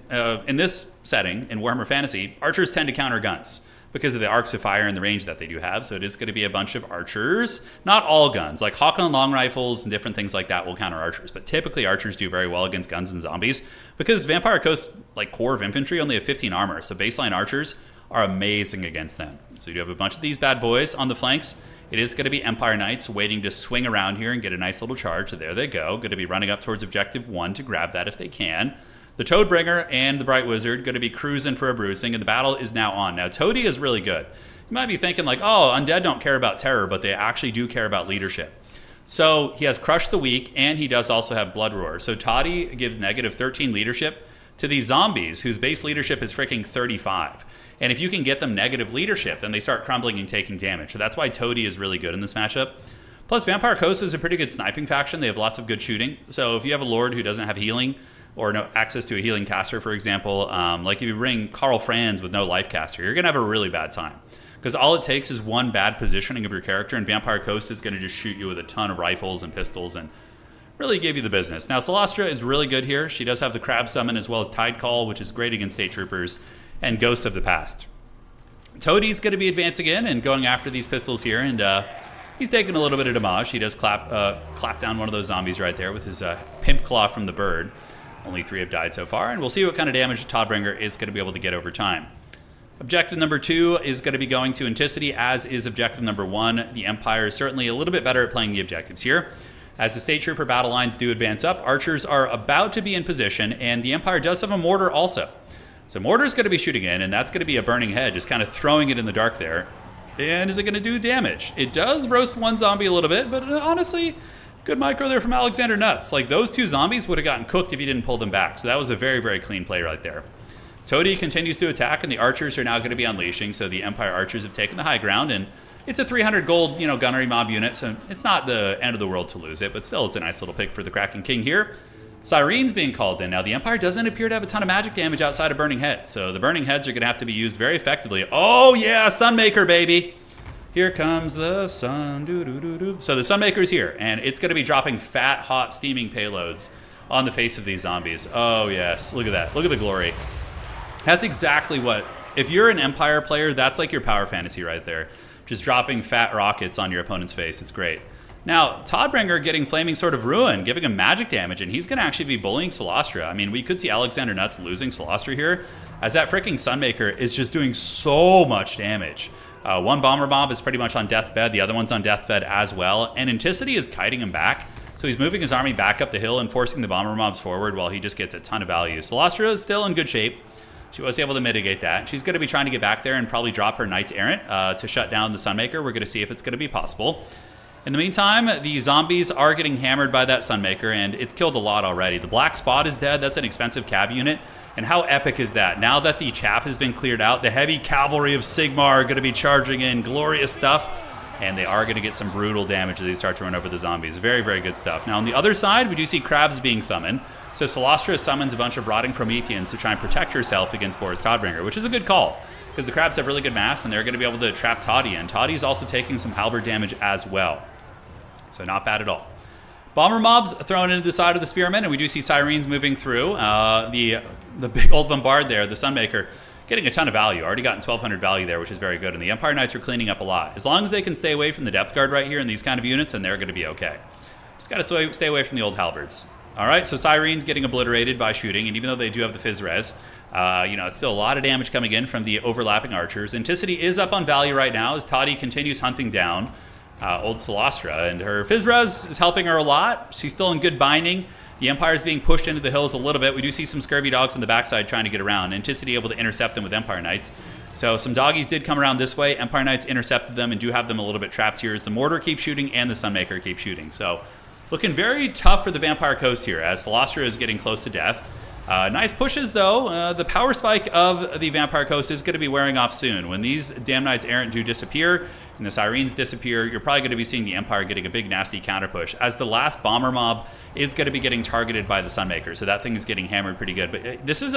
In this setting, in Warhammer Fantasy, archers tend to counter guns because of the arcs of fire and the range that they do have. So it is going to be a bunch of archers. Not all guns. Like Hawk on long rifles and different things like that will counter archers. But typically archers do very well against guns and zombies because Vampire Coast, like core of infantry, only have 15 armor. So baseline archers are amazing against them. So you have a bunch of these bad boys on the flanks. It is going to be Empire Knights waiting to swing around here and get a nice little charge. So there they go. Going to be running up towards Objective 1 to grab that if they can. The Toadbringer and the Bright Wizard going to be cruising for a bruising, and the battle is now on. Now, Toady is really good. You might be thinking like, oh, Undead don't care about terror, but they actually do care about leadership. So he has Crush the Weak, and he does also have Blood Roar. So Toddy gives negative 13 leadership to these zombies, whose base leadership is freaking 35. And if you can get them negative leadership, then they start crumbling and taking damage. So that's why Toady is really good in this matchup. Plus, Vampire Coast is a pretty good sniping faction. They have lots of good shooting. So if you have a Lord who doesn't have healing, or no access to a healing caster, for example, like if you bring Carl Franz with no life caster, you're going to have a really bad time. Because all it takes is one bad positioning of your character, and Vampire Coast is going to just shoot you with a ton of rifles and pistols and really give you the business. Now, Celastra is really good here. She does have the Crab Summon as well as Tide Call, which is great against State Troopers and Ghosts of the Past. Toady's going to be advancing in and going after these pistols here, and he's taking a little bit of damage. He does clap down one of those zombies right there with his Pimp Claw from the bird. Only 3 have died so far, and we'll see what kind of damage Toadbringer is going to be able to get over time. Objective number 2 is going to be going to Anticity, as is objective number 1. The Empire is certainly a little bit better at playing the objectives here. As the State Trooper battle lines do advance up, archers are about to be in position, and the Empire does have a mortar also. So mortar's going to be shooting in, and that's going to be a burning head, just kind of throwing it in the dark there. And is it going to do damage? It does roast one zombie a little bit, but honestly, good micro there from Alexander Nuts. Like, those 2 zombies would have gotten cooked if you didn't pull them back. So that was a very, very clean play right there. Toady continues to attack, and the archers are now going to be unleashing. So the Empire archers have taken the high ground, and it's a 300 gold, gunnery mob unit, so it's not the end of the world to lose it, but still it's a nice little pick for the Kraken King here. Syrene's being called in. Now, the Empire doesn't appear to have a ton of magic damage outside of Burning Head, so the Burning Heads are going to have to be used very effectively. Oh, yeah, Sunmaker, baby! Here comes the sun. Doo-doo-doo-doo. So the Sunmaker's here, and it's going to be dropping fat, hot, steaming payloads on the face of these zombies. Oh, yes. Look at that. Look at the glory. That's exactly what... If you're an Empire player, that's like your power fantasy right there. Just dropping fat rockets on your opponent's face. It's great. Now, Toadbringer getting Flaming Sword of Ruin, giving him magic damage, and he's going to actually be bullying Celastra. I mean, we could see Alexander Nuts losing Celastra here, as that freaking Sunmaker is just doing so much damage. One Bomber Mob is pretty much on death's bed, the other one's on death's bed as well, and Anticity is kiting him back, so he's moving his army back up the hill and forcing the Bomber Mobs forward while he just gets a ton of value. Celastra is still in good shape. She was able to mitigate that. She's going to be trying to get back there and probably drop her Knights Errant to shut down the Sunmaker. We're going to see if it's going to be possible. In the meantime, the zombies are getting hammered by that Sunmaker, and it's killed a lot already. The Black Spot is dead. That's an expensive cav unit. And how epic is that? Now that the chaff has been cleared out, the heavy cavalry of Sigmar are going to be charging in. Glorious stuff. And they are going to get some brutal damage as they start to run over the zombies. Very, very good stuff. Now, on the other side, we do see crabs being summoned. So Celastra summons a bunch of rotting Prometheans to try and protect herself against Boris Toadbringer, which is a good call, because the crabs have really good mass, and they're going to be able to trap Toddy, and Toddy's also taking some halberd damage as well. So not bad at all. Bomber mobs thrown into the side of the spearmen, and we do see Syrenes moving through. The big old bombard there, the Sunmaker, getting a ton of value. Already gotten 1,200 value there, which is very good. And the Empire Knights are cleaning up a lot. As long as they can stay away from the depth guard right here in these kind of units, then they're going to be okay. Just got to stay away from the old halberds. All right, so Syrene's getting obliterated by shooting, and even though they do have the Fizz Res, it's still a lot of damage coming in from the overlapping archers. Anticity is up on value right now as Toddy continues hunting down old Celastra, and her Fizz Res is helping her a lot. She's still in good binding. The Empire is being pushed into the hills a little bit. We do see some scurvy dogs on the backside trying to get around. Anticity able to intercept them with Empire Knights. So some doggies did come around this way. Empire Knights intercepted them and do have them a little bit trapped here as the Mortar keeps shooting and the Sunmaker keeps shooting. So looking very tough for the Vampire Coast here as Celestra is getting close to death. Nice pushes though. The power spike of the Vampire Coast is going to be wearing off soon. When these Damn Knights Errant do disappear and the Sirens disappear, you're probably going to be seeing the Empire getting a big nasty counter push as the last bomber mob is going to be getting targeted by the Sunmaker. So that thing is getting hammered pretty good. But this is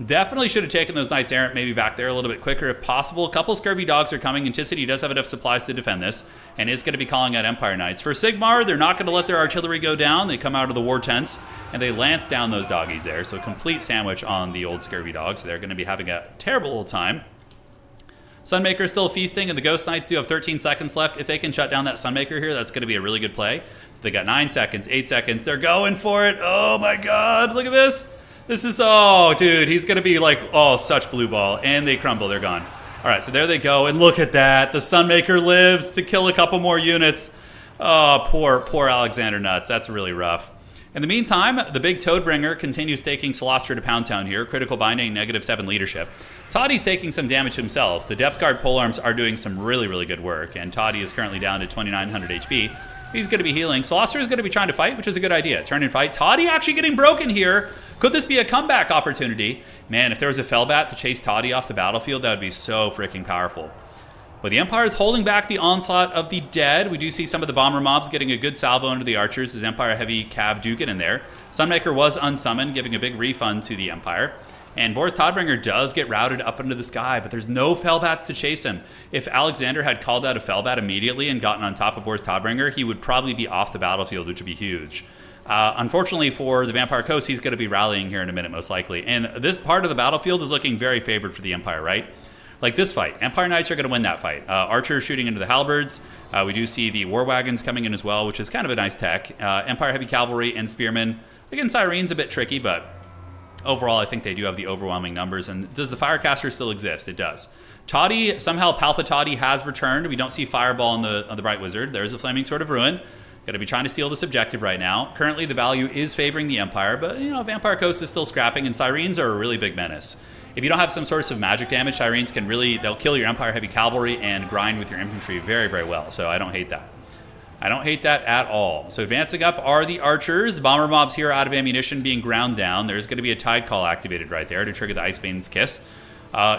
definitely should have taken those Knights Errant maybe back there a little bit quicker if possible. A couple Scurvy Dogs are coming. Anticity does have enough supplies to defend this and is going to be calling out Empire Knights. For Sigmar, they're not going to let their artillery go down. They come out of the war tents and they lance down those doggies there. So a complete sandwich on the old Scurvy Dogs. They're going to be having a terrible old time. Sunmaker is still feasting, and the Ghost Knights do have 13 seconds left. If they can shut down that Sunmaker here, that's going to be a really good play. So they got 9 seconds, 8 seconds. They're going for it. Oh my god, look at this. This is, oh, dude, he's going to be like, oh, such blue ball. And they crumble. They're gone. All right, so there they go. And look at that. The Sunmaker lives to kill a couple more units. Oh, poor Alexander Nuts. That's really rough. In the meantime, the big Toadbringer continues taking Celestra to Pound Town here. Critical binding, -7 leadership. Toddy's taking some damage himself. The Depth Guard polearms are doing some really, really good work. And Toddy is currently down to 2,900 HP. He's going to be healing. Celestra is going to be trying to fight, which is a good idea. Turn and fight. Toddy actually getting broken here. Could this be a comeback opportunity? Man, if there was a Fellbat to chase Toddy off the battlefield, that would be so freaking powerful. But the Empire is holding back the onslaught of the dead. We do see some of the bomber mobs getting a good salvo into the archers as Empire Heavy Cav do get in there. Sunmaker was unsummoned, giving a big refund to the Empire. And Boris Todbringer does get routed up into the sky, but there's no Fellbats to chase him. If Alexander had called out a Fellbat immediately and gotten on top of Boris Todbringer, he would probably be off the battlefield, which would be huge. Unfortunately for the Vampire Coast, he's going to be rallying here in a minute, most likely. And this part of the battlefield is looking very favored for the Empire, right? Like this fight. Empire Knights are going to win that fight. Archers shooting into the halberds. We do see the war wagons coming in as well, which is kind of a nice tech. Empire Heavy Cavalry and Spearmen. Again, Sirene's a bit tricky, but overall, I think they do have the overwhelming numbers. And does the Firecaster still exist? It does. Toddy, somehow Palpatoddy has returned. We don't see Fireball on the Bright Wizard. There's a Flaming Sword of Ruin. Going to be trying to steal this objective right now. Currently, the value is favoring the Empire, but, you know, Vampire Coast is still scrapping, and Sirens are a really big menace. If you don't have some source of magic damage, Sirens can really, they'll kill your Empire Heavy Cavalry and grind with your infantry very, very well. So I don't hate that. I don't hate that at all. So advancing up are the archers. The bomber mobs here out of ammunition being ground down. There's going to be a Tide Call activated right there to trigger the Icebane's Kiss.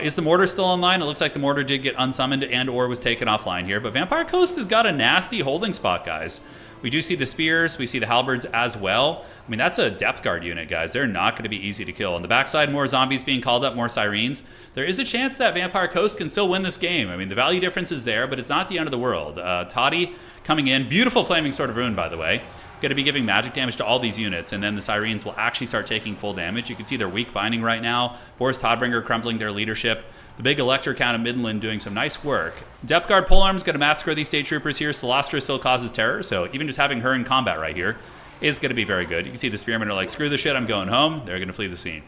Is the mortar still online? It looks like the mortar did get unsummoned and or was taken offline here. But Vampire Coast has got a nasty holding spot, guys. We do see the spears. We see the halberds as well. I mean, that's a depth guard unit, guys. They're not going to be easy to kill. On the backside, more zombies being called up, more Sirens. There is a chance that Vampire Coast can still win this game. I mean, the value difference is there, but it's not the end of the world. Toddy coming in. Beautiful Flaming Sword of Ruin, by the way. Going to be giving magic damage to all these units, and then the Sirens will actually start taking full damage. You can see they're weak binding right now. Boris Todbringer crumbling their leadership. The big Elector count of Midland doing some nice work. Depth Guard Polearm's going to massacre these state troopers here. Celestra still causes terror, so even just having her in combat right here is going to be very good. You can see the Spearmen are like, screw this shit, I'm going home. They're going to flee the scene.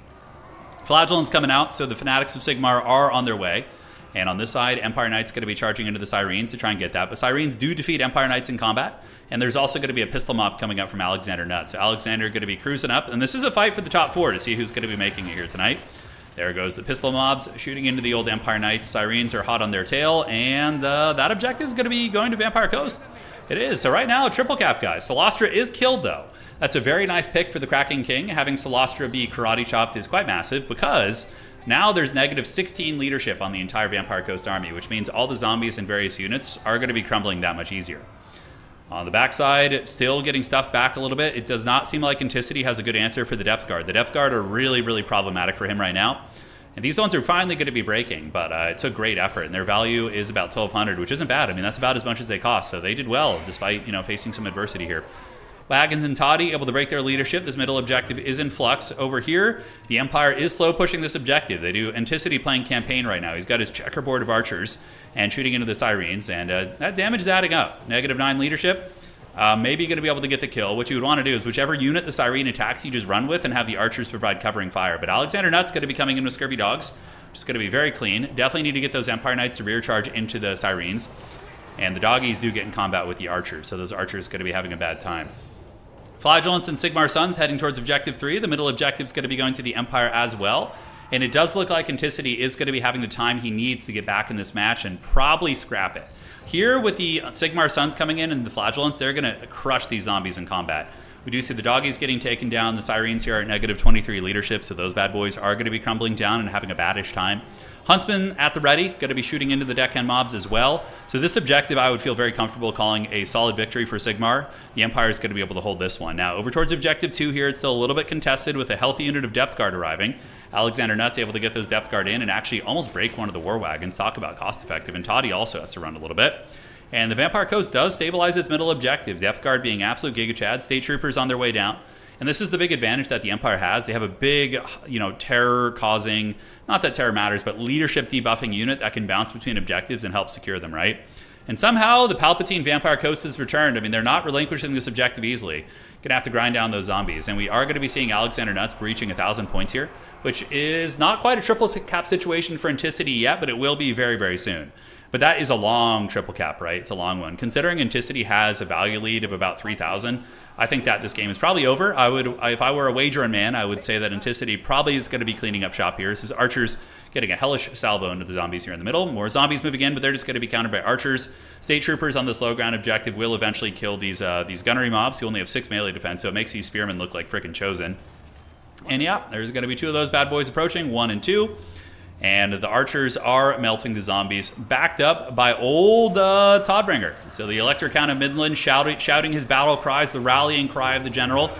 Flagellant's coming out, so the Fanatics of Sigmar are on their way. And on this side, Empire Knights going to be charging into the Sirens to try and get that. But Sirens do defeat Empire Knights in combat. And there's also going to be a pistol mob coming up from Alexander Nutt. So Alexander going to be cruising up. And this is a fight for the top 4 to see who's going to be making it here tonight. There goes the pistol mobs shooting into the old Empire Knights. Sirens are hot on their tail. And that objective is going to be going to Vampire Coast. It is. So right now, triple cap, guys. Celestra is killed, though. That's a very nice pick for the Kraken King. Having Celestra be karate chopped is quite massive because now there's -16 leadership on the entire Vampire Coast army, which means all the zombies and various units are going to be crumbling that much easier. On the backside, still getting stuffed back a little bit. It does not seem like Anticity has a good answer for the Depth Guard. The Depth Guard are really, really problematic for him right now. And these ones are finally going to be breaking, but it took great effort, and their value is about 1,200, which isn't bad. I mean, that's about as much as they cost, so they did well despite, facing some adversity here. Wagons and Toddy able to break their leadership. This middle objective is in flux. Over here, the Empire is slow pushing this objective. They do Anticity playing campaign right now. He's got his checkerboard of archers and shooting into the Sirens, and that damage is adding up. -9 leadership. Maybe going to be able to get the kill. What you would want to do is whichever unit the Siren attacks, you just run with and have the archers provide covering fire. But Alexander Nutt's going to be coming in with Scurvy Dogs, which is going to be very clean. Definitely need to get those Empire Knights to rear charge into the Sirens. And the doggies do get in combat with the archers, so those archers going to be having a bad time. Flagellants and Sigmar Sons heading towards Objective 3. The middle objective is going to be going to the Empire as well. And it does look like Anticity is going to be having the time he needs to get back in this match and probably scrap it. Here with the Sigmar Suns coming in and the Flagellants, they're going to crush these zombies in combat. We do see the doggies getting taken down. The Sirens here are at negative 23 leadership, so those bad boys are going to be crumbling down and having a badish time. Huntsman at the ready, going to be shooting into the deckhand mobs as well. So this objective I would feel very comfortable calling a solid victory for Sigmar. The Empire is going to be able to hold this one. Now over towards objective 2 here, it's still a little bit contested with a healthy unit of depth guard arriving. Alexander Nutt's able to get those depth guard in and actually almost break one of the war wagons. Talk about cost effective. And Toddy also has to run a little bit. And the Vampire Coast does stabilize its middle objective. Depth guard being absolute Giga Chad. State Troopers on their way down. And this is the big advantage that the Empire has. They have a big, terror-causing, not that terror matters, but leadership debuffing unit that can bounce between objectives and help secure them, right? And somehow the Palpatine Vampire Coast has returned. I mean, they're not relinquishing this objective easily. Going to have to grind down those zombies. And we are going to be seeing Alexander Nuts breaching 1,000 points here, which is not quite a triple cap situation for Anticity yet, but it will be very, very soon. But that is a long triple cap, right? It's a long one. Considering Anticity has a value lead of about 3,000, I think that this game is probably over. If I were a wagering man, I would say that Anticity probably is going to be cleaning up shop here. This is Archers getting a hellish salvo into the zombies here in the middle. More zombies moving in, but they're just going to be countered by Archers. State Troopers on this low ground objective will eventually kill these gunnery mobs who only have 6 melee defense, so it makes these spearmen look like frickin' chosen. And yeah, there's going to be 2 of those bad boys approaching, 1 and 2. And the Archers are melting the zombies, backed up by old Todbringer. So the Elector Count of Midland shouting his battle cries, the rallying cry of the general,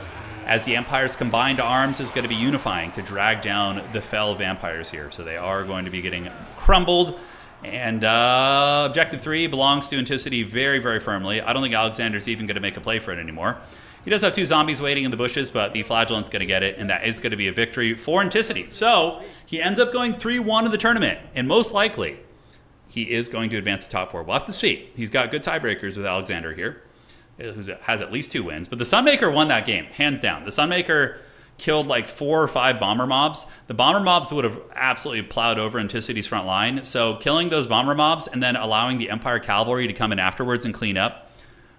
as the Empire's combined arms is going to be unifying to drag down the fell vampires here. So they are going to be getting crumbled. And Objective 3 belongs to Anticity very, very firmly. I don't think Alexander's even going to make a play for it anymore. He does have 2 zombies waiting in the bushes, but the Flagellant's going to get it, and that is going to be a victory for Anticity. So he ends up going 3-1 in the tournament, and most likely he is going to advance the top 4. We'll have to see. He's got good tiebreakers with Alexander here, who has at least 2 wins. But the Sunmaker won that game, hands down. The Sunmaker killed like 4 or 5 bomber mobs. The bomber mobs would have absolutely plowed over Anticity's front line. So killing those bomber mobs and then allowing the Empire cavalry to come in afterwards and clean up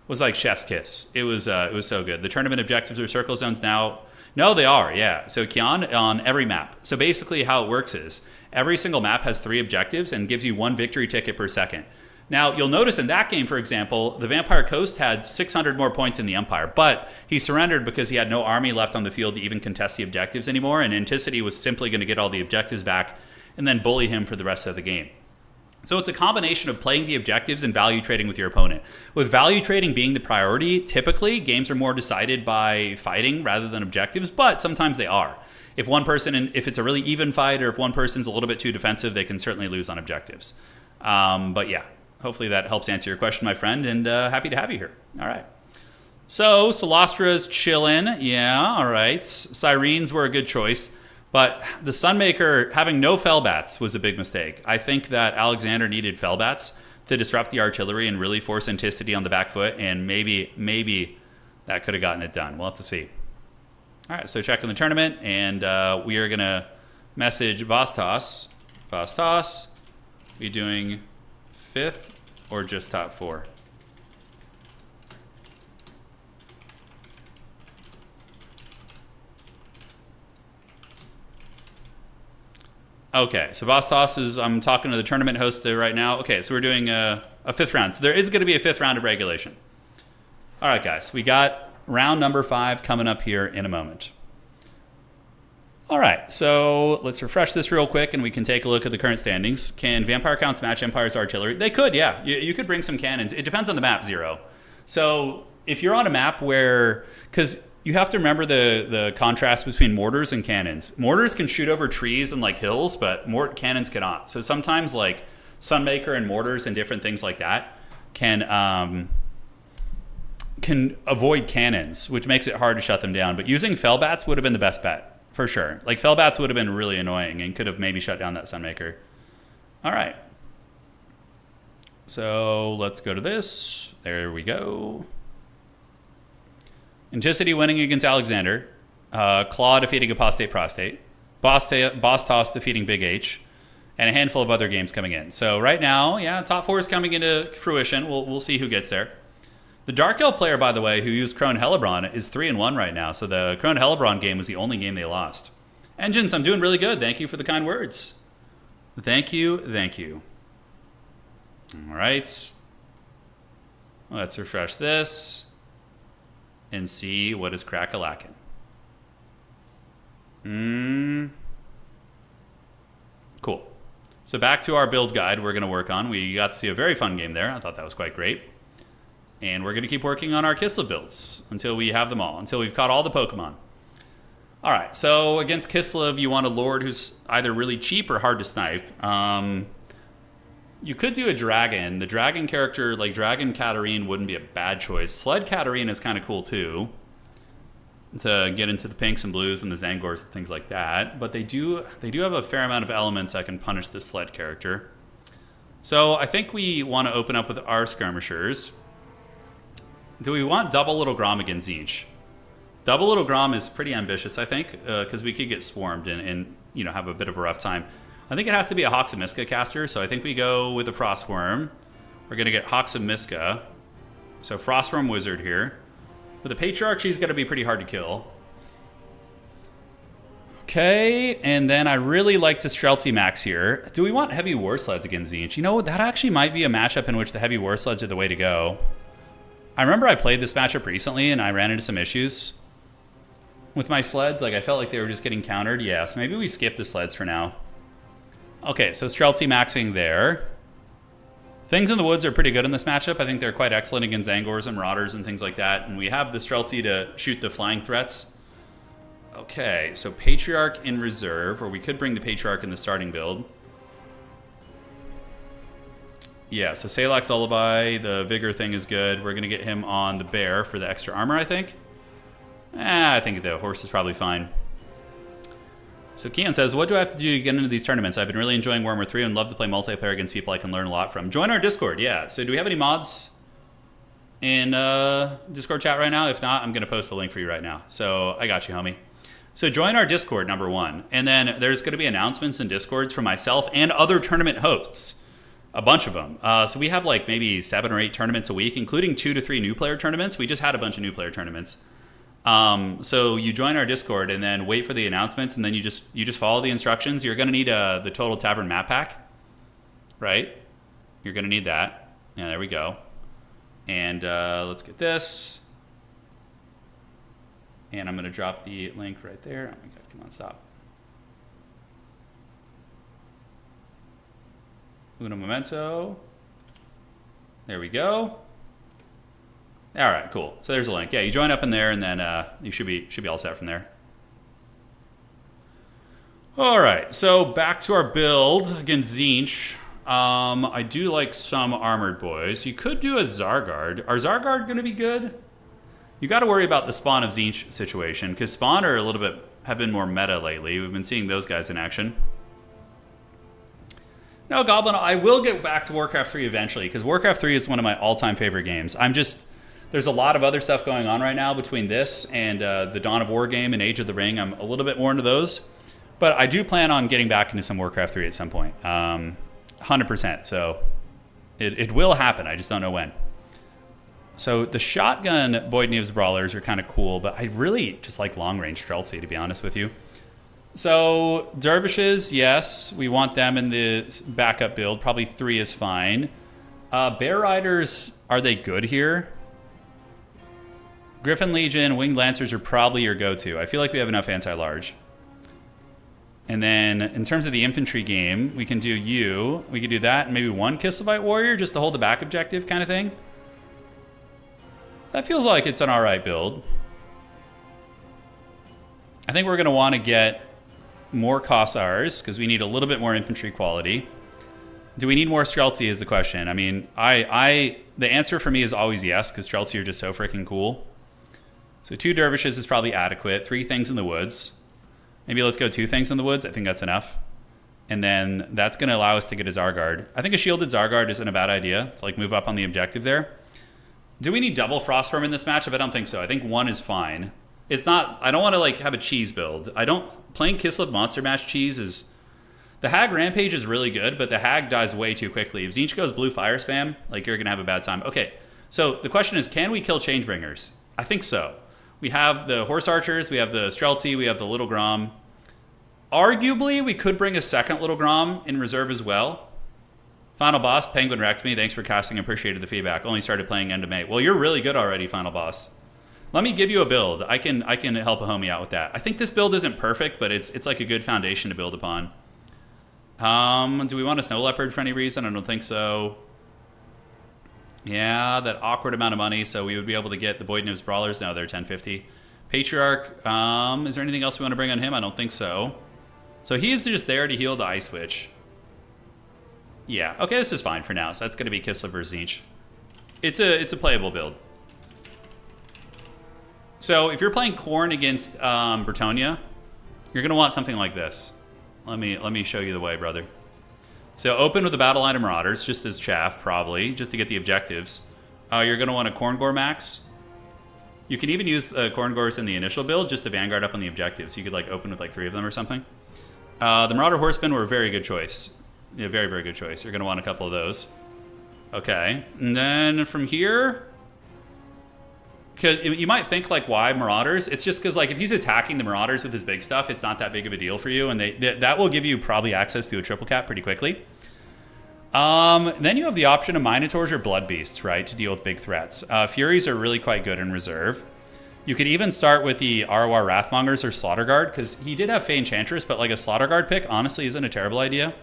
was like chef's kiss. It was so good. The tournament objectives are circle zones now. No, they are, yeah. So Kian on every map. So basically how it works is every single map has 3 objectives and gives you 1 victory ticket per second. Now, you'll notice in that game, for example, the Vampire Coast had 600 more points than the Empire, but he surrendered because he had no army left on the field to even contest the objectives anymore, and Anticity was simply going to get all the objectives back and then bully him for the rest of the game. So it's a combination of playing the objectives and value trading with your opponent. With value trading being the priority, typically games are more decided by fighting rather than objectives, but sometimes they are. If it's a really even fight or if one person's a little bit too defensive, they can certainly lose on objectives. But yeah, hopefully that helps answer your question, my friend, and happy to have you here. All right. So Solastra's chillin'. Yeah, all right. Sirens were a good choice. But the Sunmaker having no Fellbats was a big mistake. I think that Alexander needed Fellbats to disrupt the artillery and really force Anticity on the back foot, and maybe that could have gotten it done. We'll have to see. All right, so checking the tournament, and we are going to message Vastas. Vastas, we doing 5th or just top 4? Okay, so Vastas I'm talking to the tournament host there right now. Okay, so we're doing a 5th round. So there is going to be a 5th round of regulation. All right, guys, we got round number 5 coming up here in a moment. All right, so let's refresh this real quick and we can take a look at the current standings. Can Vampire Counts match Empire's artillery? They could, yeah. You could bring some cannons. It depends on the map, Zero. So if you're on a map where, because you have to remember the contrast between mortars and cannons. Mortars can shoot over trees and like hills, but cannons cannot. So sometimes like Sunmaker and mortars and different things like that can avoid cannons, which makes it hard to shut them down. But using Fellbats would have been the best bet, for sure. Like Fellbats would have been really annoying and could have maybe shut down that Sunmaker. All right. So let's go to this. There we go. Anticity winning against Alexander. Claw defeating Apostate Prostate. Boss Toss defeating Big H. And a handful of other games coming in. So right now, yeah, top 4 is coming into fruition. We'll see who gets there. The Dark Elf player, by the way, who used Crone Hellebron is 3-1 right now. So the Crone Hellebron game was the only game they lost. Engines, I'm doing really good. Thank you for the kind words. Thank you, thank you. All right. Let's refresh this and see what is crack-a-lackin'. Cool. So back to our build guide we're going to work on. We got to see a very fun game there. I thought that was quite great. And we're going to keep working on our Kislev builds until we have them all, until we've caught all the Pokemon. All right, so against Kislev, you want a Lord who's either really cheap or hard to snipe. You could do a Dragon. The Dragon character, like Dragon Katarine, wouldn't be a bad choice. Sled Katarine is kind of cool too, to get into the pinks and blues and the Zangors and things like that. But they do have a fair amount of elements that can punish the Sled character. So I think we want to open up with our skirmishers. Do we want double Little Grom against Tzeentch? Double Little Grom is pretty ambitious, I think, because we could get swarmed and have a bit of a rough time. I think it has to be a Hawks of Miska caster, so I think we go with the Frostworm. We're going to get Hawks of Miska. So Frostworm Wizard here. With the Patriarch, she's going to be pretty hard to kill. Okay, and then I really like to Streltsy Max here. Do we want Heavy War Sleds against Tzeentch? You know, that actually might be a matchup in which the Heavy War Sleds are the way to go. I remember I played this matchup recently and I ran into some issues with my sleds. Like, I felt like they were just getting countered. Yeah, so maybe we skip the sleds for now. Okay, so Streltsy maxing there. Things in the Woods are pretty good in this matchup. I think they're quite excellent against Zangors and Marauders and things like that. And we have the Streltsy to shoot the flying threats. Okay, so Patriarch in reserve, or we could bring the Patriarch in the starting build. Yeah, so Salak's Lullaby, the Vigor thing is good. We're going to get him on the Bear for the extra armor, I think. I think the horse is probably fine. So Keon says, what do I have to do to get into these tournaments? I've been really enjoying Warhammer 3 and love to play multiplayer against people I can learn a lot from. Join our Discord, yeah. So do we have any mods in Discord chat right now? If not, I'm going to post the link for you right now. So I got you, homie. So join our Discord, number one. And then there's going to be announcements in Discords from myself and other tournament hosts. A bunch of them. So we have like maybe 7 or 8 tournaments a week, including 2 to 3 new player tournaments. We just had a bunch of new player tournaments. So you join our Discord and then wait for the announcements, and then you just follow the instructions. You're going to need the Total Tavern map pack, right? You're going to need that. Yeah, there we go. And let's get this. And I'm going to drop the link right there. Oh my god, come on, stop. Uno momento. There we go. All right, cool. So there's a link. Yeah, you join up in there, and then you should be all set from there. All right, so back to our build against Tzeentch. I do like some armored boys. You could do a Zargard. Are Zargard going to be good? You got to worry about the spawn of Tzeentch situation, because spawn are have been more meta lately. We've been seeing those guys in action. No, Goblin, I will get back to Warcraft 3 eventually, because Warcraft 3 is one of my all-time favorite games. There's a lot of other stuff going on right now between this and the Dawn of War game and Age of the Ring. I'm a little bit more into those. But I do plan on getting back into some Warcraft 3 at some point. 100%. So it will happen. I just don't know when. So the shotgun Boyd Neves Brawlers are kind of cool, but I really just like long-range Streltsy, to be honest with you. So Dervishes, yes, we want them in the backup build. Probably 3 is fine. Bear Riders, are they good here? Griffin Legion, Winged Lancers are probably your go-to. I feel like we have enough anti-large. And then in terms of the infantry game, we can do you. We could do that and maybe 1 Kislev Warrior just to hold the back objective kind of thing. That feels like it's an alright build. I think we're going to want to get more Kossars because we need a little bit more infantry quality. Do we need more Streltsy is the question. I mean, the answer for me is always yes, because Streltsy are just so freaking cool. So 2 Dervishes is probably adequate. 3 Things in the Woods. Maybe let's go 2 Things in the Woods. I think that's enough. And then that's going to allow us to get a Zargard. I think a shielded Zargard isn't a bad idea to like move up on the objective there. Do we need double Frostworm in this matchup? I don't think so. I think 1 is fine. It's not, I don't want to like have a cheese build. Playing Kislev Monster Mash cheese is, the Hag Rampage is really good, but the Hag dies way too quickly. If Tzeentch goes blue fire spam, like you're going to have a bad time. Okay, so the question is, can we kill Changebringers? I think so. We have the Horse Archers, we have the Streltsy, we have the Little Grom. Arguably, we could bring a second Little Grom in reserve as well. Final Boss, Penguin wrecked me. Thanks for casting. Appreciated the feedback. Only started playing end of May. Well, you're really good already, Final Boss. Let me give you a build. I can help a homie out with that. I think this build isn't perfect, but it's like a good foundation to build upon. Do we want a Snow Leopard for any reason? I don't think so. Yeah, that awkward amount of money, so we would be able to get the Boyd Nibs Brawlers. Now they're 1050. Patriarch, is there anything else we want to bring on him? I don't think so. So he's just there to heal the Ice Witch. Yeah, okay, this is fine for now. So that's going to be Kislev versus Zinch. It's a playable build. So if you're playing Khorne against Bretonia, you're going to want something like this. Let me show you the way, brother. So open with the Battle Line of Marauders, just as chaff, probably, just to get the objectives. You're going to want a Khorngor max. You can even use the Khorngors in the initial build, just to Vanguard up on the objectives. So you could like open with like 3 of them or something. The Marauder Horsemen were a very good choice. Yeah, very, very good choice. You're going to want a couple of those. Okay. And then from here, because you might think like, why Marauders? It's just because like if he's attacking the Marauders with his big stuff, it's not that big of a deal for you, and that will give you probably access to a triple cap pretty quickly. Then you have the option of Minotaurs or Blood Beasts, right, to deal with big threats. Furies are really quite good in reserve. You could even start with the ROR Wrathmongers or Slaughterguard, because he did have Fey Enchantress, but like a Slaughterguard pick honestly isn't a terrible idea.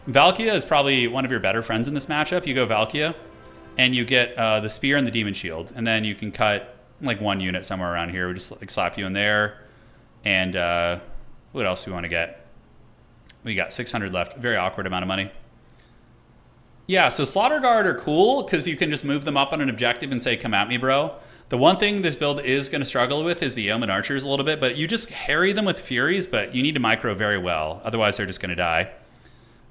Valkia is probably one of your better friends in this matchup. You go Valkia, and you get the Spear and the Demon Shield, and then you can cut like 1 unit somewhere around here. We just like slap you in there, and what else do we want to get? We got 600 left. Very awkward amount of money. Yeah, so Slaughterguard are cool because you can just move them up on an objective and say, come at me, bro. The one thing this build is going to struggle with is the Yeoman Archers a little bit, but you just harry them with Furies, but you need to micro very well. Otherwise, they're just going to die.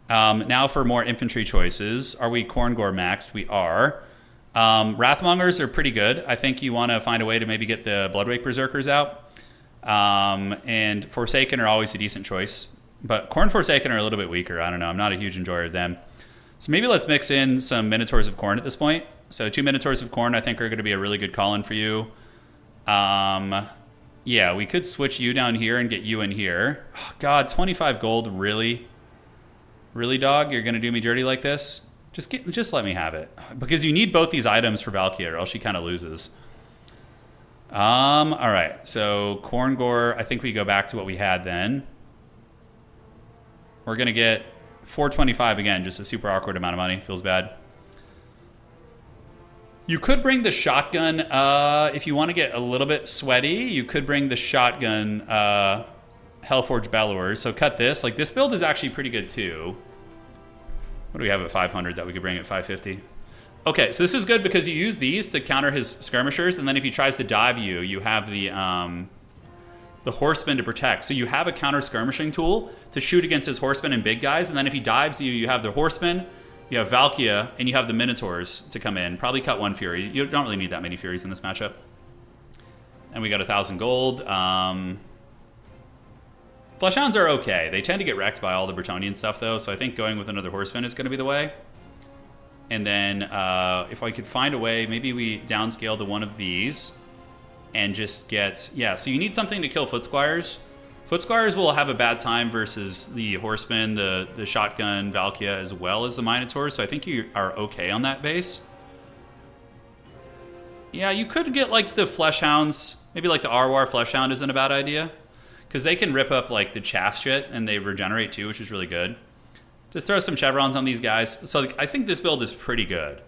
Now for more infantry choices. Are we Khorngor maxed? We are. Wrathmongers are pretty good. I think you want to find a way to maybe get the Bloodwake Berserkers out. And Forsaken are always a decent choice. But Khorne Forsaken are a little bit weaker. I don't know. I'm not a huge enjoyer of them. So maybe let's mix in some Minotaurs of Khorne at this point. So 2 Minotaurs of Khorne I think are going to be a really good call-in for you. Yeah, we could switch you down here and get you in here. Oh, God, 25 gold, really? Really, dog? You're going to do me dirty like this? Just let me have it. Because you need both these items for Valkyrie, or else she kind of loses. All right, so Khorngor, I think we go back to what we had then. We're going to get 425 again, just a super awkward amount of money. Feels bad. You could bring the shotgun, if you want to get a little bit sweaty, you could bring the shotgun Hellforged Bellowers. So cut this. Like, this build is actually pretty good too. What do we have at 500 that we could bring at 550? Okay, so this is good because you use these to counter his skirmishers, and then if he tries to dive you, you have the horsemen to protect. So you have a counter skirmishing tool to shoot against his horsemen and big guys, and then if he dives you, you have the horsemen, you have Valkia, and you have the Minotaurs to come in. Probably cut 1 Fury. You don't really need that many Furies in this matchup. And we got 1,000 gold. Fleshhounds are okay. They tend to get wrecked by all the Bretonian stuff, though, so I think going with another horseman is going to be the way. And then if I could find a way, maybe we downscale to one of these and just get... Yeah, so you need something to kill Foot Squires. Foot Squires will have a bad time versus the horsemen, the shotgun, Valkia, as well as the Minotaurs, so I think you are okay on that base. Yeah, you could get, like, the Fleshhounds. Maybe, like, the Arwar Fleshhound isn't a bad idea. Because they can rip up, like, the chaff shit, and they regenerate, too, which is really good. Just throw some chevrons on these guys. So, like, I think this build is pretty good.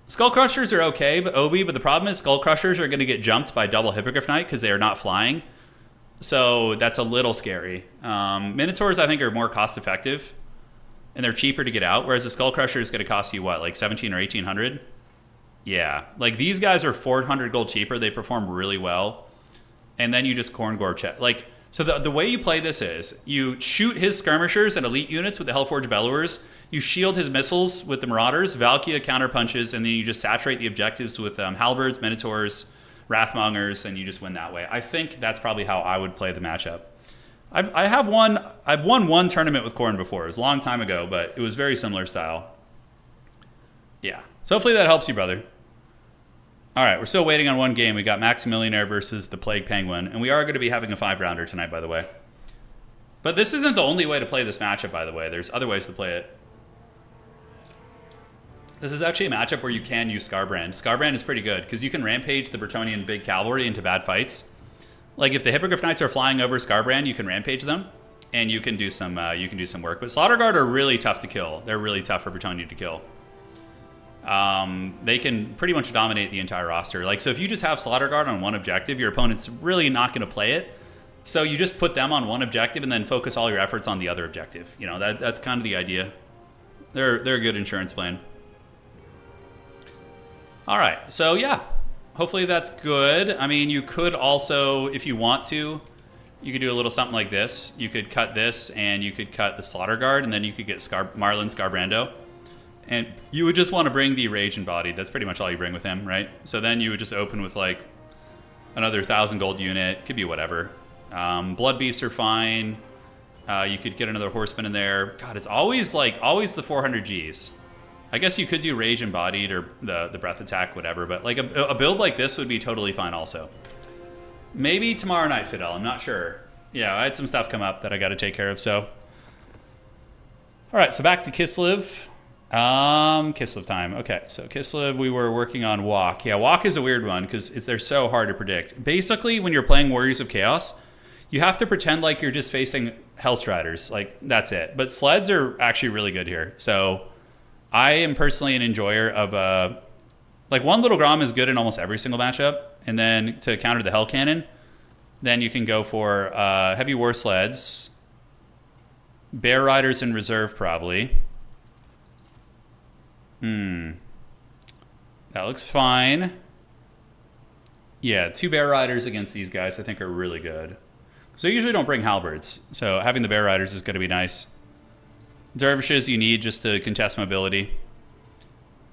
Skull Crushers are okay, but the problem is Skull Crushers are going to get jumped by double Hippogriff Knight because they are not flying. So that's a little scary. Minotaurs, I think, are more cost-effective, and they're cheaper to get out, whereas a Skull Crusher is going to cost you, what, like 17 or 1,800? Yeah. Like, these guys are 400 gold cheaper. They perform really well. And then you just Khorngor check. Like, so the way you play this is you shoot his skirmishers and elite units with the Hellforged Bellowers. You shield his missiles with the Marauders. Valkia counterpunches, and then you just saturate the objectives with Halberds, Minotaurs, Wrathmongers, and you just win that way. I think that's probably how I would play the matchup. I've won 1 tournament with Khorne before. It was a long time ago, but it was very similar style. Yeah. So hopefully that helps you, brother. All right, we're still waiting on 1 game. We got Maximillionaire versus the Plague Penguin, and we are going to be having a 5-rounder tonight, by the way. But this isn't the only way to play this matchup, by the way. There's other ways to play it. This is actually a matchup where you can use Scarbrand. Scarbrand is pretty good because you can rampage the Bretonian big cavalry into bad fights. Like if the Hippogriff Knights are flying over Scarbrand, you can rampage them, and you can do some work. But Slaughter Guard are really tough to kill. They're really tough for Bretonia to kill. They can pretty much dominate the entire roster. Like, so if you just have Slaughter Guard on one objective, your opponent's really not going to play it. So you just put them on one objective and then focus all your efforts on the other objective. You know, that's kind of the idea. They're a good insurance plan. All right, so yeah, hopefully that's good. I mean, you could also, if you want to, you could do a little something like this. You could cut this, and you could cut the Slaughter Guard, and then you could get Marlin Scarbrando. And you would just want to bring the Rage Embodied. That's pretty much all you bring with him, right? So then you would just open with like another 1,000 gold unit. Could be whatever. Blood Beasts are fine. You could get another Horseman in there. God, it's always the 400 Gs. I guess you could do Rage Embodied or the Breath Attack, whatever. But like a build like this would be totally fine also. Maybe tomorrow night, Fidel. I'm not sure. Yeah, I had some stuff come up that I got to take care of. So, all right. So back to Kislev. Kislev time. Okay, so Kislev, we were working on Walk. Yeah, Walk is a weird one because they're so hard to predict. Basically, when you're playing Warriors of Chaos, you have to pretend like you're just facing Hellstriders. Like, that's it. But sleds are actually really good here. So I am personally an enjoyer of like one little Grom is good in almost every single matchup. And then to counter the Hell Cannon, then you can go for Heavy War Sleds, Bear Riders in reserve probably. That looks fine. Yeah, 2 Bear Riders against these guys I think are really good. So I usually don't bring Halberds, so having the Bear Riders is going to be nice. Dervishes you need just to contest mobility.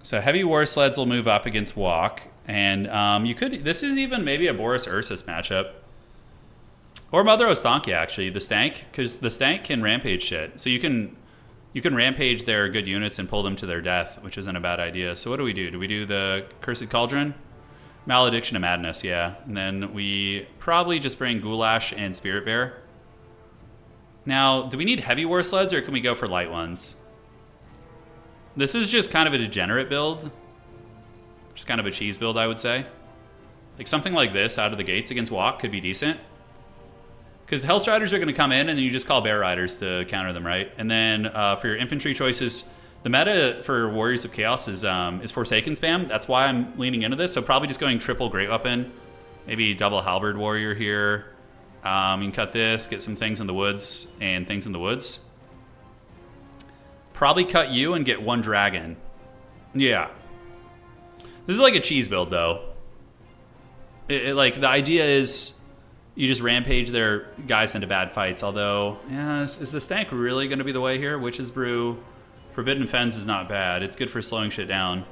So Heavy War Sleds will move up against Walk, and you could. This is even maybe a Boris Ursus matchup, or Mother Ostankia actually. The Stank, because the Stank can rampage shit, so you can rampage their good units and pull them to their death, which isn't a bad idea. So what do we do? Do we do the Cursed Cauldron? Malediction of Madness, yeah. And then we probably just bring Goulash and Spirit Bear. Now, do we need Heavy War Sleds, or can we go for light ones? This is just kind of a degenerate build. Just kind of a cheese build, I would say. Like something like this out of the gates against Walk could be decent. Because the Hellstriders are going to come in, and then you just call Bear Riders to counter them, right? And then for your infantry choices, the meta for Warriors of Chaos is Forsaken spam. That's why I'm leaning into this. So probably just going triple Great Weapon, maybe double Halberd Warrior here. You can cut this, get some things in the woods and things in the woods. Probably cut you and get 1 dragon. Yeah. This is like a cheese build, though. Like the idea is you just rampage their guys into bad fights. Although, yeah, is the Stank really going to be the way here? Witch's Brew, Forbidden Fens is not bad. It's good for slowing shit down.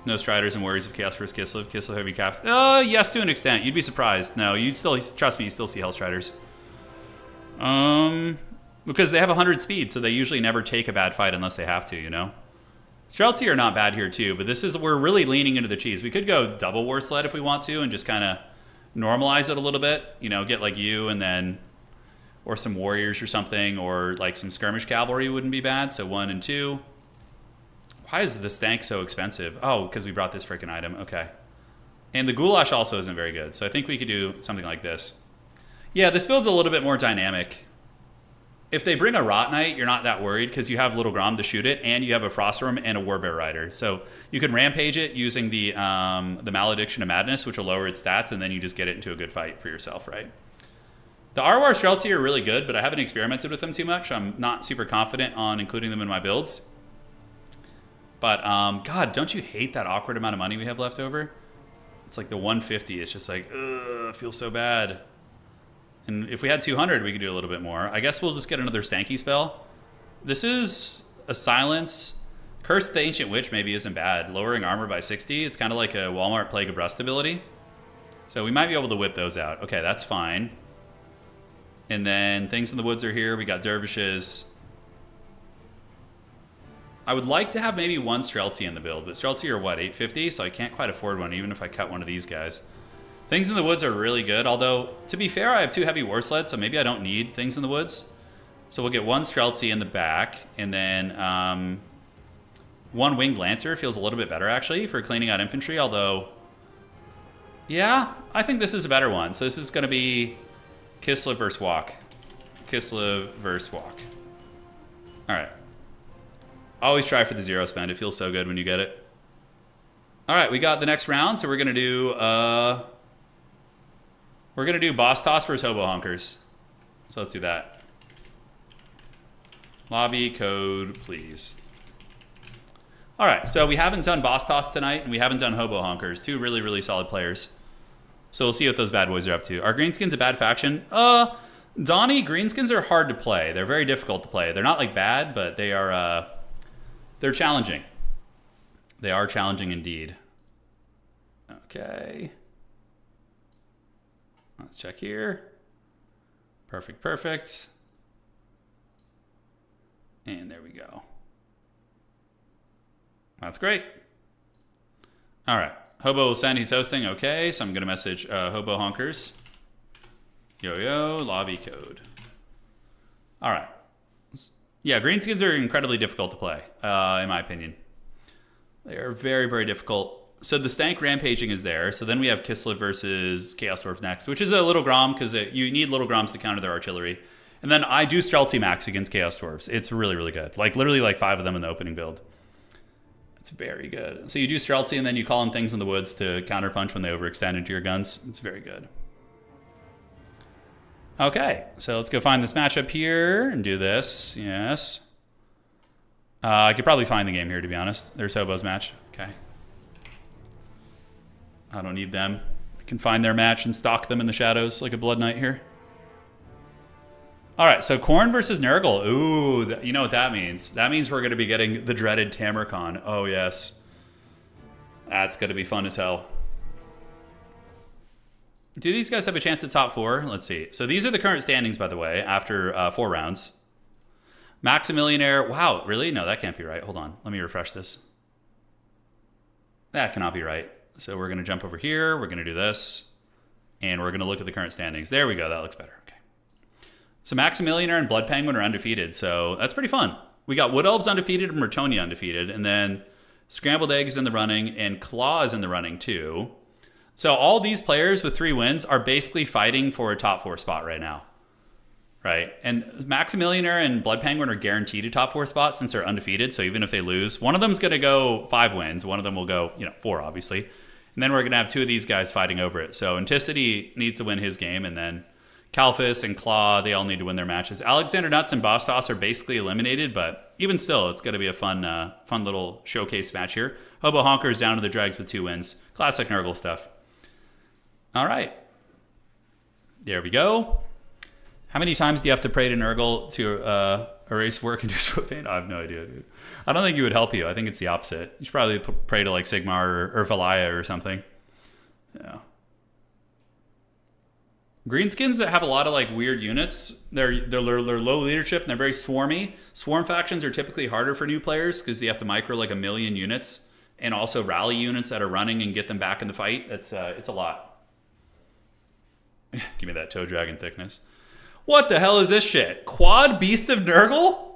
No Striders and Warriors of Chaos versus Kislev. Kislev heavy cap. Yes, to an extent. You'd be surprised. No, you'd still, trust me, you still see Hellstriders. Because they have 100 speed, so they usually never take a bad fight unless they have to, you know? Streltsy are not bad here too, but this is, we're really leaning into the cheese. We could go double War Sled if we want to and just kind of normalize it a little bit. You know, get like you and then, or some Warriors or something, or like some Skirmish Cavalry wouldn't be bad. So 1 and 2. Why is the Stank so expensive? Oh, because we brought this freaking item. Okay. And the Goulash also isn't very good. So I think we could do something like this. Yeah, this build's a little bit more dynamic. If they bring a Rot Knight, you're not that worried because you have Little Grom to shoot it, and you have a Frostworm and a Warbear Rider. So you can rampage it using the Malediction of Madness, which will lower its stats, and then you just get it into a good fight for yourself, right? The Arwar Streltsy are really good, but I haven't experimented with them too much. I'm not super confident on including them in my builds. But, God, don't you hate that awkward amount of money we have left over? It's like the 150. It's just like, ugh, it feels so bad. And if we had 200, we could do a little bit more. I guess we'll just get another Stanky spell. This is a Silence. Curse the Ancient Witch maybe isn't bad. Lowering armor by 60. It's kind of like a Walmart Plague of Rust ability. So we might be able to whip those out. Okay, that's fine. And then Things in the Woods are here. We got Dervishes. I would like to have maybe 1 Streltsy in the build, but Streltsy are what, 850? So I can't quite afford one, even if I cut one of these guys. Things in the Woods are really good, although, to be fair, I have 2 heavy war sleds, so maybe I don't need Things in the Woods. So we'll get 1 Streltsy in the back, and then 1 Winged Lancer feels a little bit better, actually, for cleaning out infantry, although... Yeah, I think this is a better one. So this is going to be Kislev versus Walk. Kislev versus Walk. All right. Always try for the 0 spend. It feels so good when you get it. All right, we got the next round, so we're going to do... we're going to do Boss Toss versus Hobo Honkers. So let's do that. Lobby code, please. All right, so we haven't done Boss Toss tonight, and we haven't done Hobo Honkers. 2 really, really solid players. So we'll see what those bad boys are up to. Are Greenskins a bad faction? Donnie, Greenskins are hard to play. They're very difficult to play. They're not, like, bad, but they are, they're challenging. They are challenging indeed. Okay. Let's check here. Perfect, perfect. And there we go. That's great. All right. Hobo will send. He's hosting. Okay. So I'm going to message Hobo Honkers. Yo, lobby code. All right. Yeah, Greenskins are incredibly difficult to play, in my opinion. They are very, very difficult. So the Stank Rampaging is there. So then we have Kislev versus Chaos Dwarf next, which is a Little Grom because you need Little Groms to counter their artillery. And then I do Streltsy Max against Chaos Dwarfs. It's really, really good. Like literally like 5 of them in the opening build. It's very good. So you do Streltsy and then you call in Things in the Woods to counterpunch when they overextend into your guns. It's very good. Okay, so let's go find this matchup here and do this. Yes. I could probably find the game here, to be honest. There's Hobo's match. Okay. I don't need them. I can find their match and stalk them in the shadows like a Blood Knight here. All right, so Khorne versus Nurgle. Ooh, you know what that means. That means we're going to be getting the dreaded Tamarcon. Oh, yes. That's going to be fun as hell. Do these guys have a chance at top 4? Let's see. So these are the current standings, by the way, after 4 rounds. Maximillionaire. Wow, really? No, that can't be right. Hold on. Let me refresh this. That cannot be right. So we're going to jump over here. We're going to do this. And we're going to look at the current standings. There we go. That looks better. Okay. So Maximillionaire and Blood Penguin are undefeated. So that's pretty fun. We got Wood Elves undefeated and Bretonia undefeated. And then Scrambled Egg is in the running. And Claw is in the running, too. So all these players with 3 wins are basically fighting for a top 4 spot right now. Right? And Maximillionaire and Blood Penguin are guaranteed a top 4 spot since they're undefeated. So even if they lose, one of them's going to go 5 wins. One of them will go, 4, obviously. And then we're going to have 2 of these guys fighting over it. So Anticity needs to win his game. And then Calphus and Claw, they all need to win their matches. Alexander Nuts and Boss Toss are basically eliminated. But even still, it's going to be a fun little showcase match here. Hobo Honkers down to the dregs with 2 wins. Classic Nurgle stuff. All right. There we go. How many times do you have to pray to Nurgle to erase work and do split paint? I have no idea, dude. I don't think it would help you. I think it's the opposite. You should probably pray to like Sigmar or Valaya or something. Yeah. Greenskins that have a lot of like weird units. They're low leadership and they're very swarmy. Swarm factions are typically harder for new players because you have to micro like 1 million units and also rally units that are running and get them back in the fight. It's a lot. Give me that toe dragon thickness. What the hell is this shit? Quad Beast of Nurgle?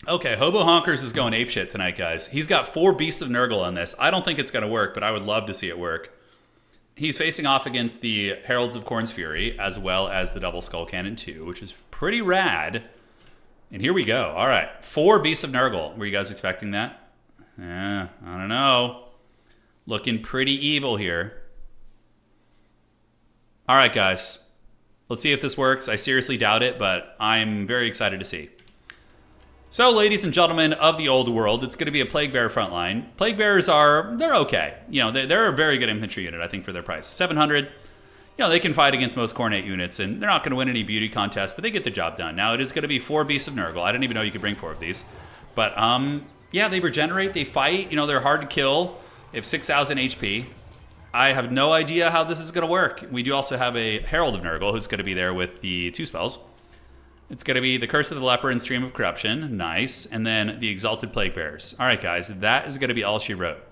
Okay, Hobo Honkers is going apeshit tonight, guys. He's got 4 Beasts of Nurgle on this. I don't think it's going to work, but I would love to see it work. He's facing off against the Heralds of Khorne's Fury, as well as the Double Skull Cannon 2, which is pretty rad. And here we go. All right, 4 Beasts of Nurgle. Were you guys expecting that? I don't know. Looking pretty evil here. All right, guys. Let's see if this works. I seriously doubt it, but I'm very excited to see. So, ladies and gentlemen of the old world, it's going to be a Plague Bearer frontline. Plague Bearers they're okay. They're a very good infantry unit, I think, for their price. 700, they can fight against most Khornate units, and they're not going to win any beauty contests, but they get the job done. Now, it is going to be 4 Beasts of Nurgle. I didn't even know you could bring 4 of these. But, they regenerate, they fight. They're hard to kill. They have 6,000 HP. I have no idea how this is going to work. We do also have a Herald of Nurgle who's going to be there with the 2 spells. It's going to be the Curse of the Leper and Stream of Corruption. Nice. And then the Exalted Plague Bearers. All right, guys. That is going to be all she wrote.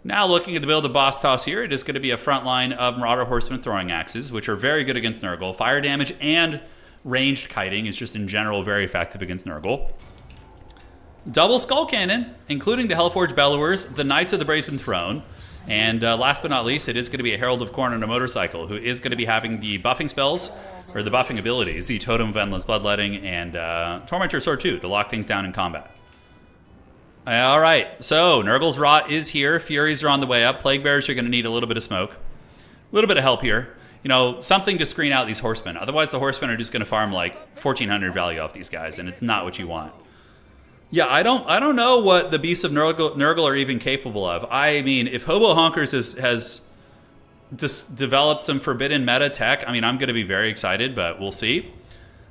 Now looking at the build of Boss Toss here, it is going to be a front line of Marauder Horsemen throwing axes, which are very good against Nurgle. Fire damage and ranged kiting is just in general very effective against Nurgle. Double Skull Cannon, including the Hellforged Bellowers, the Knights of the Brazen Throne, and last but not least, it is going to be a Herald of Khorne on a motorcycle, who is going to be having the buffing spells, or the buffing abilities, the Totem of Endless Bloodletting and Tormentor Sword 2 to lock things down in combat. All right, so Nurgle's Rot is here. Furies are on the way up. Plague Bearers are going to need a little bit of smoke. A little bit of help here. You know, something to screen out these Horsemen. Otherwise, the Horsemen are just going to farm like 1,400 value off these guys, and it's not what you want. Yeah, I don't know what the Beasts of Nurgle are even capable of. I mean, if Hobo Honkers has just developed some forbidden meta tech, I mean, I'm going to be very excited, but we'll see.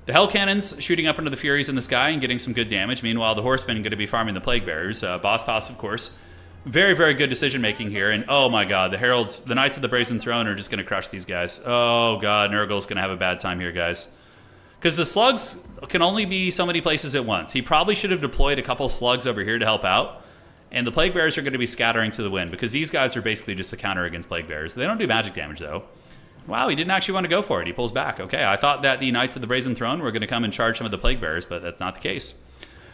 The Hell Cannons shooting up into the Furies in the sky and getting some good damage. Meanwhile, the Horsemen are going to be farming the Plague Bearers. Boss Toss, of course. Very, very good decision making here. And oh my god, the Heralds, the Knights of the Brazen Throne are just going to crush these guys. Oh god, Nurgle's going to have a bad time here, guys. Because the slugs can only be so many places at once. He probably should have deployed a couple slugs over here to help out. And the Plague Bearers are going to be scattering to the wind because these guys are basically just a counter against Plague Bearers. They don't do magic damage, though. Wow, he didn't actually want to go for it. He pulls back. Okay, I thought that the Knights of the Brazen Throne were going to come and charge some of the Plague Bearers, but that's not the case.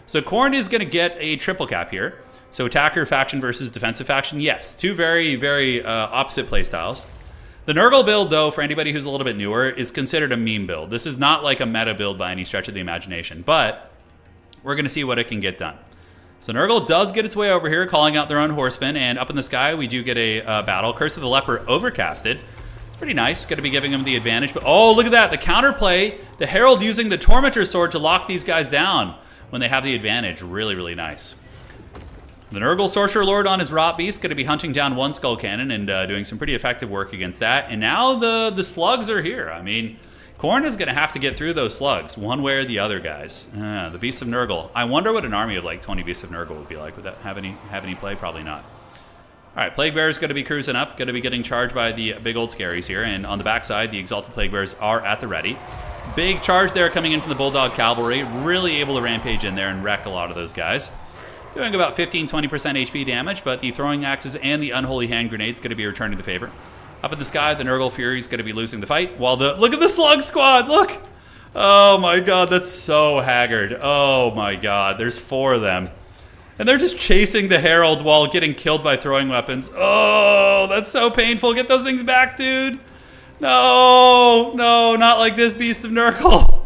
So Khorne is going to get a triple cap here. So attacker faction versus defensive faction. Yes, two very, very opposite playstyles. The Nurgle build, though, for anybody who's a little bit newer, is considered a meme build. This is not like a meta build by any stretch of the imagination, but we're going to see what it can get done. So Nurgle does get its way over here, calling out their own horsemen, and up in the sky, we do get a battle. Curse of the Leper overcasted. Pretty nice. Going to be giving him the advantage. But oh, look at that. The counterplay. The Herald using the Tormentor Sword to lock these guys down when they have the advantage. Really, really nice. The Nurgle Sorcerer Lord on his Rot Beast going to be hunting down one Skull Cannon and doing some pretty effective work against that. And now the slugs are here. I mean, Khorne is going to have to get through those slugs one way or the other, guys. The Beasts of Nurgle. I wonder what an army of like 20 Beasts of Nurgle would be like. Would that have any play? Probably not. All right, Plague Bearers going to be cruising up, going to be getting charged by the big old scaries here, and on the backside, the Exalted Plague Bearers are at the ready. Big charge there coming in from the Bulldog Cavalry, really able to rampage in there and wreck a lot of those guys. Doing about 15-20% HP damage, but the Throwing Axes and the Unholy Hand Grenades going to be returning the favor. Up in the sky, the Nurgle Fury is going to be losing the fight, while look at the Slug Squad, look! Oh my god, that's so haggard. Oh my god, there's 4 of them. And they're just chasing the Herald while getting killed by throwing weapons. Oh, that's so painful. Get those things back, dude. No, not like this, Beast of Nurgle.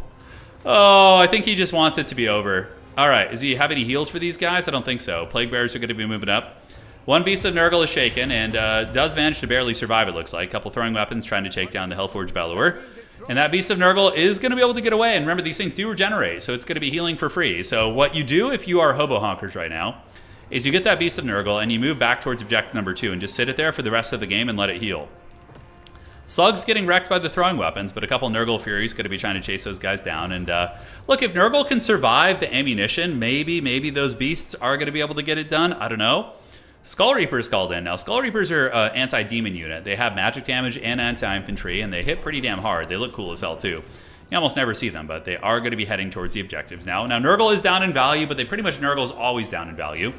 Oh, I think he just wants it to be over. All right, does he have any heals for these guys? I don't think so. Plague Bearers are going to be moving up. One Beast of Nurgle is shaken and does manage to barely survive, it looks like. A couple throwing weapons trying to take down the Hellforged Bellower. And that Beast of Nurgle is going to be able to get away. And remember, these things do regenerate, so it's going to be healing for free. So what you do if you are Hobo Honkers right now is you get that Beast of Nurgle and you move back towards objective number 2 and just sit it there for the rest of the game and let it heal. Slug's getting wrecked by the throwing weapons, but a couple Nurgle Furies going to be trying to chase those guys down. And look, if Nurgle can survive the ammunition, maybe those beasts are going to be able to get it done. I don't know. Skull Reapers called in. Now, Skull Reapers are an anti-demon unit. They have magic damage and anti-infantry, and they hit pretty damn hard. They look cool as hell, too. You almost never see them, but they are going to be heading towards the objectives now. Now, Nurgle is down in value, but Nurgle is always down in value.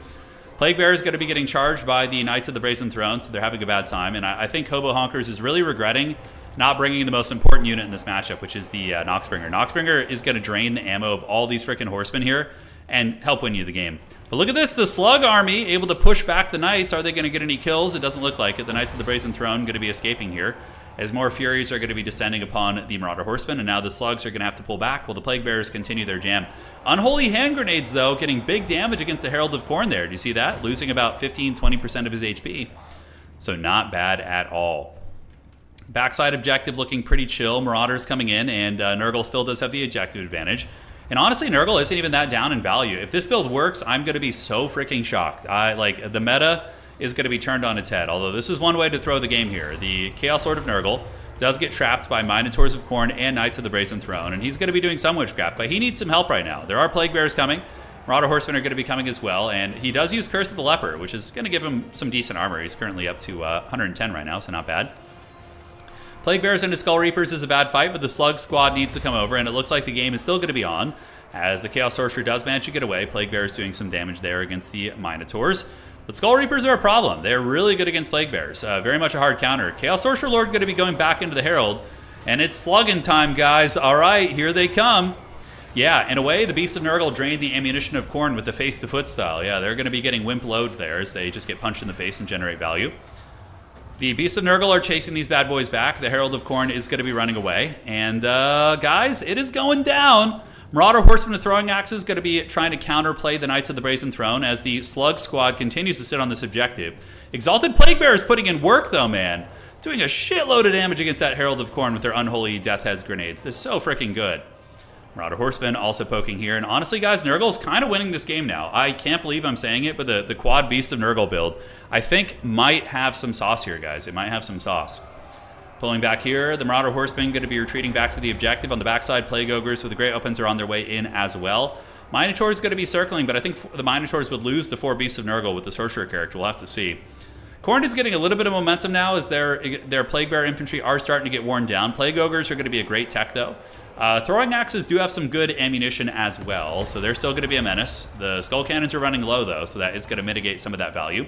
Plague Bearer is going to be getting charged by the Knights of the Brazen Throne, so they're having a bad time. And I think Hobo Honkers is really regretting not bringing the most important unit in this matchup, which is the Noxbringer. Noxbringer is going to drain the ammo of all these freaking horsemen here and help win you the game. But look at this, the Slug Army able to push back the Knights. Are they going to get any kills? It doesn't look like it. The Knights of the Brazen Throne going to be escaping here as more Furies are going to be descending upon the Marauder Horsemen, and now the Slugs are going to have to pull back while the Plague Bearers continue their jam. Unholy Hand Grenades, though, getting big damage against the Herald of Khorne there. Do you see that? Losing about 15-20% of his HP. So not bad at all. Backside objective looking pretty chill. Marauders coming in, and Nurgle still does have the objective advantage. And honestly, Nurgle isn't even that down in value. If this build works, I'm going to be so freaking shocked. The meta is going to be turned on its head. Although this is one way to throw the game here. The Chaos Lord of Nurgle does get trapped by Minotaurs of Khorne and Knights of the Brazen Throne, and he's going to be doing some witchcraft, but he needs some help right now. There are Plague Bearers coming. Marauder Horsemen are going to be coming as well, and he does use Curse of the Leper, which is going to give him some decent armor. He's currently up to 110 right now, so not bad. Plague Bearers into Skull Reapers is a bad fight, but the Slug Squad needs to come over, and it looks like the game is still going to be on, as the Chaos Sorcerer does manage to get away. Plague Bearers doing some damage there against the Minotaurs. But Skull Reapers are a problem. They're really good against Plague Bears. Very much a hard counter. Chaos Sorcerer Lord going to be going back into the Herald. And it's slugging time, guys. All right, here they come. Yeah, in a way, the Beasts of Nurgle drained the ammunition of Khorne with the face-to-foot style. Yeah, they're going to be getting wimp load there as they just get punched in the face and generate value. The Beasts of Nurgle are chasing these bad boys back. The Herald of Khorne is going to be running away. And, guys, it is going down. Marauder Horseman with Throwing Axes is going to be trying to counterplay the Knights of the Brazen Throne as the Slug Squad continues to sit on this objective. Exalted Plague Bear is putting in work, though, man. Doing a shitload of damage against that Herald of Khorne with their unholy Death Heads grenades. They're so freaking good. Marauder Horseman also poking here. And honestly, guys, Nurgle's kind of winning this game now. I can't believe I'm saying it, but the quad Beast of Nurgle build, I think, might have some sauce here, guys. It might have some sauce. Pulling back here, the Marauder Horseman going to be retreating back to the objective. On the backside, Plague Ogres with the Great Weapons are on their way in as well. Minotaur is going to be circling, but I think the Minotaurs would lose the 4 Beasts of Nurgle with the Sorcerer character. We'll have to see. Khorne is getting a little bit of momentum now as their Plague Bear infantry are starting to get worn down. Plague Ogres are going to be a great tech, though. Throwing Axes do have some good ammunition as well, so they're still going to be a menace. The Skull Cannons are running low, though, so that is going to mitigate some of that value.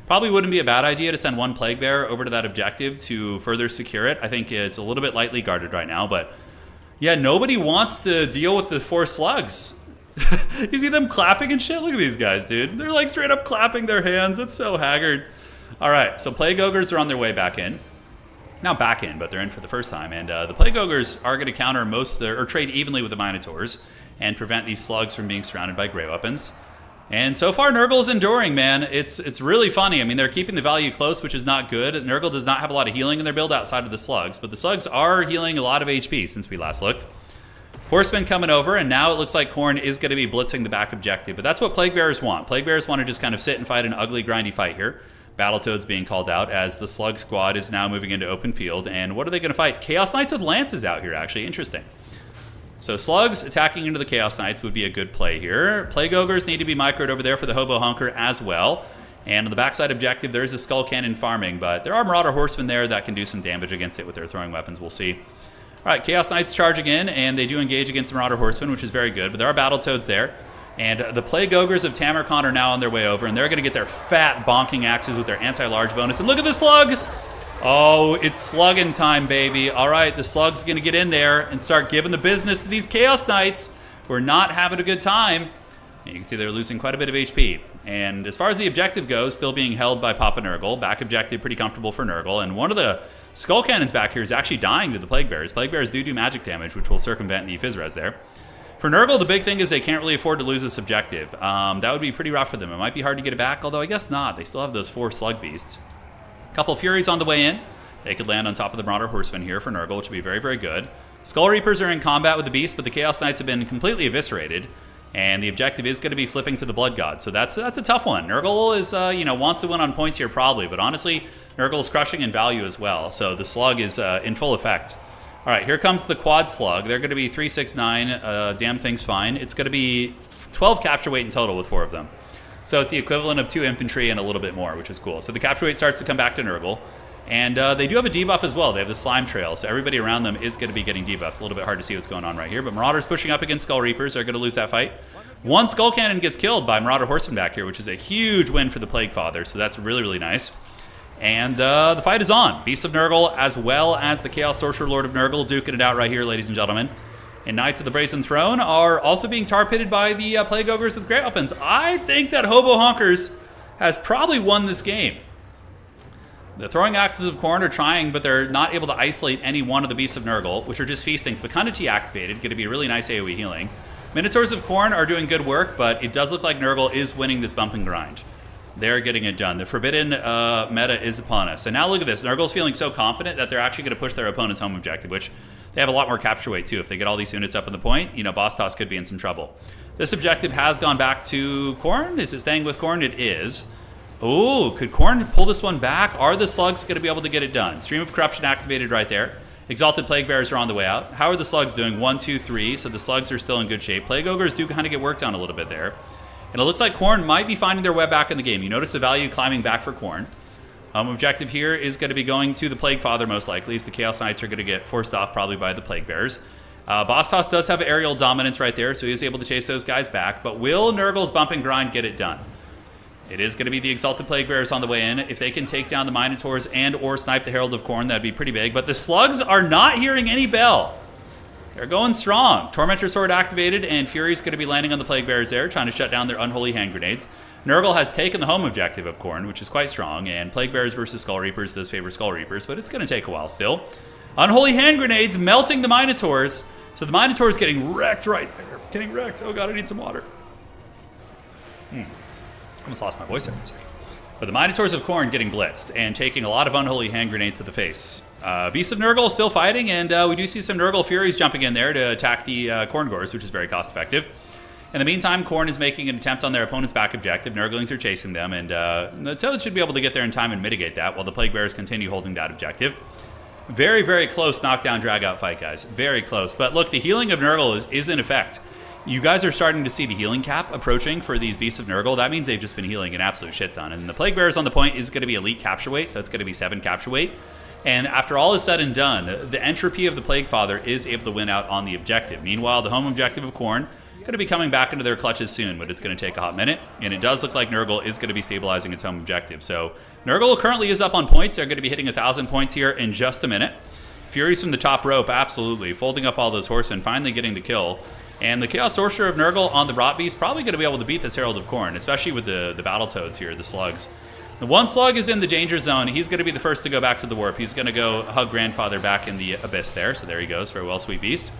Probably wouldn't be a bad idea to send one Plague Bear over to that objective to further secure it. I think it's a little bit lightly guarded right now, but yeah, nobody wants to deal with the 4 slugs. You see them clapping and shit? Look at these guys, dude. They're like straight up clapping their hands. It's so haggard. All right, so Plague Ogres are on their way back in. Not back in, but they're in for the first time. And the Plague Ogres are going to counter or trade evenly with the Minotaurs and prevent these slugs from being surrounded by Great Weapons. And so far, Nurgle's enduring, man. It's really funny. I mean, they're keeping the value close, which is not good. Nurgle does not have a lot of healing in their build outside of the slugs, but the slugs are healing a lot of HP since we last looked. Horsemen coming over, and now it looks like Khorne is going to be blitzing the back objective. But that's what Plague Bears want. Plague Bears want to just kind of sit and fight an ugly, grindy fight here. Battletoads being called out as the Slug Squad is now moving into open field. And what are they going to fight? Chaos Knights with Lances out here, actually. Interesting. So Slugs attacking into the Chaos Knights would be a good play here. Plague Ogres need to be microed over there for the Hobo Hunker as well. And on the backside objective, there's a Skull Cannon farming, but there are Marauder Horsemen there that can do some damage against it with their throwing weapons. We'll see. All right, Chaos Knights charging in, and they do engage against the Marauder Horsemen, which is very good, but there are Battletoads there. And the Plague Ogres of Tamarkon are now on their way over, and they're going to get their fat bonking axes with their anti-large bonus. And look at the slugs! Oh, it's slugging time, baby. All right, the slugs going to get in there and start giving the business to these Chaos Knights who are not having a good time. And you can see they're losing quite a bit of HP. And as far as the objective goes, still being held by Papa Nurgle. Back objective pretty comfortable for Nurgle. And one of the Skull Cannons back here is actually dying to the Plague Bears. Plague Bears do magic damage, which will circumvent the Phys-Res there. For Nurgle, the big thing is they can't really afford to lose this objective. That would be pretty rough for them. It might be hard to get it back, although I guess not. They still have those 4 Slug Beasts. Couple Furies on the way in. They could land on top of the Marauder Horsemen here for Nurgle, which would be very, very good. Skull Reapers are in combat with the Beast, but the Chaos Knights have been completely eviscerated. And the objective is going to be flipping to the Blood God. So that's a tough one. Nurgle is, wants to win on points here probably, but honestly, Nurgle is crushing in value as well. So the Slug is in full effect. All right, here comes the Quad Slug. They're going to be 3, 6, 9. Damn thing's fine. It's going to be 12 capture weight in total with 4 of them. So it's the equivalent of 2 infantry and a little bit more, which is cool. So the capture weight starts to come back to Nurgle. And they do have a debuff as well. They have the Slime Trail, so everybody around them is going to be getting debuffed. A little bit hard to see what's going on right here, but Marauders pushing up against Skull Reapers are going to lose that fight. 1 Skull Cannon gets killed by Marauder Horseman back here, which is a huge win for the Plague Father, so that's really, really nice. And the fight is on. Beasts of Nurgle, as well as the Chaos Sorcerer Lord of Nurgle, duking it out right here, ladies and gentlemen. And Knights of the Brazen Throne are also being tar-pitted by the Plague Ogres with Great Weapons. I think that Hobo Honkers has probably won this game. The Throwing Axes of Khorne are trying, but they're not able to isolate any one of the Beasts of Nurgle, which are just feasting. Fecundity activated, going to be really nice AoE healing. Minotaurs of Khorne are doing good work, but it does look like Nurgle is winning this bump and grind. They're getting it done. The forbidden meta is upon us. And now look at this. Nurgle's feeling so confident that they're actually going to push their opponent's home objective, which they have a lot more capture weight too. If they get all these units up in the point, Boss Toss could be in some trouble. This objective has gone back to Khorne. Is it staying with Khorne? It is. Oh, could Khorne pull this one back? Are the slugs going to be able to get it done? Stream of Corruption activated right there. Exalted Plague Bears are on the way out. How are the slugs doing? 1, 2, 3. So the slugs are still in good shape. Plague Ogres do kind of get worked on a little bit there. And it looks like Khorne might be finding their way back in the game. You notice the value climbing back for Khorne. Objective here is going to be going to the Plague Father most likely, as the Chaos Knights are going to get forced off probably by the Plague Bears. Boss Toss does have aerial dominance right there, so he is able to chase those guys back. But will Nurgle's bump and grind get it done? It is going to be the Exalted Plague Bearers on the way in. If they can take down the Minotaurs and or snipe the Herald of Khorne, that'd be pretty big. But the Slugs are not hearing any bell. They're going strong. Tormentor Sword activated, and Fury's going to be landing on the Plague Bearers there, trying to shut down their unholy hand grenades. Nurgle has taken the home objective of Khorne, which is quite strong, and Plague Bearers versus Skull Reapers does favor Skull Reapers, but it's going to take a while still. Unholy hand grenades melting the Minotaurs. So the Minotaur's getting wrecked right there. Getting wrecked. Oh god, I need some water. Almost lost my voice there for a second. But the Minotaurs of Khorne getting blitzed and taking a lot of unholy hand grenades to the face. Beast of Nurgle still fighting, and we do see some Nurgle Furies jumping in there to attack the Khorngors, which is very cost effective. In the meantime, Khorne is making an attempt on their opponent's back objective. Nurglings are chasing them, and the Toads should be able to get there in time and mitigate that, while the Plague Bearers continue holding that objective. Very, very close knockdown, drag-out fight, guys. Very close. But look, the healing of Nurgle is in effect. You guys are starting to see the healing cap approaching for these Beasts of Nurgle. That means they've just been healing an absolute shit ton. And the Plague Bearers on the point is going to be elite capture weight, so it's going to be 7 capture weight. And after all is said and done, the entropy of the Plague Father is able to win out on the objective. Meanwhile, the home objective of Khorne going to be coming back into their clutches soon, but it's going to take a hot minute. And it does look like Nurgle is going to be stabilizing its home objective. So Nurgle currently is up on points. They're going to be hitting 1,000 points here in just a minute. Furies from the top rope, absolutely. Folding up all those horsemen, finally getting the kill. And the Chaos Sorcerer of Nurgle on the Rot Beast probably going to be able to beat this Herald of Khorne, especially with the Battletoads here, the Slugs. The one Slug is in the danger zone. He's going to be the first to go back to the warp. He's going to go hug Grandfather back in the Abyss there. So there he goes. Farewell, sweet beast.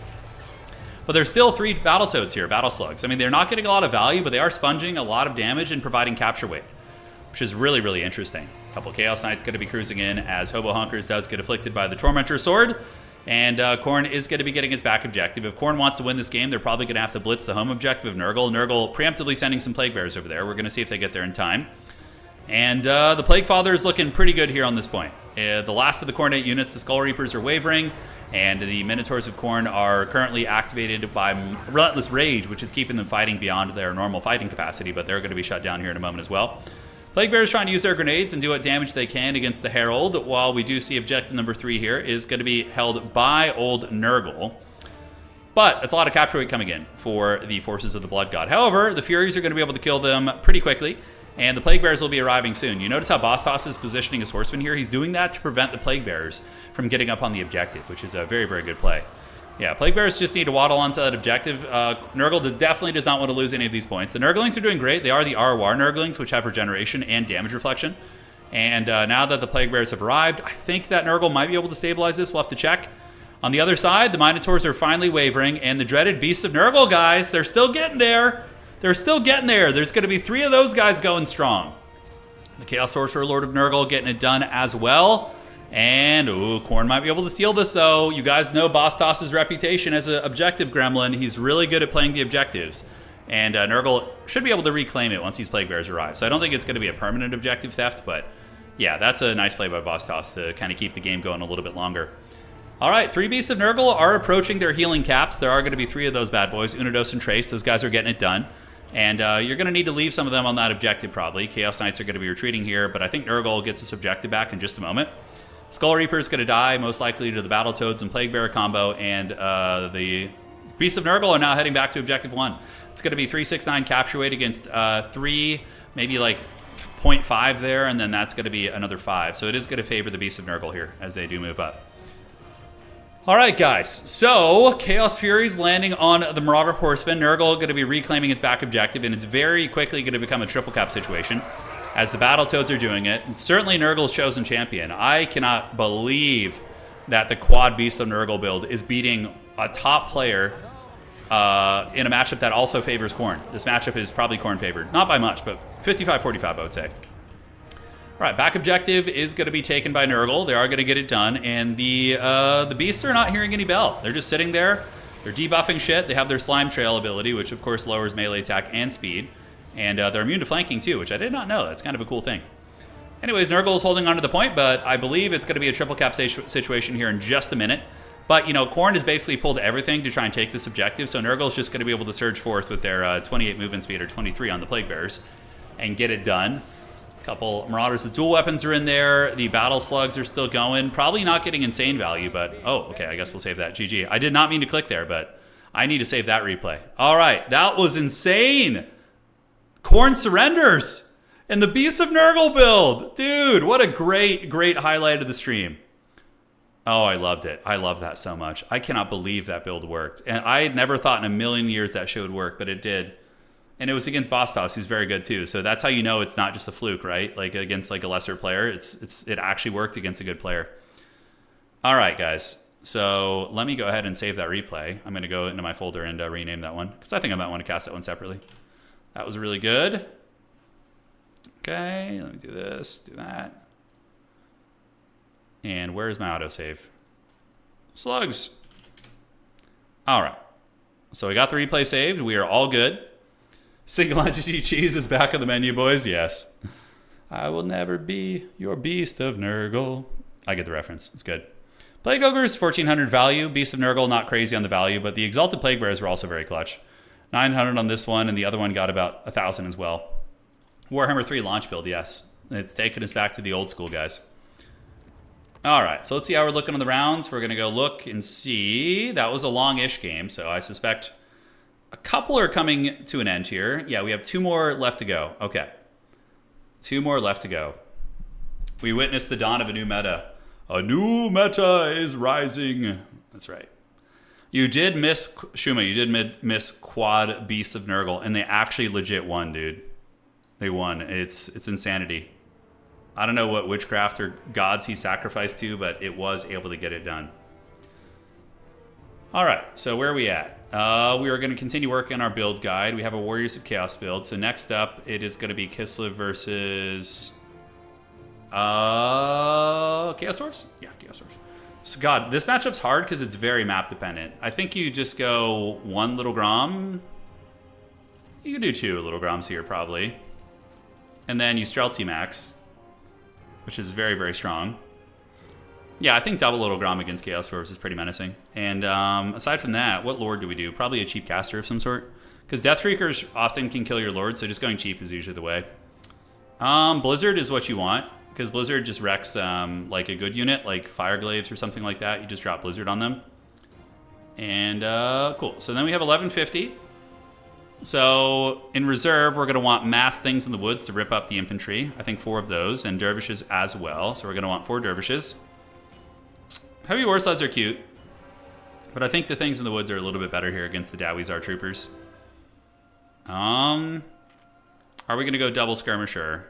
But there's still 3 Battletoads here, Battle Slugs. I mean, they're not getting a lot of value, but they are sponging a lot of damage and providing capture weight, which is really, really interesting. A couple Chaos Knights going to be cruising in as Hobo Hunkers does get afflicted by the Tormentor Sword. And Khorne is going to be getting its back objective. If Khorne wants to win this game, they're probably going to have to blitz the home objective of Nurgle. Nurgle preemptively sending some Plague Bearers over there. We're going to see if they get there in time. And the Plague Father is looking pretty good here on this point. The last of the Khornate units, the Skull Reapers, are wavering. And the Minotaurs of Khorne are currently activated by Relentless Rage, which is keeping them fighting beyond their normal fighting capacity. But they're going to be shut down here in a moment as well. Plague Bearers trying to use their grenades and do what damage they can against the Herald, while we do see objective number 3 here is going to be held by old Nurgle. But that's a lot of capture weight coming in for the forces of the Blood God. However, the Furies are going to be able to kill them pretty quickly, and the Plague Bearers will be arriving soon. You notice how Bostos is positioning his horsemen here? He's doing that to prevent the Plague Bearers from getting up on the objective, which is a very, very good play. Yeah, Plague Bearers just need to waddle onto that objective. Nurgle definitely does not want to lose any of these points. The Nurglings are doing great. They are the Arwar Nurglings, which have regeneration and damage reflection. And now that the Plague Bearers have arrived, I think that Nurgle might be able to stabilize this. We'll have to check. On the other side, the Minotaurs are finally wavering, and the dreaded Beasts of Nurgle, guys, they're still getting there. They're still getting there. There's going to be 3 of those guys going strong. The Chaos Sorcerer Lord of Nurgle getting it done as well. And, ooh, Khorne might be able to seal this, though. You guys know Bostos' reputation as an objective gremlin. He's really good at playing the objectives. And Nurgle should be able to reclaim it once these Plague Bearers arrive. So I don't think it's going to be a permanent objective theft, but yeah, that's a nice play by Bostos to kind of keep the game going a little bit longer. All right, 3 Beasts of Nurgle are approaching their healing caps. There are going to be 3 of those bad boys, Unidos and Trace. Those guys are getting it done. And you're going to need to leave some of them on that objective, probably. Chaos Knights are going to be retreating here, but I think Nurgle gets this objective back in just a moment. Skull Reaper is going to die, most likely to the Battletoads and Plague Bearer combo, and the Beasts of Nurgle are now heading back to Objective 1. It's going to be 369 capture weight against 3, maybe like 0.5 there, and then that's going to be another 5. So it is going to favor the Beasts of Nurgle here as they do move up. All right, guys. So Chaos Furies landing on the Marauder Horsemen. Nurgle going to be reclaiming its back objective, and it's very quickly going to become a triple cap situation as the Battletoads are doing it. And certainly Nurgle's chosen champion. I cannot believe that the quad Beast of Nurgle build is beating a top player in a matchup that also favors Khorne. This matchup is probably Khorne favored. Not by much, but 55-45, I would say. All right, back objective is going to be taken by Nurgle. They are going to get it done, and the Beasts are not hearing any bell. They're just sitting there. They're debuffing shit. They have their Slime Trail ability, which of course lowers melee attack and speed. And they're immune to flanking too, which I did not know. That's kind of a cool thing. Anyways, Nurgle is holding on to the point, but I believe it's going to be a triple cap situation here in just a minute. But, you know, Khorne has basically pulled everything to try and take this objective, so Nurgle's just going to be able to surge forth with their 28 movement speed or 23 on the Plague Bearers and get it done. A couple Marauders with dual weapons are in there. The Battle Slugs are still going. Probably not getting insane value, but... Oh, okay, I guess we'll save that. GG. I did not mean to click there, but I need to save that replay. All right, that was insane. Khorne surrenders. And the Beast of Nurgle build. Dude, what a great, great highlight of the stream. Oh, I loved it. I love that so much. I cannot believe that build worked. And I had never thought in a million years that shit would work, but it did. And it was against Bastos, who's very good too. So that's how you know it's not just a fluke, right? Like against like a lesser player, it actually worked against a good player. All right, guys. So let me go ahead and save that replay. I'm going to go into my folder and rename that one because I think I might want to cast that one separately. That was really good. Okay, let me do this, do that. And where's my autosave? Slugs. All right. So we got the replay saved. We are all good. Single entity cheese is back on the menu, boys. Yes. I will never be your beast of Nurgle. I get the reference. It's good. Plague Ogres, 1400 value. Beast of Nurgle, not crazy on the value, but the Exalted Plague Bearers were also very clutch. 900 on this one, and the other one got about 1,000 as well. Warhammer 3 launch build, yes. It's taking us back to the old school, guys. All right, so let's see how we're looking on the rounds. We're going to go look and see. That was a long-ish game, so I suspect a couple are coming to an end here. Yeah, we have 2 more left to go. Okay. 2 more left to go. We witnessed the dawn of a new meta. A new meta is rising. That's right. You did miss, Shuma, you did miss quad Beasts of Nurgle, and they actually legit won, dude. They won. It's insanity. I don't know what witchcraft or gods he sacrificed to, but it was able to get it done. All right, so where are we at? We are going to continue working on our build guide. We have a Warriors of Chaos build. So next up, it is going to be Kislev versus Chaos Dwarfs? Yeah, Chaos Dwarfs. So God, this matchup's hard because it's very map dependent. I think you just go 1 little Grom. You can do 2 little Groms here probably. And then you Streltsy max, which is very, very strong. Yeah, I think double Little Grom against Chaos Dwarfs is pretty menacing. And aside from that, what Lord do we do? Probably a cheap caster of some sort. Because Deathreakers often can kill your Lord, so just going cheap is usually the way. Blizzard is what you want, because Blizzard just wrecks like a good unit, like Fireglaves or something like that. You just drop Blizzard on them. And cool. So then we have 1150. So in reserve, we're going to want mass things in the woods to rip up the infantry. I think 4 of those, and dervishes as well. So we're going to want 4 dervishes. Heavy war sleds are cute, but I think the things in the woods are a little bit better here against the Dawizar troopers. Are we going to go double skirmisher?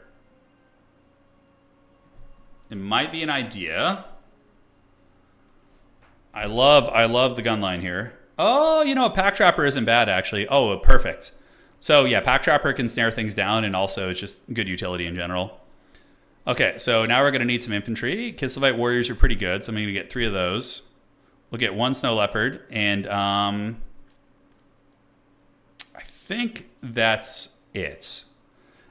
It might be an idea. I love the gun line here. Oh, you know, a Pack Trapper isn't bad, actually. Oh, perfect. So, yeah, Pack Trapper can snare things down, and also it's just good utility in general. Okay, so now we're going to need some infantry. Kislevite Warriors are pretty good, so I'm going to get 3 of those. We'll get 1 Snow Leopard, and I think that's it.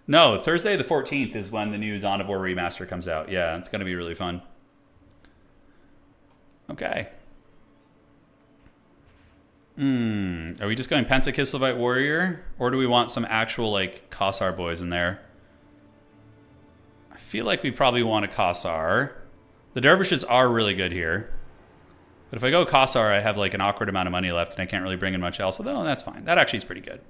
No, Thursday the 14th is when the new Dawn of War remaster comes out. Yeah, it's going to be really fun. Okay. Are we just going Penta Kislevite Warrior? Or do we want some actual, like, Kossar boys in there? I feel like we probably want a Kossar. The Dervishes are really good here. But if I go Kossar, I have, like, an awkward amount of money left, and I can't really bring in much else. Although, that's fine. That actually is pretty good.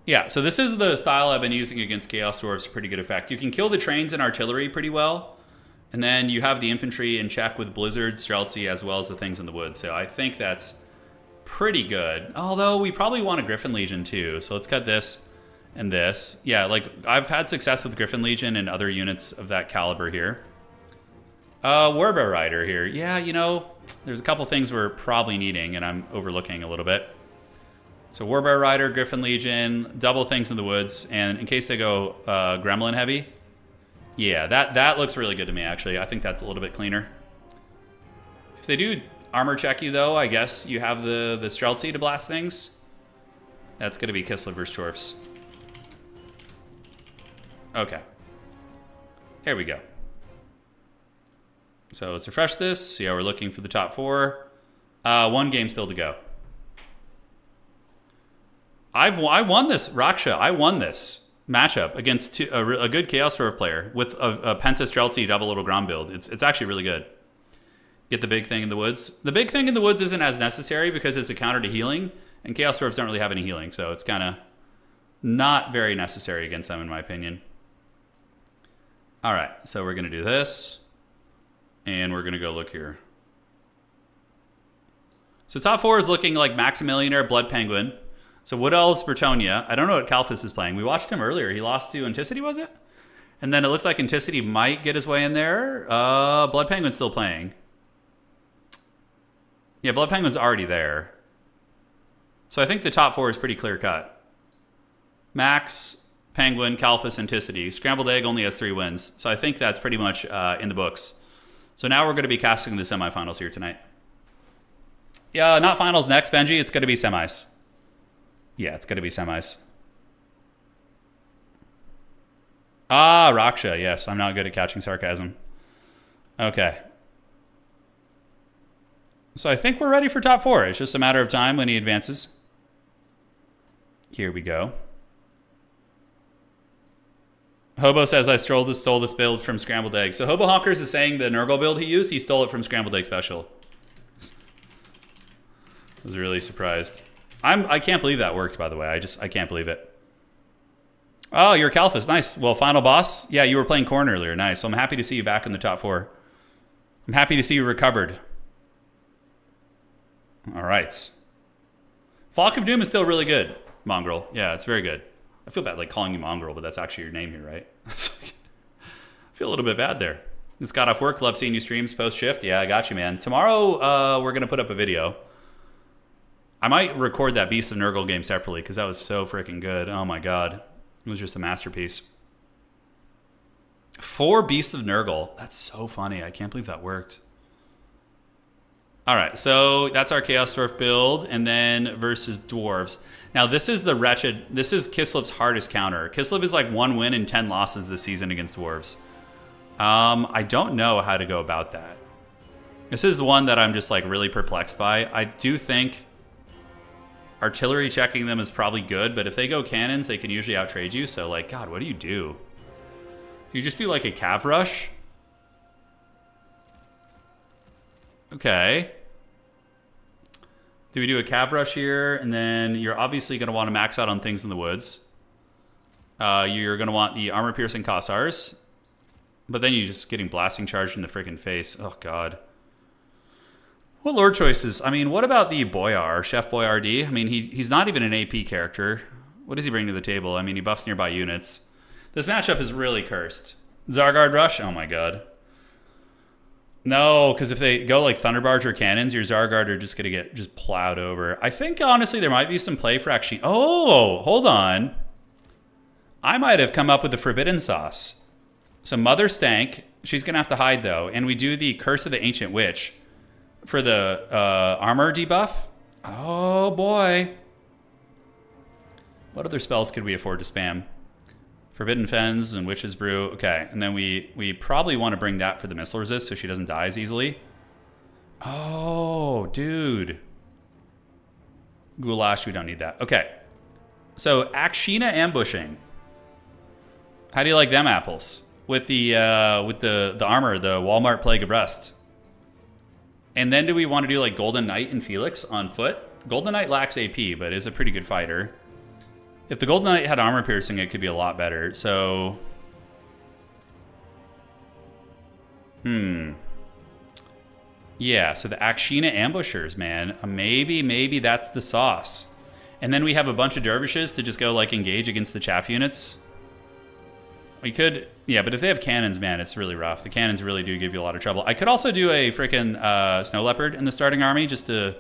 Yeah, so this is the style I've been using against Chaos Dwarfs. Pretty good effect. You can kill the trains and artillery pretty well. And then you have the infantry in check with Blizzard, Streltsy, as well as the things in the woods. So I think that's pretty good. Although we probably want a Griffin Legion too. So let's cut this and this. Yeah, like I've had success with Griffin Legion and other units of that caliber here. Warbear Rider here. Yeah, you know, there's a couple things we're probably needing and I'm overlooking a little bit. So Warbear Rider, Griffin Legion, double things in the woods, and in case they go Gremlin heavy. Yeah, that looks really good to me, actually. I think that's a little bit cleaner. If they do armor check you, though, I guess you have the Streltsy to blast things. That's going to be Kislev versus Dwarfs. Okay. Here we go. So let's refresh this, see how we're looking for the top 4. 1 game still to go. I won this, Raksha. I won this matchup against a good Chaos Dwarf player with a Penta Streltsy double Little Grom build. It's actually really good. Get the big thing in the woods. The big thing in the woods isn't as necessary because it's a counter to healing, and Chaos Dwarfs don't really have any healing, so it's kind of not very necessary against them, in my opinion. All right, so we're going to do this. And we're going to go look here. So top 4 is looking like Maximilianer, Blood Penguin. So Wood Elves, Bretonia. I don't know what Kalphas is playing. We watched him earlier. He lost to Anticity, was it? And then it looks like Anticity might get his way in there. Blood Penguin's still playing. Yeah, Blood Penguin's already there. So I think the top 4 is pretty clear cut. Max, Penguin, Kalphas, Anticity. Scrambled Egg only has 3 wins. So I think that's pretty much in the books. So now we're going to be casting the semifinals here tonight. Yeah, not finals next, Benji. It's going to be semis. Yeah, it's going to be semis. Ah, Raksha. Yes, I'm not good at catching sarcasm. Okay. So I think we're ready for top 4. It's just a matter of time when he advances. Here we go. Hobo says, I stole this build from Scrambled Egg. So Hobo Honkers is saying the Nurgle build he used, he stole it from Scrambled Egg Special. I was really surprised. I can't believe that worked, by the way. I can't believe it. Oh, you're Kalphas. Nice. Well, final boss. Yeah, you were playing Corn earlier. Nice. So I'm happy to see you back in the top 4. I'm happy to see you recovered. All right. Flock of Doom is still really good, Mongrel. Yeah, it's very good. I feel bad like calling you Mongrel, but that's actually your name here, right? I feel a little bit bad there. Just got off work. Love seeing you streams post-shift. Yeah, I got you, man. Tomorrow, we're going to put up a video. I might record that Beast of Nurgle game separately because that was so freaking good. Oh, my God. It was just a masterpiece. 4 Beasts of Nurgle. That's so funny. I can't believe that worked. All right, so that's our Chaos Dwarf build, and then versus Dwarves. Now, this is Kislev's hardest counter. Kislev is like 1 win and 10 losses this season against Dwarves. I don't know how to go about that. This is the one that I'm just like really perplexed by. I do think artillery checking them is probably good, but if they go cannons, they can usually outtrade you. So like, God, what do? Do you just do like a cav rush? Okay. Do we do a cav rush here? And then you're obviously going to want to max out on things in the woods. You're going to want the armor piercing Kossars. But then you're just getting blasting charged in the freaking face. Oh, God. What lord choices? I mean, what about the Boyar, Chef Boyardee? I mean, he's not even an AP character. What does he bring to the table? I mean, he buffs nearby units. This matchup is really cursed. Zargard Rush? Oh, my God. No, because if they go like Thunderbarge or Cannons, your Zargard are just going to get just plowed over. I think, honestly, there might be some play for actually... Oh, hold on. I might have come up with the Forbidden Sauce. So Mother Stank, she's going to have to hide, though. And we do the Curse of the Ancient Witch for the armor debuff. Oh, boy. What other spells could we afford to spam? Forbidden Fens and Witch's Brew. Okay, and then we probably want to bring that for the missile resist so she doesn't die as easily. Oh, dude. Goulash, we don't need that. Okay. So, Akshina ambushing. How do you like them apples? With the armor, the Walmart Plague of Rust. And then do we want to do like Golden Knight and Felix on foot? Golden Knight lacks AP, but is a pretty good fighter. If the Golden Knight had armor piercing, it could be a lot better. So, yeah, so the Akshina ambushers, man. Maybe that's the sauce. And then we have a bunch of dervishes to just go like engage against the chaff units. We could, yeah, but if they have cannons, man, it's really rough. The cannons really do give you a lot of trouble. I could also do a freaking Snow Leopard in the starting army just to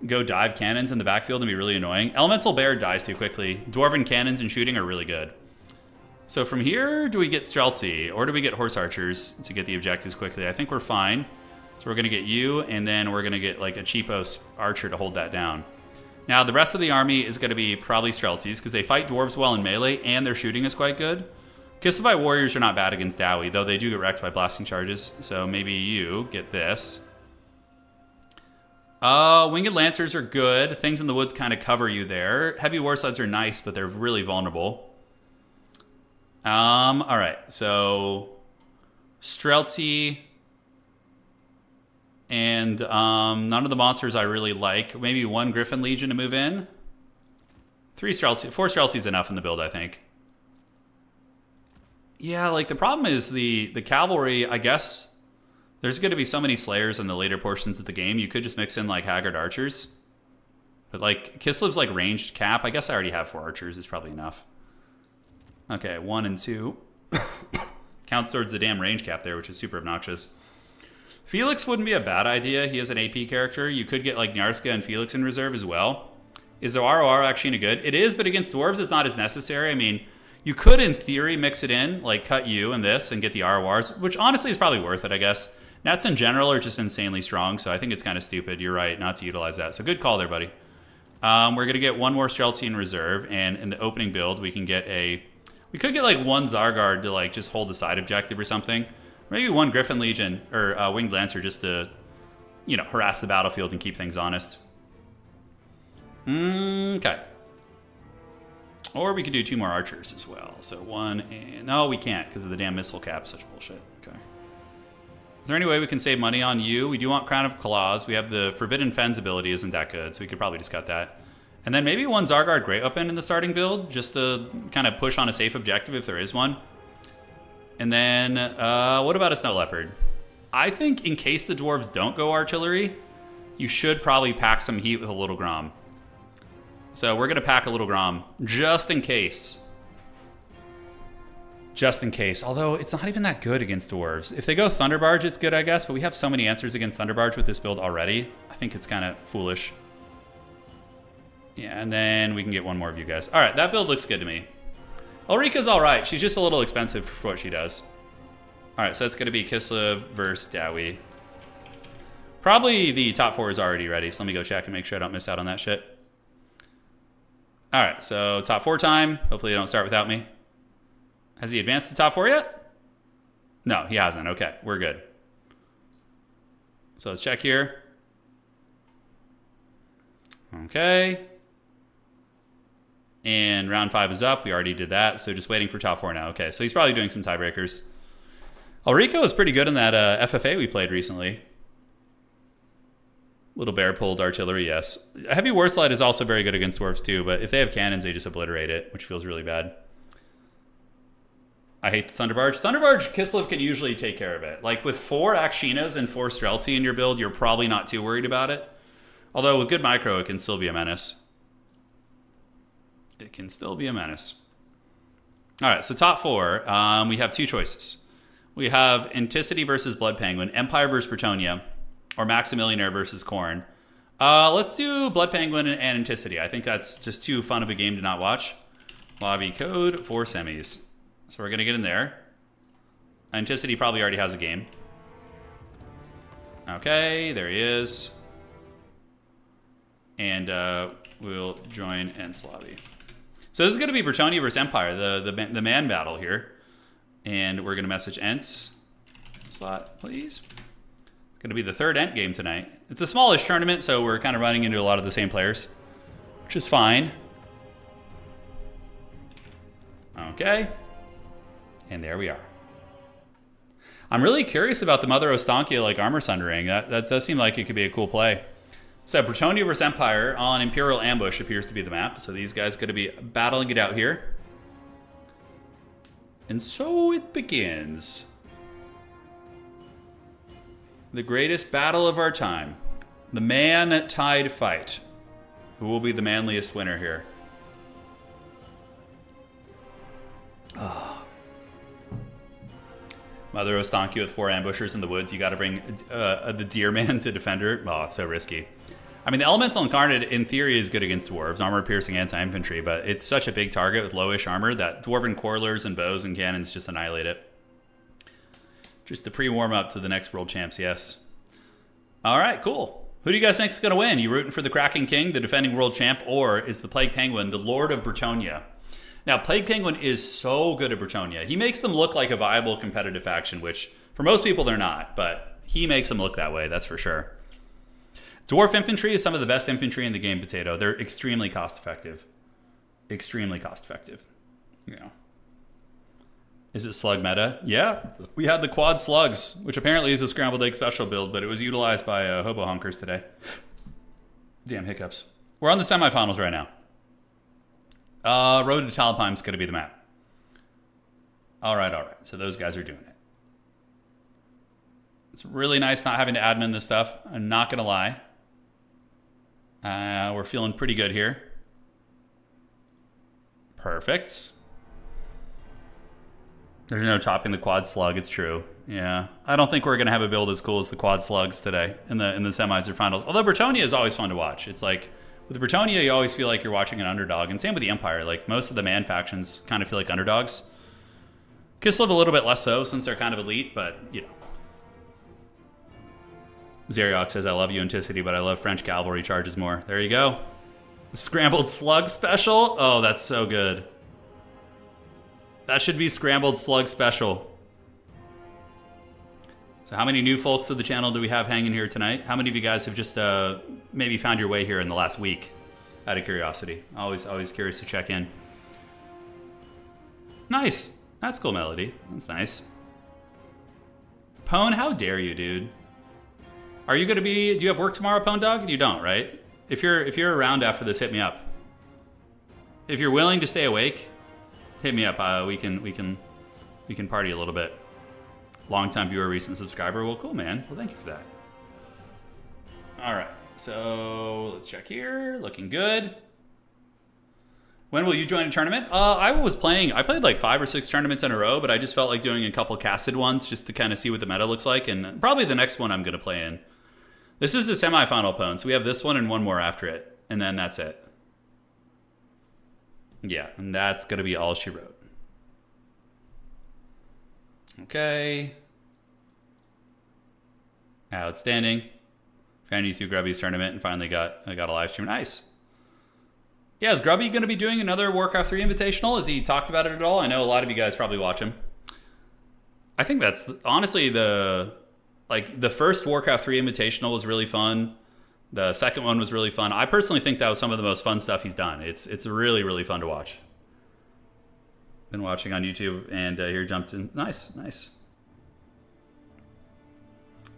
go dive cannons in the backfield and be really annoying. Elemental Bear dies too quickly. Dwarven cannons and shooting are really good. So from here, do we get Streltsy or do we get Horse Archers to get the objectives quickly? I think we're fine. So we're going to get you, and then we're going to get like a cheapo archer to hold that down. Now, the rest of the army is going to be probably Streltsies because they fight dwarves well in melee and their shooting is quite good. Kissify Warriors are not bad against Dowie, though they do get wrecked by blasting charges. So maybe you get this. Winged Lancers are good. Things in the Woods kind of cover you there. Heavy Warsleds are nice, but they're really vulnerable. All right. So Streltsy and none of the monsters I really like. Maybe 1 Griffin Legion to move in. 4 Streltsy is enough in the build, I think. Yeah, like the problem is the cavalry, I guess there's going to be so many slayers in the later portions of the game. You could just mix in like haggard archers. But like Kislev's like ranged cap. I guess I already have 4 archers. It's probably enough. Okay, 1 and 2. Counts towards the damn range cap there, which is super obnoxious. Felix wouldn't be a bad idea. He is an AP character. You could get like Nyarska and Felix in reserve as well. Is the ROR actually any good? It is, but against dwarves it's not as necessary. I mean, you could in theory mix it in, like cut you and this and get the RORs, which honestly is probably worth it, I guess. Nats in general are just insanely strong, so I think it's kind of stupid. You're right, not to utilize that. So good call there, buddy. We're going to get 1 more Streltsy in reserve, and in the opening build we can get a... We could get like 1 Zargard to like just hold the side objective or something. Maybe 1 Griffin Legion or Winged Lancer just to, you know, harass the battlefield and keep things honest. Okay. Or we could do 2 more archers as well. So 1 and... No, we can't because of the damn missile cap. Such bullshit. Okay. Is there any way we can save money on you? We do want Crown of Claws. We have the Forbidden Fens ability isn't that good, so we could probably just cut that. And then maybe 1 Zargard Great Weapon in the starting build, just to kind of push on a safe objective if there is one. And then, what about a Snow Leopard? I think in case the dwarves don't go artillery, you should probably pack some heat with a Little Grom. So we're going to pack a Little Grom, just in case. Just in case. Although, it's not even that good against dwarves. If they go Thunderbarge, it's good, I guess, but we have so many answers against Thunderbarge with this build already. I think it's kind of foolish. Yeah, and then we can get 1 more of you guys. All right, that build looks good to me. Ulrika's all right. She's just a little expensive for what she does. All right, so that's going to be Kislev versus Dowie. Probably the top 4 is already ready, so let me go check and make sure I don't miss out on that shit. All right, so top 4 time. Hopefully they don't start without me. Has he advanced to top 4 yet? No, he hasn't. Okay, we're good. So let's check here. Okay. And round 5 is up. We already did that, so just waiting for top 4 now. Okay, so he's probably doing some tiebreakers. Ulrika was pretty good in that FFA we played recently. Little bear pulled artillery, yes. Heavy War Slide is also very good against dwarves too, but if they have cannons, they just obliterate it, which feels really bad. I hate the Thunderbarge. Thunderbarge, Kislev can usually take care of it. Like with 4 Akshinas and 4 Streltsy in your build, you're probably not too worried about it. Although with good micro, it can still be a menace. It can still be a menace. All right, so top 4, we have 2 choices. We have Anticity versus Blood Penguin, Empire versus Bretonia, or Maximillionaire versus Khorne. Let's do Blood Penguin and Anticity. I think that's just too fun of a game to not watch. Lobby code for semis. So we're going to get in there. Anticity probably already has a game. Okay, there he is. And we'll join Ents lobby. So this is going to be Bretonia versus Empire, the man battle here. And we're going to message Ents. Slot, please. It's going to be the 3rd Ent game tonight. It's a smallish tournament, so we're kind of running into a lot of the same players, which is fine. Okay. And there we are. I'm really curious about the Mother Ostankia like armor sundering. That does seem like it could be a cool play. So Bretonia versus Empire on Imperial Ambush appears to be the map. So these guys are going to be battling it out here. And so it begins. The greatest battle of our time. The man-tide fight. Who will be the manliest winner here? Oh. Mother Ostankia with 4 ambushers in the woods. You got to bring the deer man to defend her. Oh, it's so risky. I mean, the Elemental Incarnate, in theory, is good against dwarves. Armor-piercing anti-infantry, but it's such a big target with lowish armor that dwarven quarrelers and bows and cannons just annihilate it. Just the pre-warm-up to the next world champs, yes. All right, cool. Who do you guys think is going to win? You rooting for the Kraken King, the defending world champ, or is the Plague Penguin the Lord of Bretonia? Now, Plague Penguin is so good at Bretonia. He makes them look like a viable competitive faction, which for most people they're not, but he makes them look that way, that's for sure. Dwarf infantry is some of the best infantry in the game, Potato. They're extremely cost-effective. Extremely cost-effective. You know. Is it slug meta? Yeah. We had the quad slugs, which apparently is a scrambled egg special build, but it was utilized by hobo honkers today. Damn hiccups. We're on the semifinals right now. Road to Talpheim's going to be the map. All right. So those guys are doing it. It's really nice not having to admin this stuff. I'm not going to lie. We're feeling pretty good here. Perfect. There's no chopping the quad slug. It's true. Yeah. I don't think we're going to have a build as cool as the quad slugs today in the semis or finals. Although Bretonia is always fun to watch. It's like with Bretonia, you always feel like you're watching an underdog. And same with the Empire. Like most of the man factions kind of feel like underdogs. Kislev a little bit less so since they're kind of elite, but you know. Zeriok says, I love Unticity, but I love French cavalry charges more. There you go. Scrambled slug special? Oh, that's so good. That should be scrambled slug special. So how many new folks to the channel do we have hanging here tonight? How many of you guys have just maybe found your way here in the last week? Out of curiosity. Always curious to check in. Nice. That's cool, Melody. That's nice. Pone, how dare you, dude? Are you gonna be? Do you have work tomorrow, Pone Dog? You don't, right? If you're around after this, hit me up. If you're willing to stay awake, hit me up. We can party a little bit. Long-time viewer, recent subscriber. Well, cool, man. Well, thank you for that. All right, so let's check here. Looking good. When will you join a tournament? I played like 5 or 6 tournaments in a row, but I just felt like doing a couple casted ones just to kind of see what the meta looks like, and probably the next one I'm going to play in. This is the semifinal Pone, so we have this one and one more after it, and then that's it. Yeah, and that's going to be all she wrote. Okay. Outstanding. Found you through Grubby's tournament and finally got a live stream. Nice. Yeah, is Grubby going to be doing another Warcraft 3 Invitational? Has he talked about it at all? I know a lot of you guys probably watch him. I think that's honestly the first Warcraft 3 Invitational was really fun. The second one was really fun. I personally think that was some of the most fun stuff he's done. It's really, really fun to watch. Been watching on YouTube and here jumped in. Nice.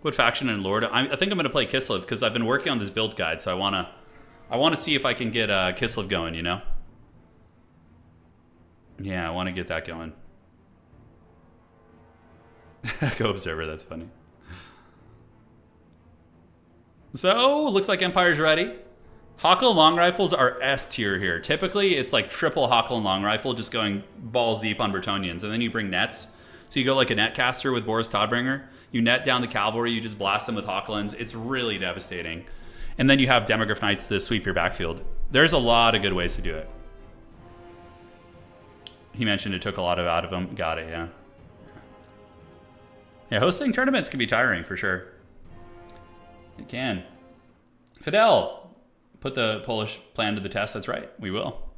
What faction and Lord? I think I'm going to play Kislev because I've been working on this build guide, so I want to see if I can get Kislev going, you know? Yeah, I want to get that going. Go Observer, that's funny. So, looks like Empire's ready. Hockle long rifles are S tier here. Typically, it's like triple Hockle and long rifle, just going balls deep on Bretonians. And then you bring nets. So you go like a net caster with Boris Todbringer. You net down the cavalry, you just blast them with Hocklins. It's really devastating. And then you have Demograph Knights to sweep your backfield. There's a lot of good ways to do it. He mentioned it took a lot out of them. Got it, yeah. Yeah, hosting tournaments can be tiring for sure. It can. Fidel, put the Polish plan to the test. That's right, we will.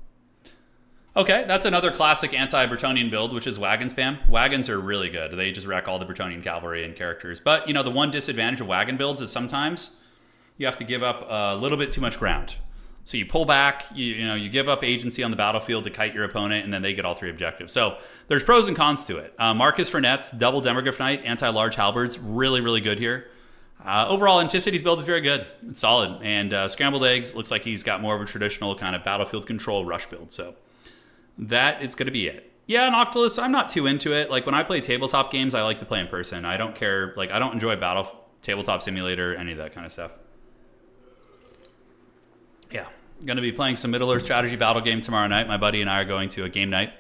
Okay, that's another classic anti-Bretonian build, which is wagon spam. Wagons are really good. They just wreck all the Bretonian cavalry and characters. But, you know, the one disadvantage of wagon builds is sometimes you have to give up a little bit too much ground. So you pull back, you give up agency on the battlefield to kite your opponent, and then they get all 3 objectives. So there's pros and cons to it. Marcus for nets, double Demograph Knight, anti-large halberds, really, really good here. Overall, Anticity's build is very good. It's solid. And Scrambled Eggs looks like he's got more of a traditional kind of battlefield control rush build. So that is going to be it. Yeah, Noctilus, I'm not too into it. Like when I play tabletop games, I like to play in person. I don't care. Like I don't enjoy tabletop simulator, any of that kind of stuff. Yeah, I'm going to be playing some Middle-earth strategy battle game tomorrow night. My buddy and I are going to a game night.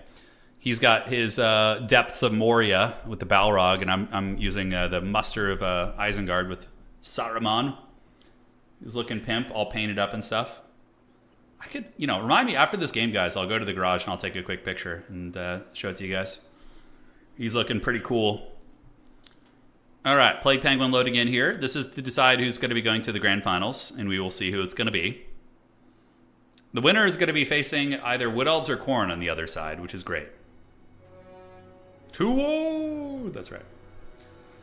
He's got his Depths of Moria with the Balrog, and I'm using the Muster of Isengard with Saruman. He's looking pimp, all painted up and stuff. I could, remind me after this game, guys, I'll go to the garage and I'll take a quick picture and show it to you guys. He's looking pretty cool. All right, Plague Penguin loading in here. This is to decide who's going to be going to the grand finals, and we will see who it's going to be. The winner is going to be facing either Wood Elves or Khorne on the other side, which is great. 2-0! That's right.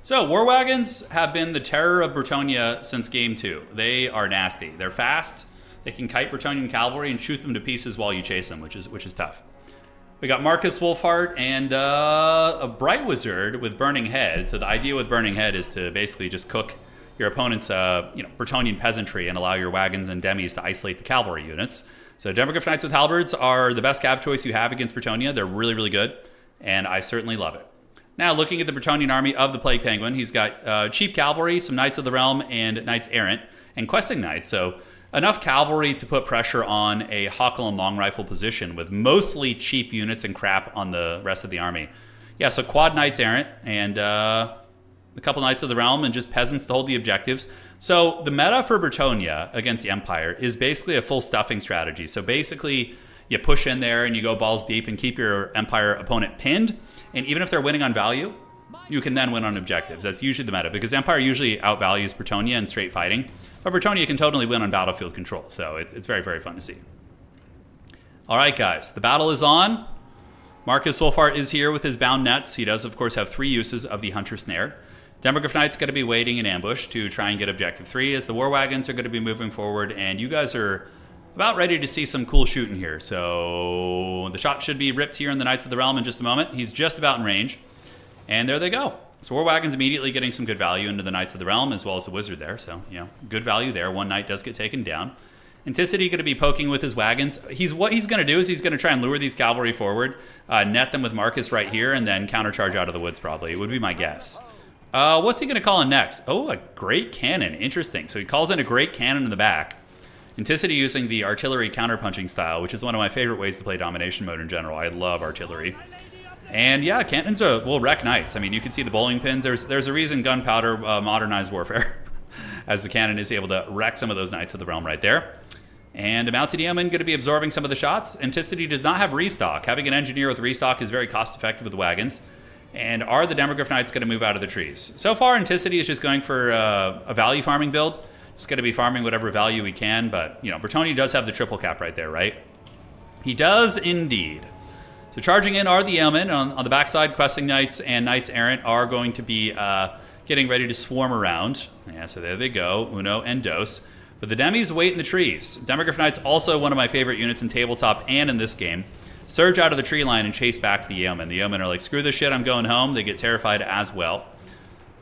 So, War Wagons have been the terror of Bretonia since Game 2. They are nasty. They're fast. They can kite Bretonian cavalry and shoot them to pieces while you chase them, which is tough. We got Marcus Wolfheart and a Bright Wizard with Burning Head. So the idea with Burning Head is to basically just cook your opponent's Bretonian peasantry and allow your wagons and demis to isolate the cavalry units. So Demograph Knights with Halberds are the best cav choice you have against Bretonia. They're really, really good. and I certainly love it. Now, looking at the Bretonian army of the Plague Penguin, he's got cheap cavalry, some Knights of the Realm, and Knights Errant, and questing Knights, so enough cavalry to put pressure on a Huckle and Long Rifle position with mostly cheap units and crap on the rest of the army. Yeah, so quad Knights Errant and a couple Knights of the Realm and just peasants to hold the objectives. So the meta for Bretonia against the Empire is basically a full stuffing strategy. So basically, you push in there and you go balls deep and keep your Empire opponent pinned. And even if they're winning on value, you can then win on objectives. That's usually the meta, because Empire usually outvalues Bretonia in straight fighting. But Bretonia can totally win on battlefield control, so it's very, very fun to see. All right, guys, the battle is on. Marcus Wolfhart is here with his bound nets. He does, of course, have 3 uses of the Hunter Snare. Demogorgon Knight's going to be waiting in ambush to try and get objective 3, as the War Wagons are going to be moving forward, and you guys are about ready to see some cool shooting here. So the shot should be ripped here in the Knights of the Realm in just a moment. He's just about in range, and there they go. So War Wagon's immediately getting some good value into the Knights of the Realm, as well as the Wizard there. So, you know, good value there. One Knight does get taken down. Anticity going to be poking with his wagons. What he's going to do is he's going to try and lure these cavalry forward, net them with Marcus right here, and then countercharge out of the woods probably. It would be my guess. What's he going to call in next? Oh, a great cannon. Interesting. So he calls in a great cannon in the back. Anticity using the artillery counterpunching style, which is one of my favorite ways to play domination mode in general. I love artillery. And yeah, cannons will wreck knights. I mean, you can see the bowling pins. There's a reason gunpowder modernized warfare, as the cannon is able to wreck some of those Knights of the Realm right there. And a mounted yeoman going to be absorbing some of the shots. Anticity does not have restock. Having an engineer with restock is very cost effective with the wagons. And are the Demogorgon Knights going to move out of the trees? So far, Anticity is just going for a value farming build. Just going to be farming whatever value he can. But, you know, Bretonia does have the triple cap right there, right? He does indeed. So charging in are the Yeomen. On the backside, Questing Knights and Knights Errant are going to be getting ready to swarm around. Yeah, so there they go, uno and dos. But the Demis wait in the trees. Demogorgon Knights, also one of my favorite units in tabletop and in this game, surge out of the tree line and chase back the Yeomen. The Yeomen are like, screw this shit, I'm going home. They get terrified as well.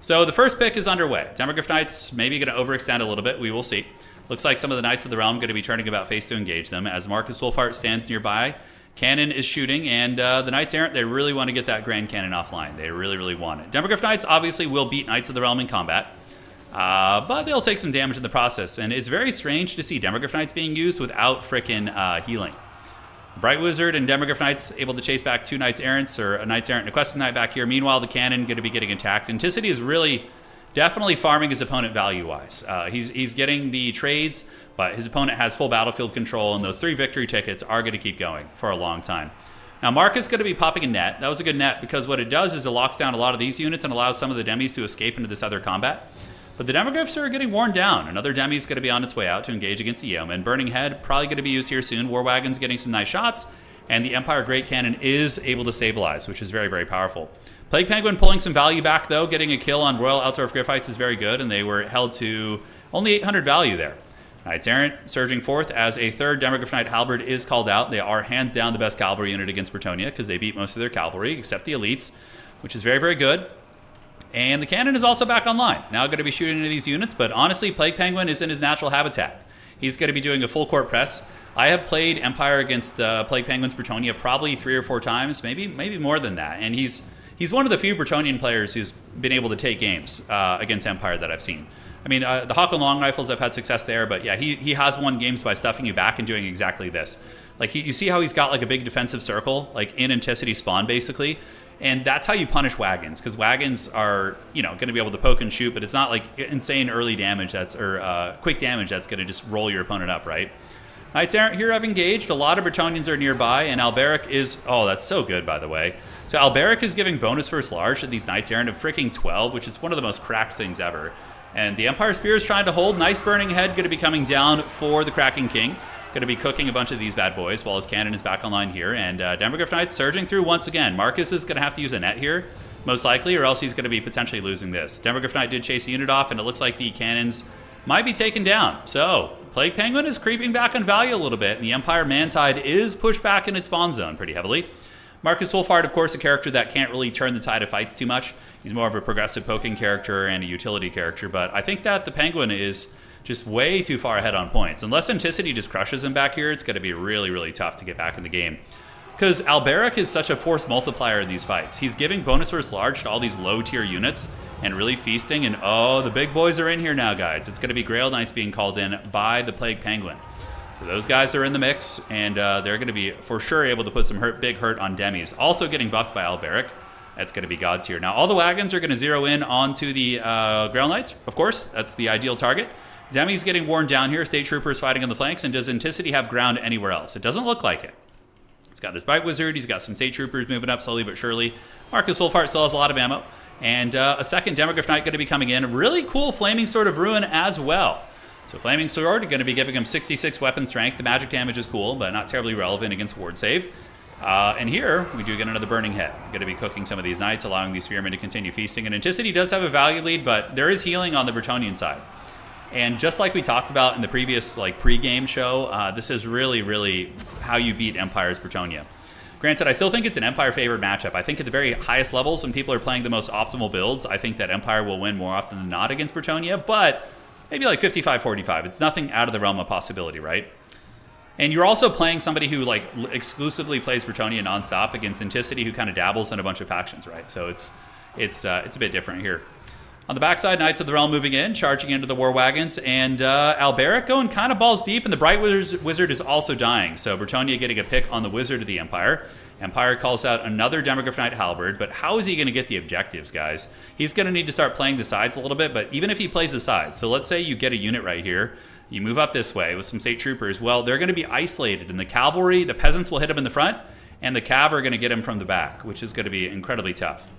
So the first pick is underway. Demogorgon Knights maybe going to overextend a little bit. We will see. Looks like some of the Knights of the Realm going to be turning about face to engage them, as Marcus Wolfhart stands nearby. Cannon is shooting, and the Knights Errant, they really want to get that Grand Cannon offline. They really, really want it. Demogorgon Knights obviously will beat Knights of the Realm in combat, but they'll take some damage in the process. And it's very strange to see Demogorgon Knights being used without frickin' healing. The Bright Wizard and Demogorgon Knights able to chase back 2 Knights Errants, or a Knights Errant and a Questing Knight back here. Meanwhile, the Cannon going to be getting attacked. Anticity is really definitely farming his opponent value-wise. He's getting the trades, but his opponent has full battlefield control, and those 3 victory tickets are going to keep going for a long time. Now, Marcus is going to be popping a net. That was a good net, because what it does is it locks down a lot of these units and allows some of the Demis to escape into this other combat. But the Demogryphs are getting worn down. Another Demi is going to be on its way out to engage against the Yeoman. Burning Head probably going to be used here soon. War Wagon's getting some nice shots, and the Empire Great Cannon is able to stabilize, which is very, very powerful. Plague Penguin pulling some value back, though. Getting a kill on Royal Altdorf Griffites is very good, and they were held to only 800 value there. Knights Errant surging forth as a 3rd Demogorgon Knight Halberd is called out. They are hands down the best cavalry unit against Bretonia, because they beat most of their cavalry, except the elites, which is very, very good. And the cannon is also back online. Now going to be shooting into these units, but honestly, Plague Penguin is in his natural habitat. He's going to be doing a full court press. I have played Empire against Plague Penguin's Bretonia probably 3 or 4 times, maybe more than that. And he's one of the few Bretonian players who's been able to take games against Empire that I've seen. I mean, the Hawk and Long Rifles, I've had success there, but yeah, he has won games by stuffing you back and doing exactly this. Like, you see how he's got like a big defensive circle, like in Anticity spawn, basically. And that's how you punish wagons, because wagons are, you know, going to be able to poke and shoot, but it's not like insane early damage or quick damage that's going to just roll your opponent up, right? Knights Errant here have engaged. A lot of Bretonians are nearby, and Alberic is... Oh, that's so good, by the way. So Alberic is giving bonus first large to these Knights Errant of freaking 12, which is one of the most cracked things ever. And the Empire Spear is trying to hold. Nice Burning Head going to be coming down for the Cracking King. Going to be cooking a bunch of these bad boys while his cannon is back online here. And Demogorgon Knights surging through once again. Marcus is going to have to use a net here, most likely, or else he's going to be potentially losing this. Demogorgon Knight did chase a unit off, and it looks like the cannons might be taken down. So Plague Penguin is creeping back on value a little bit, and the Empire Mantide is pushed back in its spawn zone pretty heavily. Marcus Wolfhart, of course, a character that can't really turn the tide of fights too much. He's more of a progressive poking character and a utility character, but I think that the Penguin is just way too far ahead on points. Unless Anticity just crushes him back here, it's going to be really, really tough to get back in the game. because Alberic is such a force multiplier in these fights. He's giving bonus versus large to all these low tier units and really feasting. And oh, the big boys are in here now, guys. It's going to be Grail Knights being called in by the Plague Penguin. So those guys are in the mix, and they're going to be for sure able to put some big hurt on Demis. Also getting buffed by Alberic. That's going to be God's here. Now, all the wagons are going to zero in onto the Grail Knights, of course. That's the ideal target. Demi's getting worn down here. State Troopers fighting on the flanks. And does Anticity have ground anywhere else? It doesn't look like it. He's got his Bright Wizard. He's got some State Troopers moving up slowly but surely. Marcus Wolfhart still has a lot of ammo. And a second Demogryph Knight going to be coming in. Really cool Flaming Sword of Ruin as well. So Flaming Sword going to be giving him 66 weapon strength. The magic damage is cool, but not terribly relevant against ward save. And here, we do get another Burning Hit. We're going to be cooking some of these Knights, allowing these Spearmen to continue feasting. And Anticity does have a value lead, but there is healing on the Bretonian side. And just like we talked about in the previous pre-game show, this is really, really how you beat Empire's Bretonia. Granted, I still think it's an Empire-favored matchup. I think at the very highest levels, when people are playing the most optimal builds, I think that Empire will win more often than not against Bretonia, but maybe 55-45. It's nothing out of the realm of possibility, right? And you're also playing somebody who exclusively plays Bretonia nonstop against Anticity, who kind of dabbles in a bunch of factions, right? So it's a bit different here. On the backside, Knights of the Realm moving in, charging into the War Wagons, and Alberic going kind of balls deep, and the Bright Wizard is also dying. So Bretonia getting a pick on the Wizard of the Empire. Empire calls out another Demogryph Knight Halberd, but how is he going to get the objectives, guys? He's going to need to start playing the sides a little bit, but even if he plays the sides, so let's say you get a unit right here, you move up this way with some State Troopers, well, they're going to be isolated, and the cavalry, the peasants will hit him in the front, and the cav are going to get him from the back, which is going to be incredibly tough.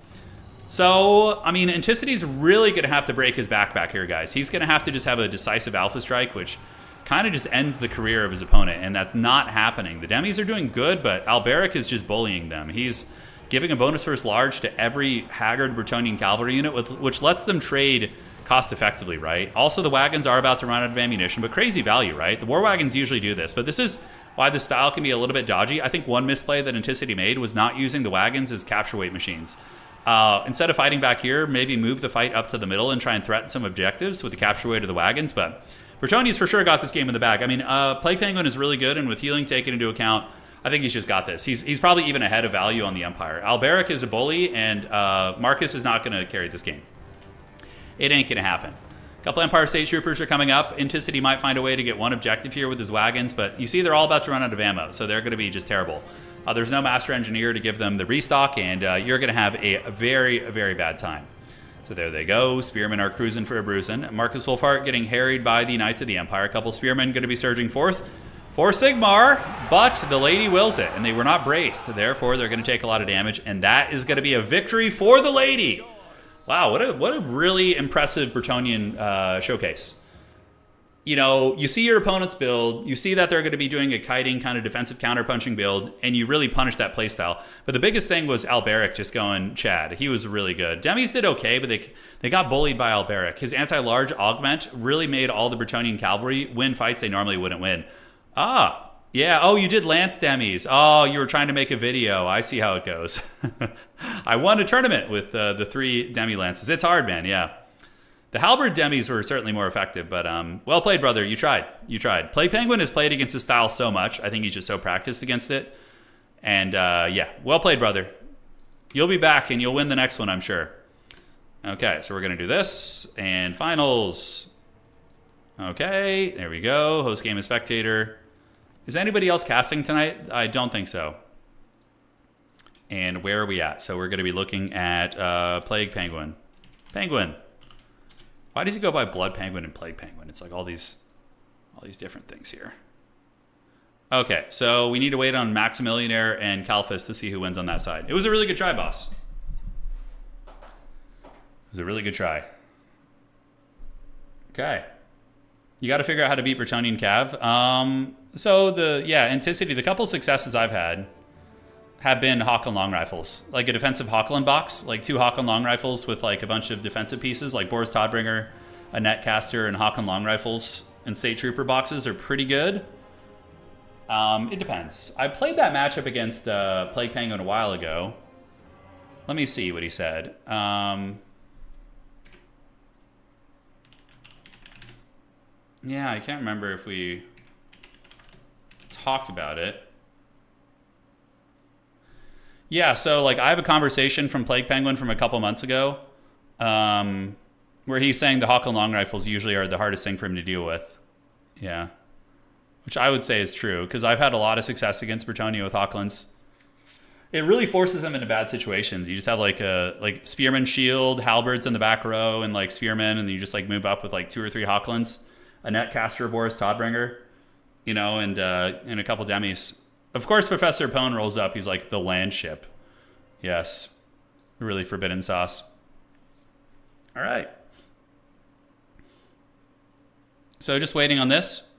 So, I mean, Anticity's really going to have to break his back here, guys. He's going to have to just have a decisive Alpha Strike, which kind of just ends the career of his opponent, and that's not happening. The Demis are doing good, but Alberic is just bullying them. He's giving a bonus first large to every haggard Bretonian cavalry unit, which lets them trade cost effectively, right? Also, the wagons are about to run out of ammunition, but crazy value, right? The war wagons usually do this, but this is why the style can be a little bit dodgy. I think one misplay that Anticity made was not using the wagons as capture weight machines. Instead of fighting back here, maybe move the fight up to the middle and try and threaten some objectives with the capture weight of the wagons, but Bretonia's for sure got this game in the bag. I mean, Plague Penguin is really good, and with healing taken into account, I think he's just got this. He's probably even ahead of value on the Empire. Alberic is a bully, and Marcus is not going to carry this game. It ain't going to happen. A couple Empire State Troopers are coming up. Anticity might find a way to get one objective here with his wagons, but you see they're all about to run out of ammo, so they're going to be just terrible. There's no Master Engineer to give them the restock, and you're going to have a very, very bad time. So there they go. Spearmen are cruising for a bruising. Marcus Wolfhart getting harried by the Knights of the Empire. A couple Spearmen going to be surging forth for Sigmar, but the lady wills it, and they were not braced. Therefore, they're going to take a lot of damage, and that is going to be a victory for the lady. Wow, what a really impressive Bretonian showcase. You know, you see your opponent's build, you see that they're going to be doing a kiting kind of defensive counter-punching build, and you really punish that playstyle. But the biggest thing was Alberic just going Chad. He was really good. Demis did okay, but they got bullied by Alberic. His anti-large augment really made all the Bretonian cavalry win fights they normally wouldn't win. Yeah, oh, you did Lance Demis. Oh, you were trying to make a video. I see how it goes. I won a tournament with the 3 Demi Lances. It's hard, man, yeah. The Halberd Demis were certainly more effective, but well played, brother. You tried. You tried. Plague Penguin has played against his style so much. I think he's just so practiced against it. And yeah, well played, brother. You'll be back, and you'll win the next one, I'm sure. Okay, so we're going to do this. And finals. Okay, there we go. Host game and spectator. Is anybody else casting tonight? I don't think so. And where are we at? So we're going to be looking at Plague Penguin. Penguin. Why does he go by Blood Penguin and Plague Penguin? It's like all these different things here. Okay, so we need to wait on Maximilianaire and Calphus to see who wins on that side. It was a really good try, boss. It was a really good try. Okay. You got to figure out how to beat Bretonian Cav. Anticity, the couple successes I've had have been Hawken long rifles. Like a defensive Hawken box, like 2 Hawken long rifles with like a bunch of defensive pieces, like Boris Todbringer, a Netcaster, and Hawken long rifles and State Trooper boxes are pretty good. It depends. I played that matchup against Plague Penguin a while ago. Let me see what he said. Yeah, I can't remember if we talked about it. Yeah, so like I have a conversation from Plague Penguin from a couple months ago, where he's saying the Hawk and long rifles usually are the hardest thing for him to deal with. Yeah, which I would say is true because I've had a lot of success against Bretonia with Hawklands. It really forces them into bad situations. You just have like a spearman shield, halberds in the back row, and like spearmen, and you just like move up with like 2 or 3 Hawklands, a netcaster Boris Todbringer, you know, and a couple demis. Of course, Professor Pone rolls up. He's like the land ship. Yes, really forbidden sauce. All right. So just waiting on this.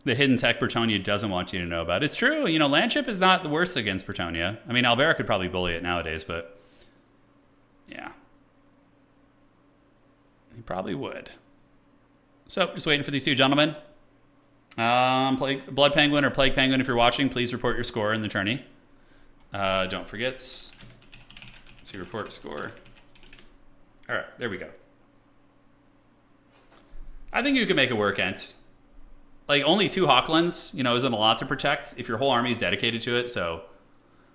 The hidden tech Bretonia doesn't want you to know about. It's true. You know, Landship is not the worst against Bretonia. I mean, Alberic could probably bully it nowadays, but yeah. He probably would. So just waiting for these two gentlemen. Blood Penguin or Plague Penguin, if you're watching, please report your score in the tourney. Don't forget to report score. All right, there we go. I think you can make it work, Ent. Like, only 2 Hawklands, you know, isn't a lot to protect if your whole army is dedicated to it, so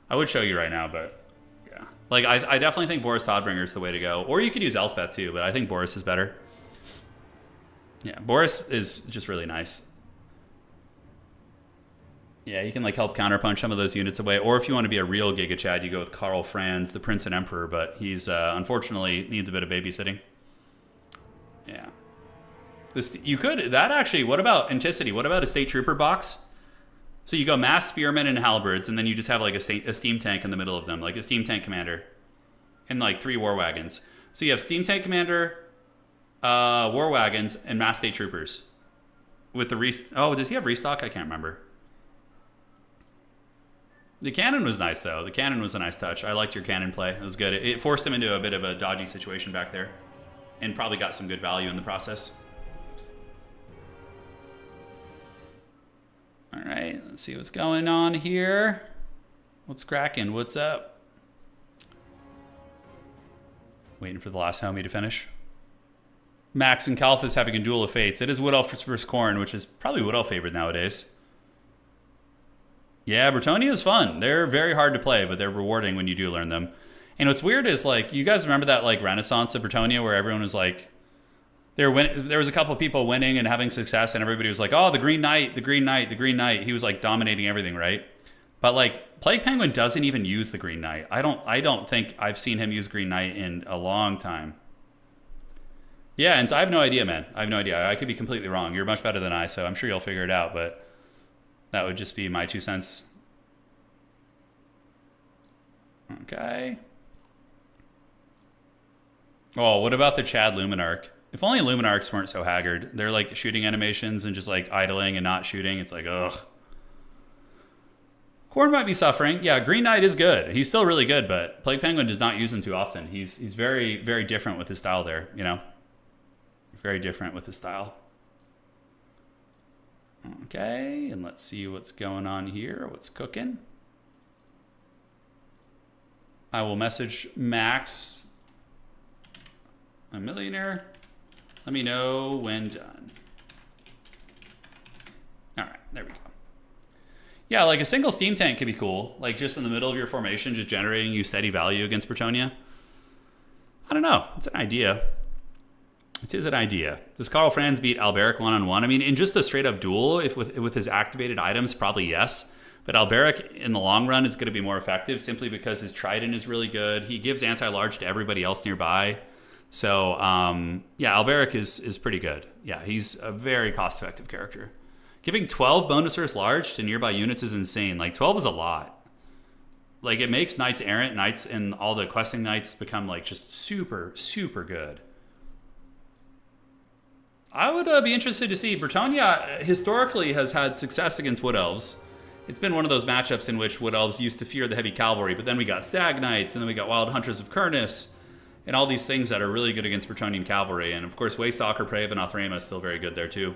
I would show you right now, but yeah. Like, I definitely think Boris Todbringer is the way to go. Or you could use Elspeth, too, but I think Boris is better. Yeah, Boris is just really nice. Yeah, you can, like, help counterpunch some of those units away. Or if you want to be a real Giga Chad, you go with Karl Franz, the Prince and Emperor, but he's, unfortunately, needs a bit of babysitting. Yeah. You could, that actually, what about Anticity? What about a State Trooper box? So you go mass spearmen and halberds, and then you just have like a steam tank in the middle of them, like a steam tank commander, and like 3 war wagons. So you have steam tank commander, war wagons, and mass State Troopers. With the oh, does he have restock? I can't remember. The cannon was nice though. The cannon was a nice touch. I liked your cannon play. It was good. It forced him into a bit of a dodgy situation back there, and probably got some good value in the process. All right, let's see what's going on here. What's cracking? What's up? Waiting for the last homie to finish. Max and Kalphas having a duel of fates. It is Wood Elf versus Khorne, which is probably Wood Elf favored nowadays. Yeah, Bretonia is fun. They're very hard to play, but they're rewarding when you do learn them. And what's weird is, like, you guys remember that like Renaissance of Bretonia where everyone was like, there was a couple of people winning and having success, and everybody was like, oh, the Green Knight, the Green Knight, the Green Knight. He was like dominating everything, right? But like Plague Penguin doesn't even use the Green Knight. I don't think I've seen him use Green Knight in a long time. Yeah, and I have no idea, man. I have no idea. I could be completely wrong. You're much better than I, so I'm sure you'll figure it out, but that would just be my 2 cents. Okay. Oh, what about the Chad Luminarch? If only Luminarchs weren't so haggard. They're like shooting animations and just like idling and not shooting. It's like, ugh. Khorne might be suffering. Yeah, Green Knight is good. He's still really good, but Plague Penguin does not use him too often. He's very, very different with his style there, you know? Very different with his style. Okay, and let's see what's going on here. What's cooking? I will message Max, a millionaire. Let me know when done. All right, there we go. Yeah, like a single steam tank could be cool. Like just in the middle of your formation, just generating you steady value against Bretonia. I don't know. It's an idea. It is an idea. Does Karl Franz beat Alberic one-on-one? I mean, in just the straight-up duel, if with his activated items, probably yes. But Alberic, in the long run, is going to be more effective simply because his Trident is really good. He gives anti-large to everybody else nearby. So, yeah, Alberic is pretty good. Yeah, he's a very cost-effective character. Giving 12 bonus versus large to nearby units is insane. Like, 12 is a lot. Like, it makes Knights Errant, Knights, and all the questing Knights become, like, just super, super good. I would be interested to see. Bretonia historically has had success against Wood Elves. It's been one of those matchups in which Wood Elves used to fear the heavy cavalry, but then we got Stag Knights, and then we got Wild Hunters of Kurnus, and all these things that are really good against Bretonian cavalry. And of course, Waystalker, Prey of Anathrema is still very good there too.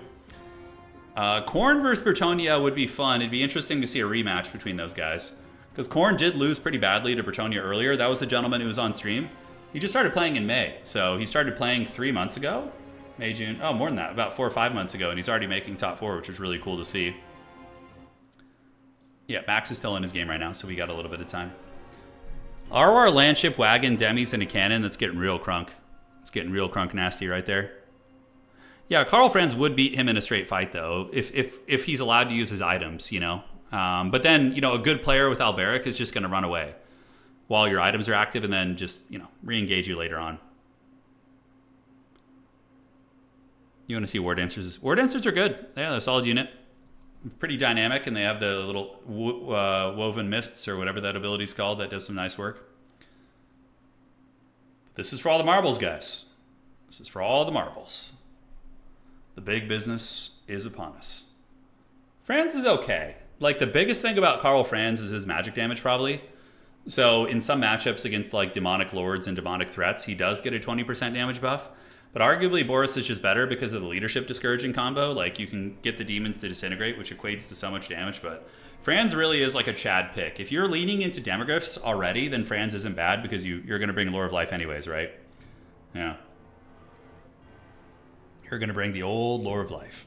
Khorne versus Bretonia would be fun. It'd be interesting to see a rematch between those guys. Because Khorne did lose pretty badly to Bretonia earlier. That was the gentleman who was on stream. He just started playing in May. So he started playing 3 months ago. May, June. Oh, more than that. About 4 or 5 months ago. And he's already making top 4, which is really cool to see. Yeah, Max is still in his game right now, so we got a little bit of time. RR Landship, Wagon, Demis, and a Cannon. That's getting real crunk. It's getting real crunk nasty right there. Yeah, Karl Franz would beat him in a straight fight, though, if he's allowed to use his items, you know. But then, you know, a good player with Alberic is just going to run away while your items are active and then just, you know, re-engage you later on. You want to see War Dancers? War Dancers are good. Yeah, they're a solid unit. Pretty dynamic, and they have the little woven mists or whatever that ability's called that does some nice work. This is for all the marbles, guys. This is for all the marbles. The big business is upon us. Franz is okay. Like, the biggest thing about Karl Franz is his magic damage, probably. So in some matchups against like demonic lords and demonic threats, he does get a 20% damage buff. But arguably Boris is just better because of the leadership discouraging combo. Like, you can get the demons to disintegrate, which equates to so much damage. But Franz really is like a Chad pick. If you're leaning into demogryphs already, then Franz isn't bad because you're going to bring Lore of Life anyways, right? Yeah. You're going to bring the old Lore of Life.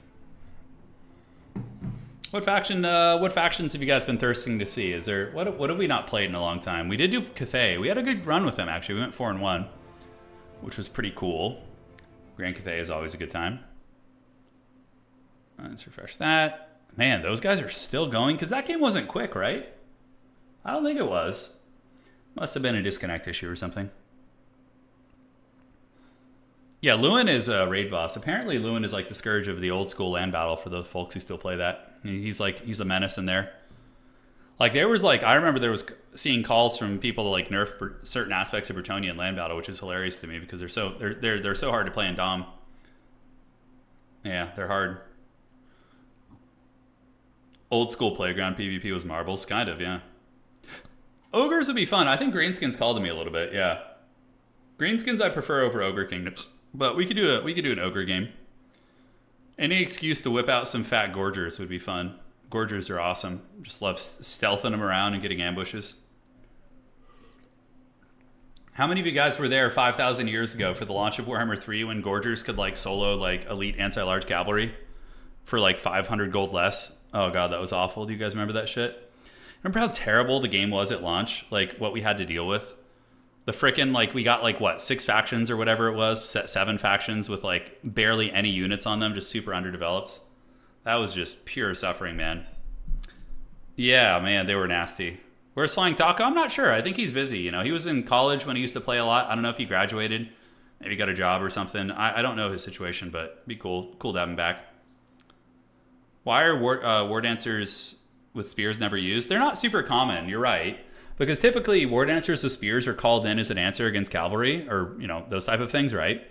What factions have you guys been thirsting to see? Is there what have we not played in a long time? We did do Cathay. We had a good run with them actually. We went 4-1, which was pretty cool. Grand Cathay is always a good time. Let's refresh that. Man, those guys are still going because that game wasn't quick, right? I don't think it was. Must have been a disconnect issue or something. Yeah, Lewin is a raid boss. Apparently, Lewin is like the scourge of the old school land battle for the folks who still play that. He's a menace in there. Like, there was like, I remember there was seeing calls from people to like nerf certain aspects of Bretonia and land battle, which is hilarious to me because they're so hard to play in Dom. Yeah, they're hard. Old school playground PvP was marbles, kind of, yeah. Ogres would be fun. I think Greenskins called to me a little bit, yeah. Greenskins I prefer over Ogre Kingdoms. But we could do an ogre game. Any excuse to whip out some fat gorgers would be fun. Gorgers are awesome. Just love stealthing them around and getting ambushes. How many of you guys were there 5,000 years ago for the launch of Warhammer 3 when gorgers could like solo like elite anti-large cavalry for like 500 gold less? Oh god, that was awful. Do you guys remember that shit? Remember how terrible the game was at launch? Like what we had to deal with? The frickin', like, we got, like, what, 6 factions or whatever it was? 7 factions with, like, barely any units on them, just super underdeveloped. That was just pure suffering, man. Yeah, man, they were nasty. Where's Flying Taco? I'm not sure. I think he's busy, you know. He was in college when he used to play a lot. I don't know if he graduated. Maybe got a job or something. I don't know his situation, but it'd be cool. Cool to have him back. Why are war dancers with spears never used? They're not super common, you're right. Because typically, War Dancers with spears are called in as an answer against cavalry, or, you know, those type of things, right?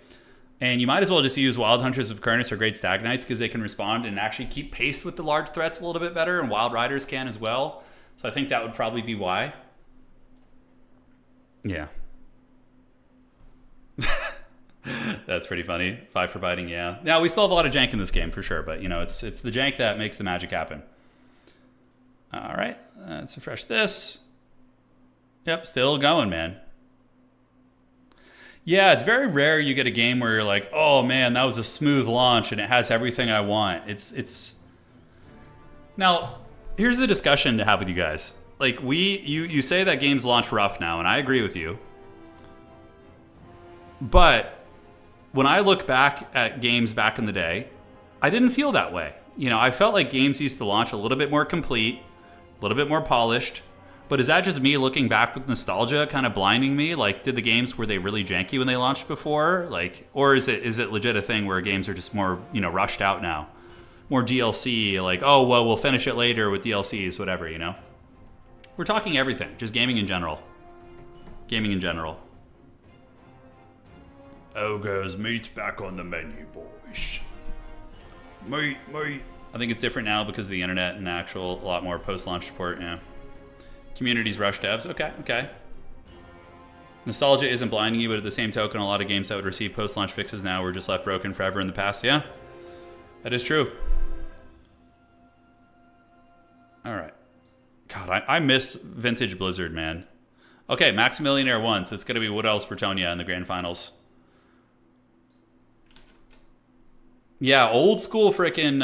And you might as well just use Wild Hunters of Kernus or Great Stag Knights because they can respond and actually keep pace with the large threats a little bit better, and Wild Riders can as well. So I think that would probably be why. Yeah. That's pretty funny. 5 for biting, yeah. Now, we still have a lot of jank in this game, for sure, but, you know, it's the jank that makes the magic happen. All right, let's refresh this. Yep, still going, man. Yeah, it's very rare you get a game where you're like, oh man, that was a smooth launch and it has everything I want. It's Now, here's a discussion to have with you guys. Like, you say that games launch rough now, and I agree with you. But when I look back at games back in the day, I didn't feel that way. You know, I felt like games used to launch a little bit more complete, a little bit more polished. But is that just me looking back with nostalgia kind of blinding me? Like, did the games, were they really janky when they launched before? Like, or is it legit a thing where games are just more, you know, rushed out now? More DLC, like, oh, well, we'll finish it later with DLCs, whatever, you know? We're talking everything, just gaming in general. Gaming in general. Ogres, meat's back on the menu, boys. Meat. I think it's different now because of the internet and a lot more post-launch support, yeah. Communities rush devs. Okay. Nostalgia isn't blinding you, but at the same token, a lot of games that would receive post-launch fixes now were just left broken forever in the past. Yeah, that is true. All right. God, I miss vintage Blizzard, man. Okay, Maximillionaire 1, so it's going to be Wood Elves Bretonia in the grand finals. Yeah, old school frickin'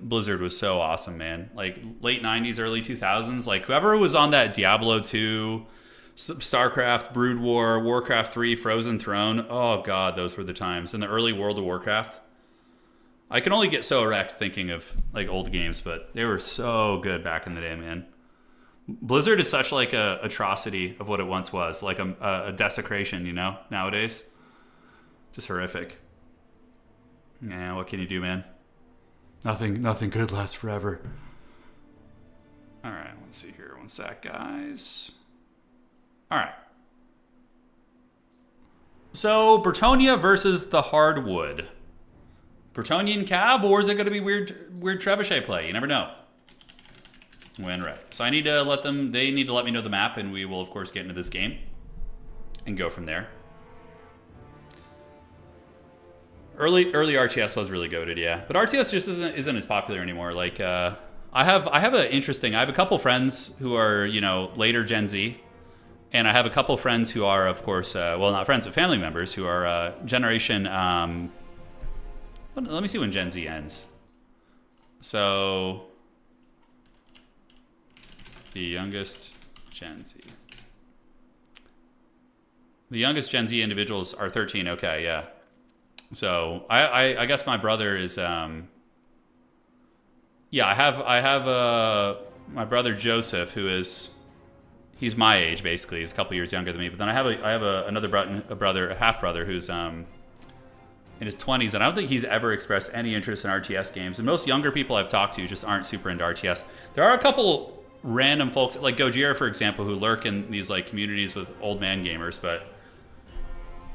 Blizzard was so awesome, man. Like late 90s, early 2000s, like whoever was on that Diablo 2, StarCraft, Brood War, Warcraft 3, Frozen Throne. Oh god, those were the times. In the early World of Warcraft. I can only get so erect thinking of like old games, but they were so good back in the day, man. Blizzard is such like a atrocity of what it once was, like a desecration, you know, nowadays. Just horrific. Yeah, what can you do, man? Nothing good lasts forever. All right, let's see here. One sec, guys. All right. So, Bretonia versus the Hardwood. Bretonian Cav, or is it going to be weird trebuchet play? You never know. When ready. So I need to let them, they need to let me know the map, and we will, of course, get into this game and go from there. Early RTS was really goated, yeah. But RTS just isn't as popular anymore. Like, I have a couple friends who are, you know, later Gen Z. And I have a couple friends who are, of course, well, not friends, but family members who are generation, let me see when Gen Z ends. So, the youngest Gen Z. The youngest Gen Z individuals are 13, okay, yeah. So, I guess my brother is, yeah, I have my brother Joseph, who is, he's my age, basically. He's a couple years younger than me. But then I have another brother, a half brother, who's in his 20s, and I don't think he's ever expressed any interest in RTS games. And most younger people I've talked to just aren't super into RTS. There are a couple random folks, like Gojira, for example, who lurk in these like communities with old man gamers. But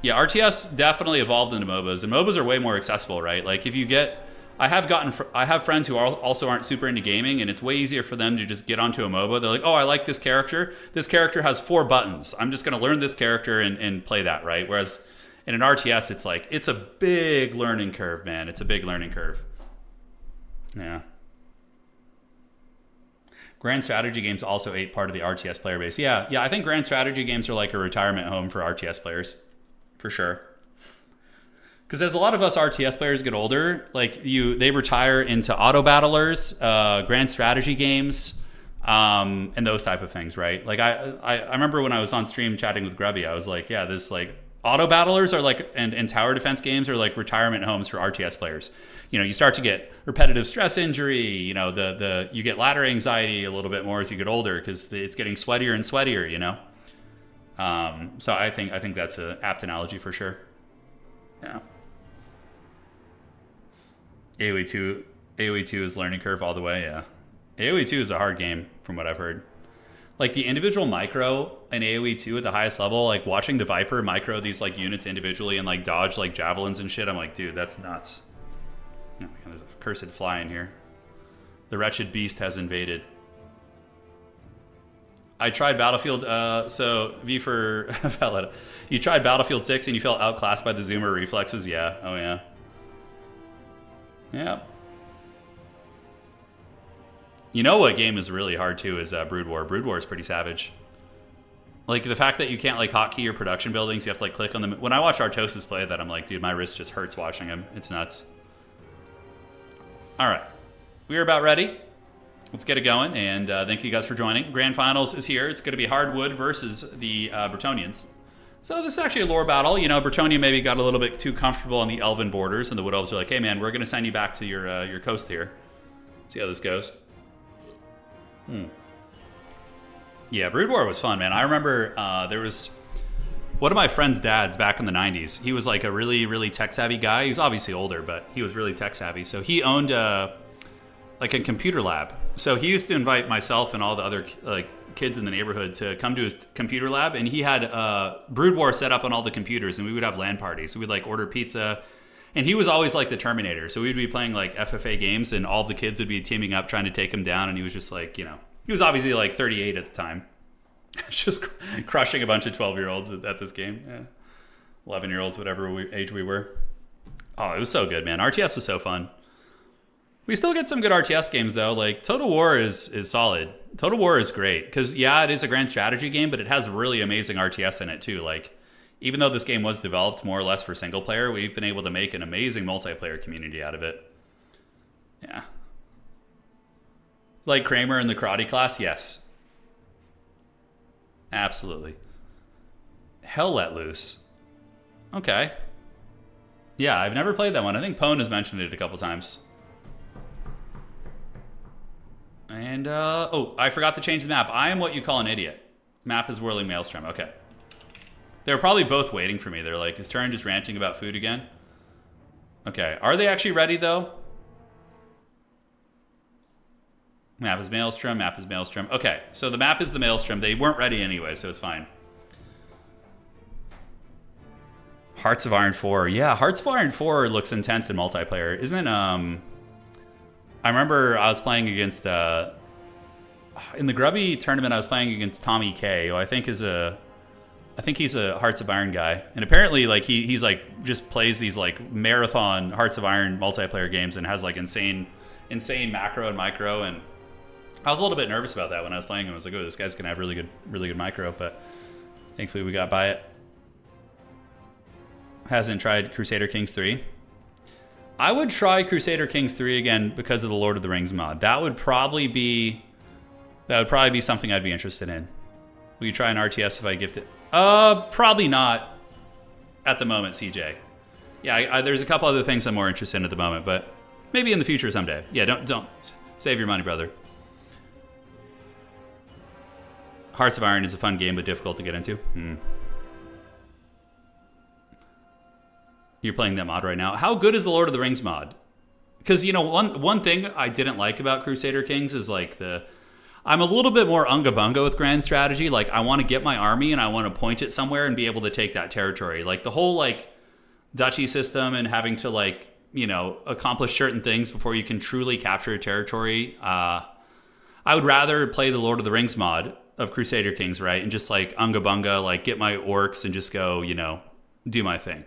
yeah, RTS definitely evolved into MOBAs, and MOBAs are way more accessible, right? Like if you get, I have friends who also aren't super into gaming, and it's way easier for them to just get onto a MOBA. They're like, oh, I like this character. This character has 4 buttons. I'm just going to learn this character and play that, right? Whereas in an RTS, it's like, it's a big learning curve, man. It's a big learning curve. Yeah. Grand strategy games also ate part of the RTS player base. Yeah, I think grand strategy games are like a retirement home for RTS players, for sure. Because as a lot of us RTS players get older, like they retire into auto battlers, grand strategy games, and those type of things, right? Like I remember when I was on stream chatting with Grubby, I was like, yeah, this like auto battlers are like, and tower defense games are like retirement homes for RTS players. You know, you start to get repetitive stress injury. You know, you get ladder anxiety a little bit more as you get older because it's getting sweatier and sweatier. You know, so I think that's an apt analogy for sure. Yeah. AoE 2 is learning curve all the way. Yeah, AoE 2 is a hard game from what I've heard. Like the individual micro in AoE 2 at the highest level, like watching the Viper micro these like units individually and like dodge like javelins and shit. I'm like, dude, that's nuts. Oh, man, there's a cursed fly in here. The wretched beast has invaded. I tried Battlefield, so V for Valletta. You tried Battlefield 6 and you felt outclassed by the zoomer reflexes? Yeah, oh yeah. Yeah. You know what game is really hard too is Brood War. Brood War is pretty savage. Like the fact that you can't like hotkey your production buildings, you have to like click on them. When I watch Artosis play that, I'm like, dude, my wrist just hurts watching him. It's nuts. All right, we are about ready. Let's get it going, and thank you guys for joining. Grand Finals is here. It's going to be Hardwood versus the Bretonians. So this is actually a lore battle. You know, Bretonia maybe got a little bit too comfortable on the Elven borders, and the Wood Elves are like, hey man, we're going to send you back to your coast here. See how this goes. Yeah, Brood War was fun, man. I remember there was one of my friend's dads back in the 90s. He was like a really, really tech-savvy guy. He was obviously older, but he was really tech-savvy. So he owned like a computer lab. So he used to invite myself and all the other like kids in the neighborhood to come to his computer lab, and he had Brood War set up on all the computers, and we would have LAN parties. So we'd like order pizza, and he was always like the Terminator. So we'd be playing like FFA games, and all the kids would be teaming up trying to take him down, and he was just like, you know, he was obviously like 38 at the time. Just crushing a bunch of 12-year-olds at this game. Yeah. 11-year-olds, whatever age we were. Oh, it was so good, man. RTS was so fun. We still get some good RTS games, though. Like, Total War is solid. Total War is great. Because, yeah, it is a grand strategy game, but it has really amazing RTS in it, too. Like, Even though this game was developed more or less for single player, we've been able to make an amazing multiplayer community out of it. Yeah. Like Kramer in the karate class? Yes. Absolutely. Hell Let Loose. Okay. Yeah, I've never played that one. I think Pone has mentioned it a couple times. And, oh, I forgot to change the map. I am what you call an idiot. Map is Whirling Maelstrom. Okay. They're probably both waiting for me. They're like, is Turin just ranting about food again? Okay. Are they actually ready, though? Map is Maelstrom. Map is Maelstrom. Okay. So the map is the Maelstrom. They weren't ready anyway, so it's fine. Hearts of Iron 4. Yeah, Hearts of Iron 4 looks intense in multiplayer. Isn't it, I remember I was playing against, in the Grubby tournament, I was playing against Tommy K, who I think he's a Hearts of Iron guy. And apparently, like, he's like, just plays these, like, marathon Hearts of Iron multiplayer games and has, like, insane macro and micro. And I was a little bit nervous about that when I was playing him. I was like, oh, this guy's going to have really good micro. But thankfully, we got by it. Hasn't tried Crusader Kings 3. I would try Crusader Kings 3 again because of the Lord of the Rings mod. That would probably be something I'd be interested in. Will you try an RTS if I gift it? Probably not at the moment, CJ. Yeah, there's a couple other things I'm more interested in at the moment, but maybe in the future someday. Yeah, don't save your money, brother. Hearts of Iron is a fun game, but difficult to get into. You're playing that mod right now. How good is the Lord of the Rings mod? Because, you know, one thing I didn't like about Crusader Kings is, like, I'm a little bit more unga bunga with grand strategy. Like, I want to get my army and I want to point it somewhere and be able to take that territory. Like, the whole, like, duchy system and having to, like, you know, accomplish certain things before you can truly capture a territory. I would rather play the Lord of the Rings mod of Crusader Kings, right? And just, like, unga bunga, like, get my orcs and just go, you know, do my thing.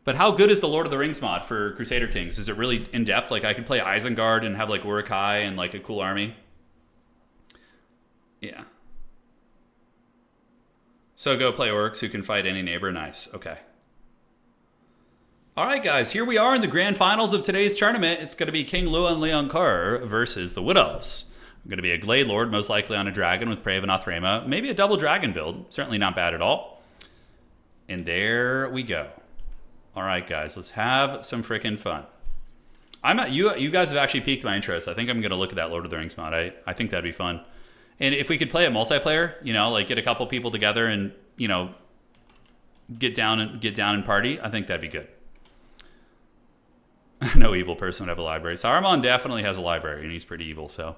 But how good is the Lord of the Rings mod for Crusader Kings? Is it really in-depth? Like, I could play Isengard and have, like, Uruk-hai and, like, a cool army. Yeah. So go play orcs who can fight any neighbor. Nice. Okay. All right, guys. Here we are in the grand finals of today's tournament. It's going to be King Luan Leonkar versus the Wood Elves. Going to be a Glade Lord, most likely on a dragon with Prey of Anathrema. Maybe a double dragon build. Certainly not bad at all. And there we go. All right, guys, let's have some freaking fun. You guys have actually piqued my interest. I think I'm going to look at that Lord of the Rings mod. I think that'd be fun. And if we could play a multiplayer, you know, like get a couple people together and, you know, get down and party, I think that'd be good. No evil person would have a library. Saruman definitely has a library, and he's pretty evil, so.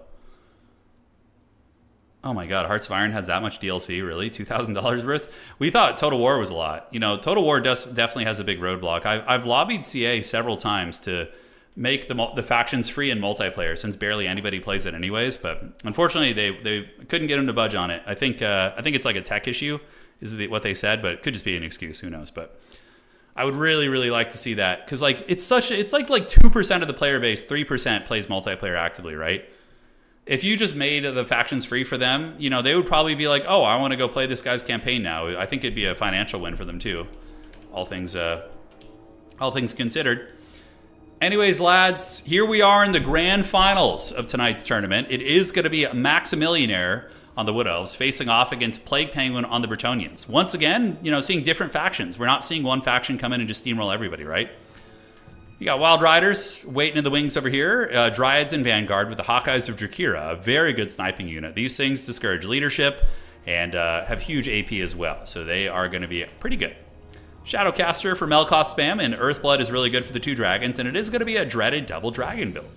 Oh my god, Hearts of Iron has that much DLC, really? $2,000 worth? We thought Total War was a lot. You know, Total War definitely has a big roadblock. I've lobbied CA several times to make the factions free in multiplayer, since barely anybody plays it anyways, but unfortunately they couldn't get them to budge on it. I think it's like a tech issue, is what they said, but it could just be an excuse, who knows. But I would really, really like to see that, because like it's like 2% of the player base, 3% plays multiplayer actively, right? If you just made the factions free for them, you know, they would probably be like, oh, I want to go play this guy's campaign now. I think it'd be a financial win for them too. All things considered. Anyways, lads, here we are in the grand finals of tonight's tournament. It is going to be Maximillionaire on the Wood Elves facing off against Plague Penguin on the Bretonians. Once again, you know, seeing different factions. We're not seeing one faction come in and just steamroll everybody, right? You got Wild Riders waiting in the wings over here. Dryads in Vanguard with the Hawkeyes of Drakira, a very good sniping unit. These things discourage leadership and have huge AP as well, so they are going to be pretty good. Shadowcaster for Melkoth spam, and Earthblood is really good for the 2 dragons, and it is going to be a dreaded double dragon build.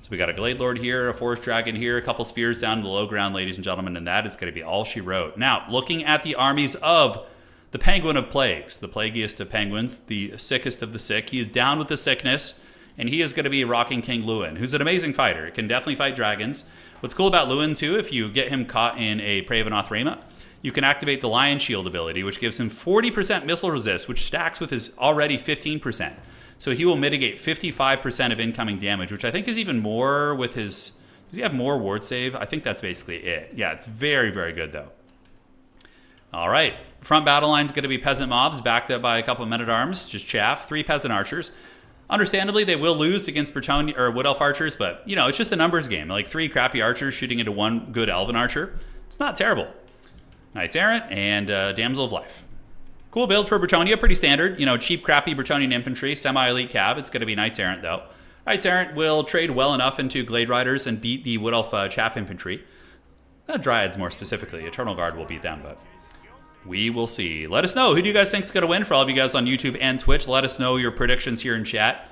So we got a Glade Lord here, a Forest Dragon here, a couple spears down to the low ground, ladies and gentlemen, and that is going to be all she wrote. Now, looking at the armies of the Penguin of Plagues, the plaguiest of penguins, the sickest of the sick. He is down with the sickness, and he is going to be rocking King Luan, who's an amazing fighter. Can definitely fight dragons. What's cool about Luan, too, if you get him caught in a Prey of Anathrema, you can activate the Lion Shield ability, which gives him 40% missile resist, which stacks with his already 15%. So he will mitigate 55% of incoming damage, which I think is even more with his... Does he have more ward save? I think that's basically it. Yeah, it's very, very good, though. All right. Front battle line is going to be peasant mobs backed up by a couple of men-at-arms, just chaff, 3 peasant archers. Understandably, they will lose against Bretonia or Wood Elf archers, but, you know, it's just a numbers game. Like 3 crappy archers shooting into 1 good elven archer. It's not terrible. Knights Errant and Damsel of Life. Cool build for Bretonia, pretty standard. You know, cheap, crappy Bretonian infantry, semi-elite cab. It's going to be Knights Errant, though. Knights Errant will trade well enough into Glade Riders and beat the Wood Elf chaff infantry. Dryads, more specifically. Eternal Guard will beat them, but we will see. Let us know. Who do you guys think is going to win? For all of you guys on YouTube and Twitch, let us know your predictions here in chat.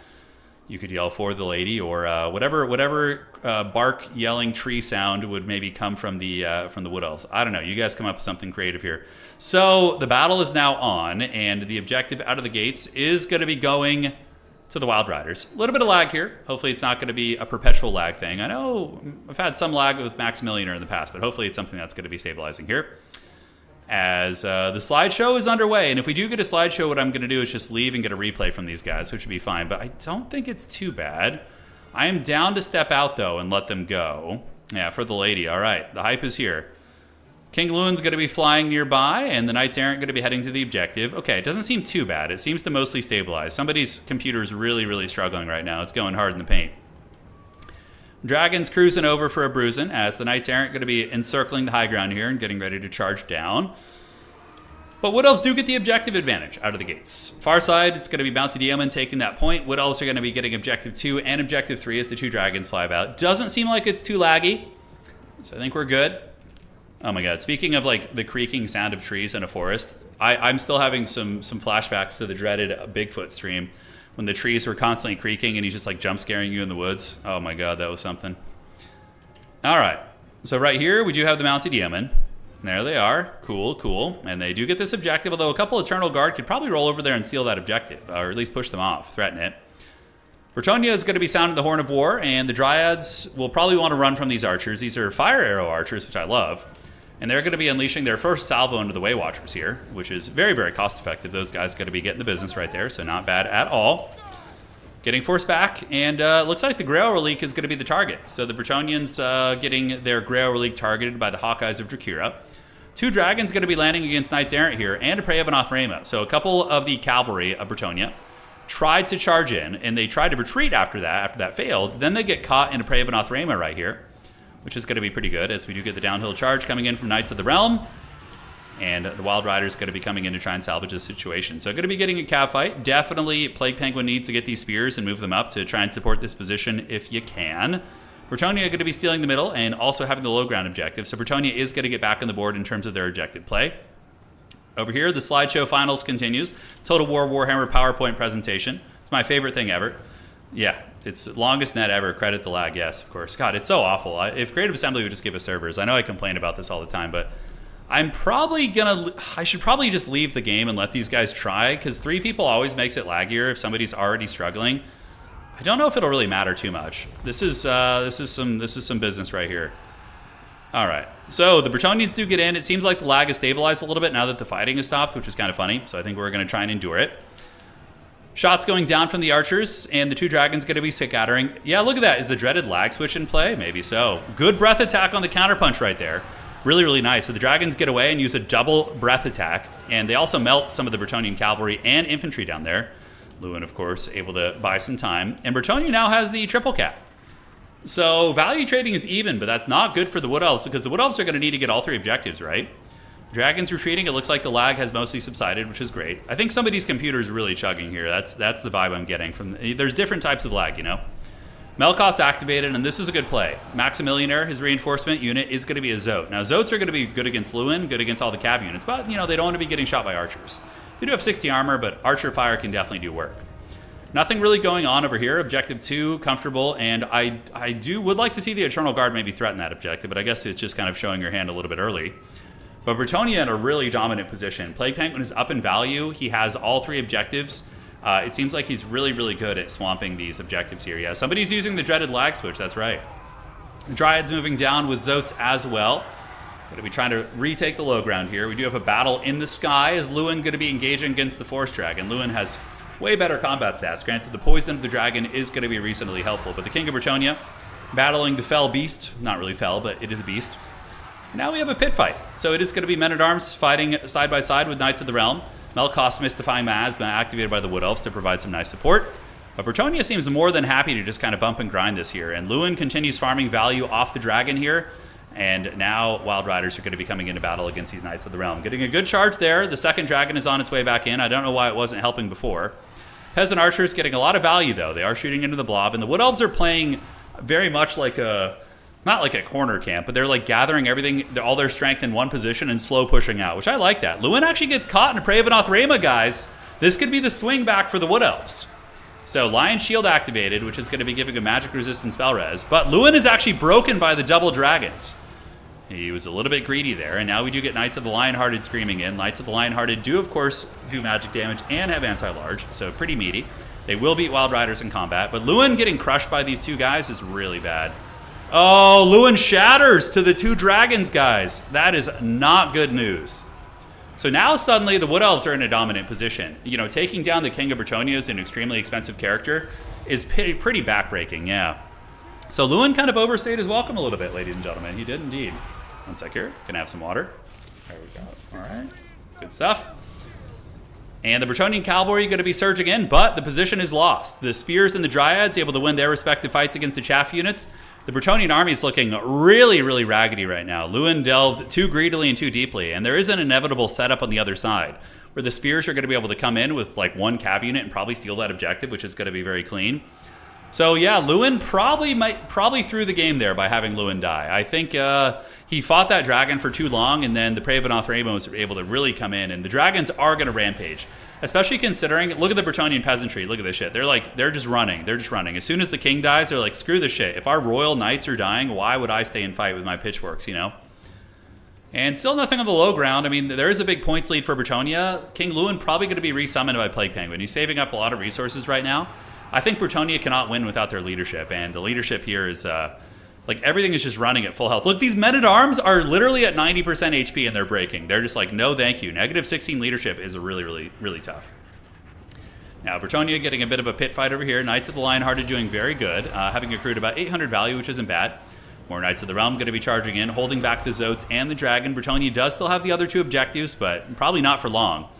You could yell for the lady or whatever bark yelling tree sound would maybe come from the Wood Elves. I don't know. You guys come up with something creative here. So the battle is now on, and the objective out of the gates is going to be going to the Wild Riders. A little bit of lag here. Hopefully it's not going to be a perpetual lag thing. I know I've had some lag with Maximilianer in the past, but hopefully it's something that's going to be stabilizing here. As the slideshow is underway, and if we do get a slideshow, what I'm going to do is just leave and get a replay from these guys, which would be fine, but I don't think it's too bad. I am down to step out, though, and let them go. Yeah, for the lady. All right, the hype is here. King Lewin's going to be flying nearby, and the Knights Errant going to be heading to the objective. Okay, it doesn't seem too bad. It seems to mostly stabilize. Somebody's computer is really, really struggling right now. It's going hard in the paint. Dragon's cruising over for a bruising, as the Knights Errant going to be encircling the high ground here and getting ready to charge down. But Wood Elves do get the objective advantage out of the gates. Far side, it's going to be Mounted Yeoman taking that point. Wood Elves are going to be getting objective 2 and objective 3 as the 2 dragons fly about. Doesn't seem like it's too laggy, so I think we're good. Oh my god, speaking of like the creaking sound of trees in a forest, I'm still having some flashbacks to the dreaded Bigfoot stream when the trees were constantly creaking and he's just like jump scaring you in the woods. Oh my god, that was something. All right, so right here we do have the Mounted Yeoman. There they are. Cool, cool. And they do get this objective, although a couple Eternal Guard could probably roll over there and steal that objective, or at least push them off, threaten it. Bretonia is going to be sounding the Horn of War, and the Dryads will probably want to run from these archers. These are fire arrow archers, which I love. And they're going to be unleashing their first salvo into the Way Watchers here, which is very, very cost effective. Those guys are going to be getting the business right there, so not bad at all. Getting forced back, and looks like the Grail Relic is going to be the target. So the Bretonians getting their Grail Relic targeted by the Hawkeyes of Drakira. 2 dragons going to be landing against Knights Errant here, and a Prey of Anathrema. So a couple of the cavalry of Bretonia tried to charge in, and they tried to retreat after that failed. Then they get caught in a Prey of Anathrema right here, which is going to be pretty good, as we do get the downhill charge coming in from Knights of the Realm. And the Wild Riders going to be coming in to try and salvage this situation. So going to be getting a cav fight. Definitely Plague Penguin needs to get these spears and move them up to try and support this position if you can. Bretonia going to be stealing the middle and also having the low ground objective. So Bretonia is going to get back on the board in terms of their objective play. Over here, the slideshow finals continues. Total War Warhammer PowerPoint presentation. It's my favorite thing ever. Yeah, it's longest net ever. Credit the lag, yes, of course. God, it's so awful. If Creative Assembly would just give us servers. I know I complain about this all the time, but I should probably just leave the game and let these guys try, because 3 people always makes it laggier if somebody's already struggling. I don't know if it'll really matter too much. This is some business right here. All right, so the Bretonians do get in. It seems like the lag has stabilized a little bit now that the fighting has stopped, which is kind of funny. So I think we're going to try and endure it. Shots going down from the archers, and the 2 dragons going to be scattering. Yeah, look at that. Is the dreaded lag switch in play? Maybe so. Good breath attack on the counterpunch right there. Really, really nice. So the dragons get away and use a double breath attack, and they also melt some of the Bretonian cavalry and infantry down there. Lewin, of course, able to buy some time. And Bretonia now has the triple cap. So value trading is even, but that's not good for the Wood Elves, because the Wood Elves are going to need to get all 3 objectives, right? Dragons retreating. It looks like the lag has mostly subsided, which is great. I think somebody's computer is really chugging here. That's the vibe I'm getting from. There's different types of lag, you know. Melkoth's activated, and this is a good play. Maximilianer, his reinforcement unit, is going to be a Zote. Now, Zotes are going to be good against Lewin, good against all the cab units, but, you know, they don't want to be getting shot by archers. They do have 60 armor, but archer fire can definitely do work. Nothing really going on over here. Objective 2, comfortable, and I would like to see the Eternal Guard maybe threaten that objective, but I guess it's just kind of showing your hand a little bit early. But Bretonia in a really dominant position. Plague Penguin is up in value. He has all 3 objectives. It seems like he's really, really good at swamping these objectives here. Yeah, somebody's using the dreaded lag switch, that's right. The Dryads moving down with Zotes as well. Going to be trying to retake the low ground here. We do have a battle in the sky. Is Lewin going to be engaging against the Forest Dragon? Lewin has way better combat stats. Granted, the poison of the dragon is going to be reasonably helpful, but the King of Bretonia battling the fell beast. Not really fell, but it is a beast. Now we have a pit fight. So it is going to be men-at-arms fighting side by side with Knights of the Realm. Melkoth's Mystifying Miasma activated by the Wood Elves to provide some nice support. But Bretonia seems more than happy to just kind of bump and grind this here. And Lewin continues farming value off the dragon here. And now Wild Riders are going to be coming into battle against these Knights of the Realm. Getting a good charge there. The second dragon is on its way back in. I don't know why it wasn't helping before. Peasant Archers getting a lot of value, though. They are shooting into the blob. And the Wood Elves are playing very much like a... not like a corner camp, but they're like gathering everything, all their strength in one position and slow pushing out, which I like that. Lewin actually gets caught in a Pravenoth Rhema, guys. This could be the swing back for the Wood Elves. So Lion Shield activated, which is going to be giving a magic resistant spell res. But Lewin is actually broken by the double dragons. He was a little bit greedy there, and now we do get Knights of the Lionhearted screaming in. Knights of the Lionhearted do, of course, do magic damage and have anti-large, so pretty meaty. They will beat Wild Riders in combat, but Lewin getting crushed by these two guys is really bad. Oh, Lewin shatters to the two dragons, guys. That is not good news. So now suddenly the Wood Elves are in a dominant position. You know, taking down the King of Bretonia is an extremely expensive character is pretty backbreaking, yeah. So Lewin kind of overstayed his welcome a little bit, ladies and gentlemen. He did indeed. One sec here. Gonna have some water. There we go. All right. Good stuff. And the Bretonian Cavalry going to be surging in, but the position is lost. The Spears and the Dryads able to win their respective fights against the Chaff units. The Bretonian army is looking really, really raggedy right now. Lewin delved too greedily and too deeply, and there is an inevitable setup on the other side, where the Spears are going to be able to come in with like one Cav unit and probably steal that objective, which is going to be very clean. So yeah, Lewin probably threw the game there by having Lewin die. I think he fought that dragon for too long, and then the Pravenoth Rainbow was able to really come in, and the dragons are going to rampage. Especially considering, look at the Bretonian peasantry, look at this shit. They're just running. As soon as the king dies, they're like, screw this shit. If our royal knights are dying, why would I stay and fight with my pitchforks, you know? And still nothing on the low ground. I mean, there is a big points lead for Bretonia. King Lewin probably going to be resummoned by Plague Penguin. He's saving up a lot of resources right now. I think Bretonia cannot win without their leadership, and the leadership here is, like, everything is just running at full health. Look, these men-at-arms are literally at 90% HP, and they're breaking. They're just like, no thank you. Negative 16 leadership is really, really, really tough. Now, Bretonia getting a bit of a pit fight over here. Knights of the Lionhearted doing very good, having accrued about 800 value, which isn't bad. More Knights of the Realm going to be charging in, holding back the Zotes and the Dragon. Bretonia does still have the other two objectives, but probably not for long.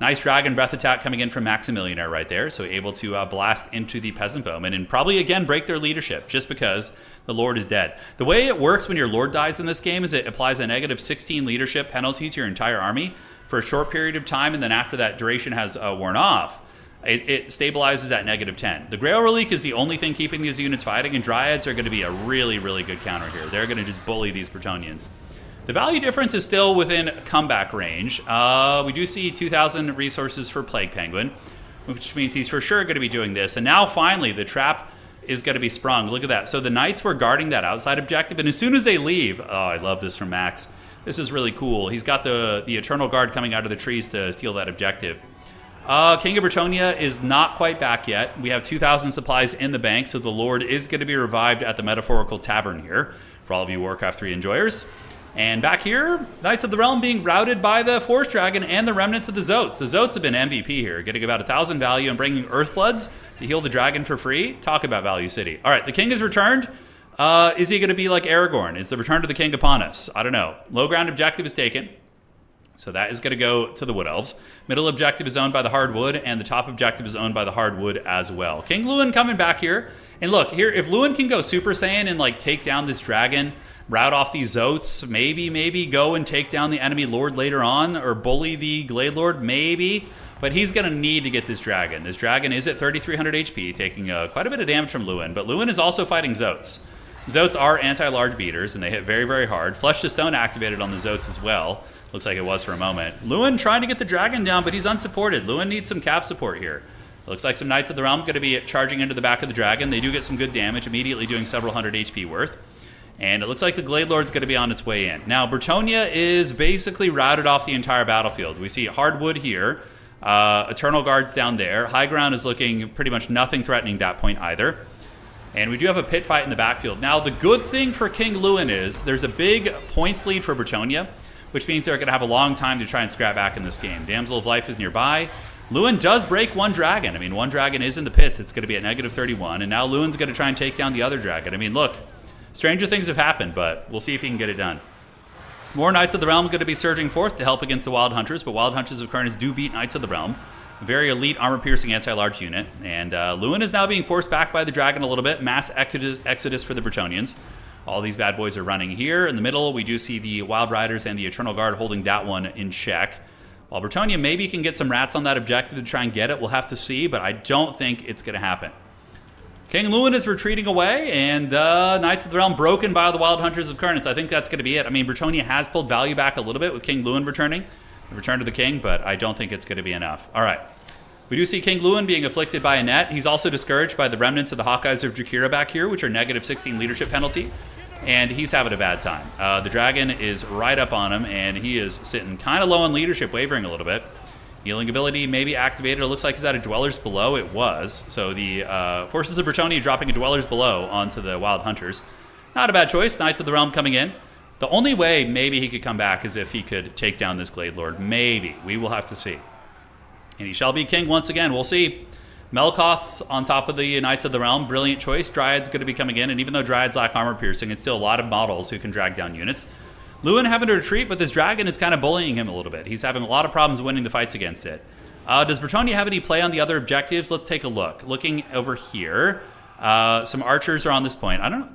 Nice Dragon Breath attack coming in from Maximillionaire right there, so able to blast into the Peasant Bowmen and probably again break their leadership just because the Lord is dead. The way it works when your Lord dies in this game is it applies a negative 16 leadership penalty to your entire army for a short period of time, and then after that duration has worn off, it stabilizes at negative 10. The Grail Relic is the only thing keeping these units fighting, and Dryads are going to be a really, really good counter here. They're going to just bully these Bretonians. The value difference is still within comeback range. We do see 2,000 resources for Plague Penguin, which means he's for sure going to be doing this. And now finally the trap is going to be sprung. Look at that. So the Knights were guarding that outside objective, and as soon as they leave, oh, I love this from Max. This is really cool. He's got the Eternal Guard coming out of the trees to steal that objective. King of Bretonia is not quite back yet. We have 2,000 supplies in the bank, so the Lord is going to be revived at the Metaphorical Tavern here, for all of you Warcraft 3 enjoyers. And back here, Knights of the Realm being routed by the Force Dragon and the remnants of the Zotes. The Zotes have been MVP here, getting about 1,000 value and bringing Earthbloods to heal the dragon for free. Talk about Value City. All right, the king has returned. Is he going to be like Aragorn? Is the return of the king upon us? I don't know. Low ground objective is taken, so that is going to go to the Wood Elves. Middle objective is owned by the Hardwood, and the top objective is owned by the Hardwood as well. King Lewin coming back here. And look, here, if Lewin can go Super Saiyan and like take down this dragon, rout off these Zotes, maybe go and take down the enemy Lord later on, or bully the Glade Lord, maybe. But he's going to need to get this dragon. This dragon is at 3,300 HP, taking quite a bit of damage from Lewin. But Lewin is also fighting Zotes. Zotes are anti-large beaters, and they hit very, very hard. Flesh to Stone activated on the Zotes as well. Looks like it was for a moment. Lewin trying to get the dragon down, but he's unsupported. Lewin needs some Cav support here. Looks like some Knights of the Realm going to be charging into the back of the dragon. They do get some good damage, immediately doing several hundred HP worth. And it looks like the Glade Lord's going to be on its way in. Now, Bretonia is basically routed off the entire battlefield. We see Hardwood here, Eternal Guards down there. High ground is looking pretty much nothing threatening that point either. And we do have a pit fight in the backfield. Now, the good thing for King Lewin is there's a big points lead for Bretonia, which means they're going to have a long time to try and scrap back in this game. Damsel of Life is nearby. Lewin does break one dragon. I mean, one dragon is in the pits. It's going to be at negative 31. And now Lewin's going to try and take down the other dragon. I mean, look, stranger things have happened, but we'll see if he can get it done. More Knights of the Realm going to be surging forth to help against the Wild Hunters, but Wild Hunters of Kurnus do beat Knights of the Realm. A very elite armor-piercing anti-large unit. And Lewin is now being forced back by the dragon a little bit. Mass exodus for the Bretonians. All these bad boys are running here. In the middle, we do see the Wild Riders and the Eternal Guard holding that one in check. While Bretonia maybe can get some rats on that objective to try and get it, we'll have to see, but I don't think it's going to happen. King Lewin is retreating away, and Knights of the Realm broken by the Wild Hunters of Kurnus. I think that's going to be it. I mean, Bretonia has pulled value back a little bit with King Lewin returning, the return to the king, but I don't think it's going to be enough. All right. We do see King Lewin being afflicted by a net. He's also discouraged by the remnants of the Hawkeyes of Drakira back here, which are negative 16 leadership penalty, and he's having a bad time. The dragon is right up on him, and he is sitting kind of low on leadership, wavering a little bit. Healing ability maybe activated. It looks like he's at a Dwellers Below. It was. So the forces of Bretonia dropping a Dwellers Below onto the Wild Hunters. Not a bad choice. Knights of the Realm coming in. The only way maybe he could come back is if he could take down this Glade Lord. Maybe. We will have to see. And he shall be king once again. We'll see. Melkoth's on top of the Knights of the Realm. Brilliant choice. Dryad's going to be coming in. And even though Dryads lack armor piercing, it's still a lot of models who can drag down units. Lewin having to retreat, but this dragon is kind of bullying him a little bit. He's having a lot of problems winning the fights against it. Does Bretonia have any play on the other objectives? Let's take a look. Looking over here, some archers are on this point. I don't know.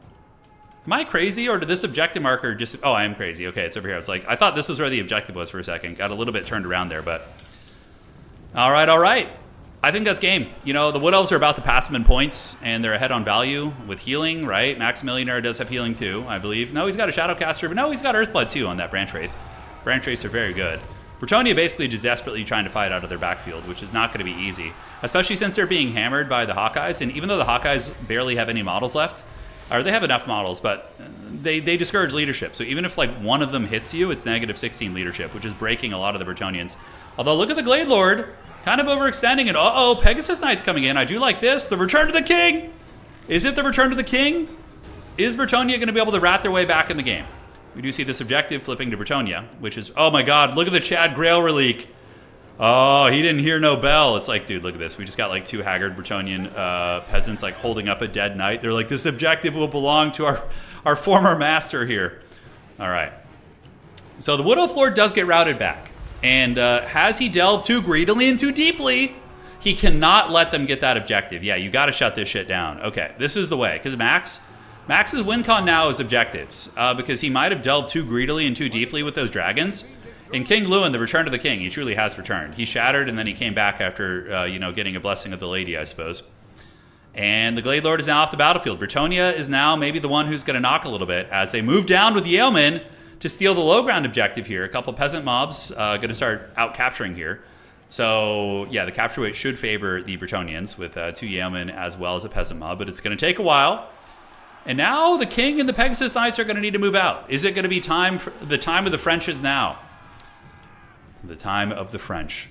Am I crazy, or did this objective marker just... Oh, I am crazy. Okay, it's over here. I was like, I thought this was where the objective was for a second. Got a little bit turned around there, but... All right, all right. I think that's game. You know, the Wood Elves are about to pass them in points, and they're ahead on value with healing, right? Maximilianaire does have healing too, I believe. No, he's got a Shadowcaster, but no, he's got Earthblood too on that Branch Wraith. Branch Wraiths are very good. Bretonia basically just desperately trying to fight out of their backfield, which is not going to be easy, especially since they're being hammered by the Hawkeyes, and even though the Hawkeyes barely have any models left, or they have enough models, but they discourage leadership. So even if like one of them hits you, it's negative 16 leadership, which is breaking a lot of the Bretonians. Although look at the Glade Lord. Kind of overextending, and uh-oh, Pegasus Knight's coming in. I do like this. The return to the king! Is it the return to the king? Is Bretonia going to be able to rat their way back in the game? We do see this objective flipping to Bretonia, which is, oh my god, look at the Chad Grail relique. Oh, he didn't hear no bell. It's like, dude, look at this. We just got like two haggard Bretonian peasants like holding up a dead knight. They're like, this objective will belong to our former master here. All right. So the Wood Elf Lord does get routed back. And has he delved too greedily and too deeply? He cannot let them get that objective. Yeah, you got to shut this shit down. Okay, this is the way. Because Max's win con now is objectives. Because he might have delved too greedily and too deeply with those dragons. In King Lewin, the return to the king, he truly has returned. He shattered and then he came back after, getting a blessing of the lady, I suppose. And the Glade Lord is now off the battlefield. Bretonia is now maybe the one who's going to knock a little bit as they move down with the Yeomen to steal the low ground objective here. A couple peasant mobs going to start out capturing here. So yeah, the capture weight should favor the Bretonians with two yeomen as well as a peasant mob, but it's going to take a while. And now the king and the Pegasus Knights are going to need to move out. Is it going to be time for the time of the French is now? The time of the French.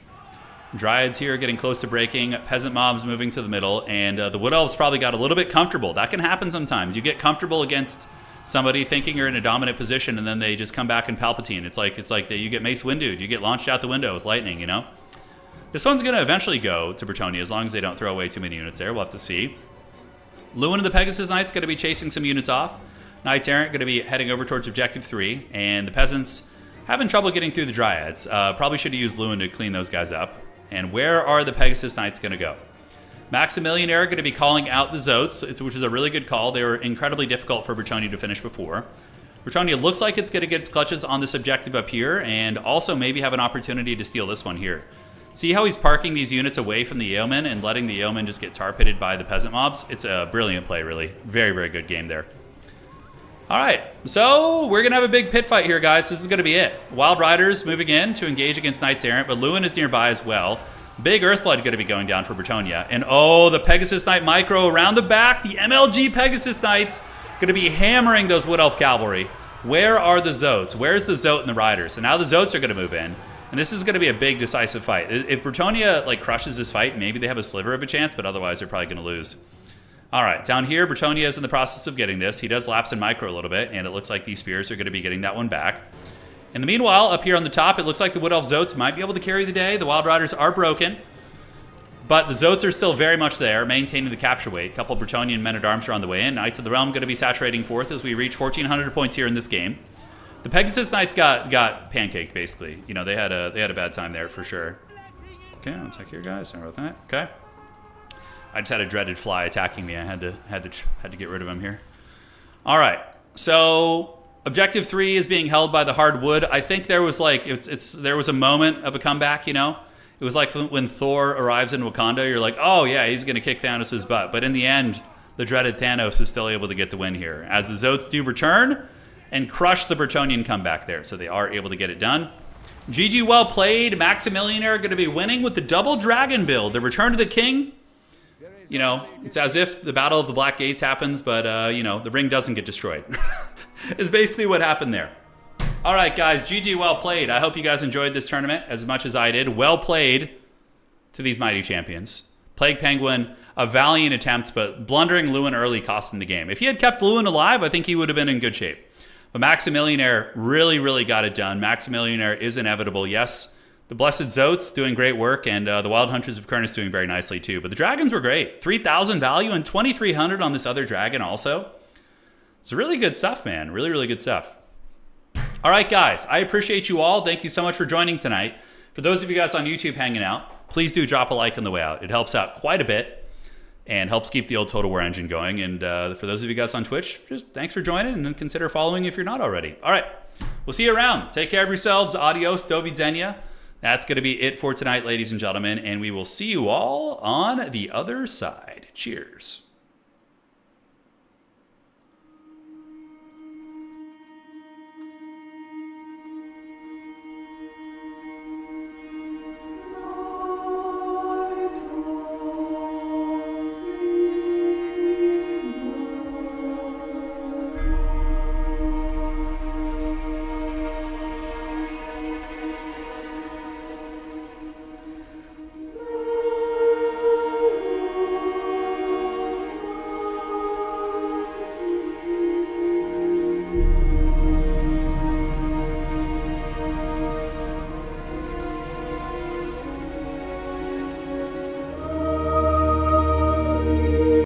Dryads here getting close to breaking, peasant mobs moving to the middle, and the Wood Elves probably got a little bit comfortable. That can happen sometimes. You get comfortable against somebody thinking you're in a dominant position, and then they just come back and Palpatine. It's like you get Mace Windu'd. You get launched out the window with lightning, you know? This one's going to eventually go to Bretonia as long as they don't throw away too many units there. We'll have to see. Lewin and the Pegasus Knights going to be chasing some units off. Knights Errant going to be heading over towards Objective 3, and the Peasants having trouble getting through the Dryads. Probably should have used Lewin to clean those guys up. And where are the Pegasus Knights going to go? Maximilianaire going to be calling out the Zotes, which is a really good call. They were incredibly difficult for Bretonia to finish before. Bretonia looks like it's going to get its clutches on this objective up here, and also maybe have an opportunity to steal this one here. See how he's parking these units away from the Yeomen and letting the Yeomen just get tar-pitted by the peasant mobs? It's a brilliant play, really. Very, very good game there. All right, so we're going to have a big pit fight here, guys. This is going to be it. Wild Riders moving in to engage against Knights Errant, but Lewin is nearby as well. Big Earthblood going to be going down for Bretonia. And oh, the Pegasus Knight micro around the back. The MLG Pegasus Knights going to be hammering those Wood Elf Cavalry. Where are the Zotes? Where's the Zote and the Riders? So now the Zotes are going to move in. And this is going to be a big decisive fight. If Bretonia crushes this fight, maybe they have a sliver of a chance, but otherwise they're probably going to lose. All right, down here, Bretonia is in the process of getting this. He does lapse in micro a little bit, and it looks like these spears are going to be getting that one back. In the meanwhile, up here on the top, it looks like the Wood Elf Zotes might be able to carry the day. The Wild Riders are broken, but the Zotes are still very much there, maintaining the capture weight. A couple Bretonian men-at-arms are on the way in. Knights of the Realm going to be saturating forth as we reach 1,400 points here in this game. The Pegasus Knights got pancaked, basically. You know, they had a bad time there for sure. Okay, one sec here, guys. Sorry about that. Okay. I just had a dreaded fly attacking me. I had to get rid of him here. All right. So objective 3 is being held by the hardwood. I think there was like there was a moment of a comeback. You know, it was like when Thor arrives in Wakanda. You're like, oh yeah, he's gonna kick Thanos' butt. But in the end, the dreaded Thanos is still able to get the win here, as the Zotes do return and crush the Bretonian comeback there. So they are able to get it done. GG, well played. Maximillionaire going to be winning with the double dragon build. The return of the king. You know, it's as if the Battle of the Black Gates happens, but, you know, the ring doesn't get destroyed. Is basically what happened there. All right, guys, GG, well played. I hope you guys enjoyed this tournament as much as I did. Well played to these mighty champions. Plague Penguin, a valiant attempt, but blundering Lewin early cost him the game. If he had kept Lewin alive, I think he would have been in good shape. But Maximillionaire really, really got it done. Maximillionaire is inevitable. Yes, the Blessed Zotes doing great work, and the Wild Hunters of Kernus doing very nicely too. But the dragons were great. 3,000 value and 2,300 on this other dragon also. It's really good stuff, man. Really, really good stuff. All right, guys. I appreciate you all. Thank you so much for joining tonight. For those of you guys on YouTube hanging out, please do drop a like on the way out. It helps out quite a bit and helps keep the old Total War engine going. And for those of you guys on Twitch, just thanks for joining, and then consider following if you're not already. All right, we'll see you around. Take care of yourselves. Adios, do widzenia. That's going to be it for tonight, ladies and gentlemen, and we will see you all on the other side. Cheers.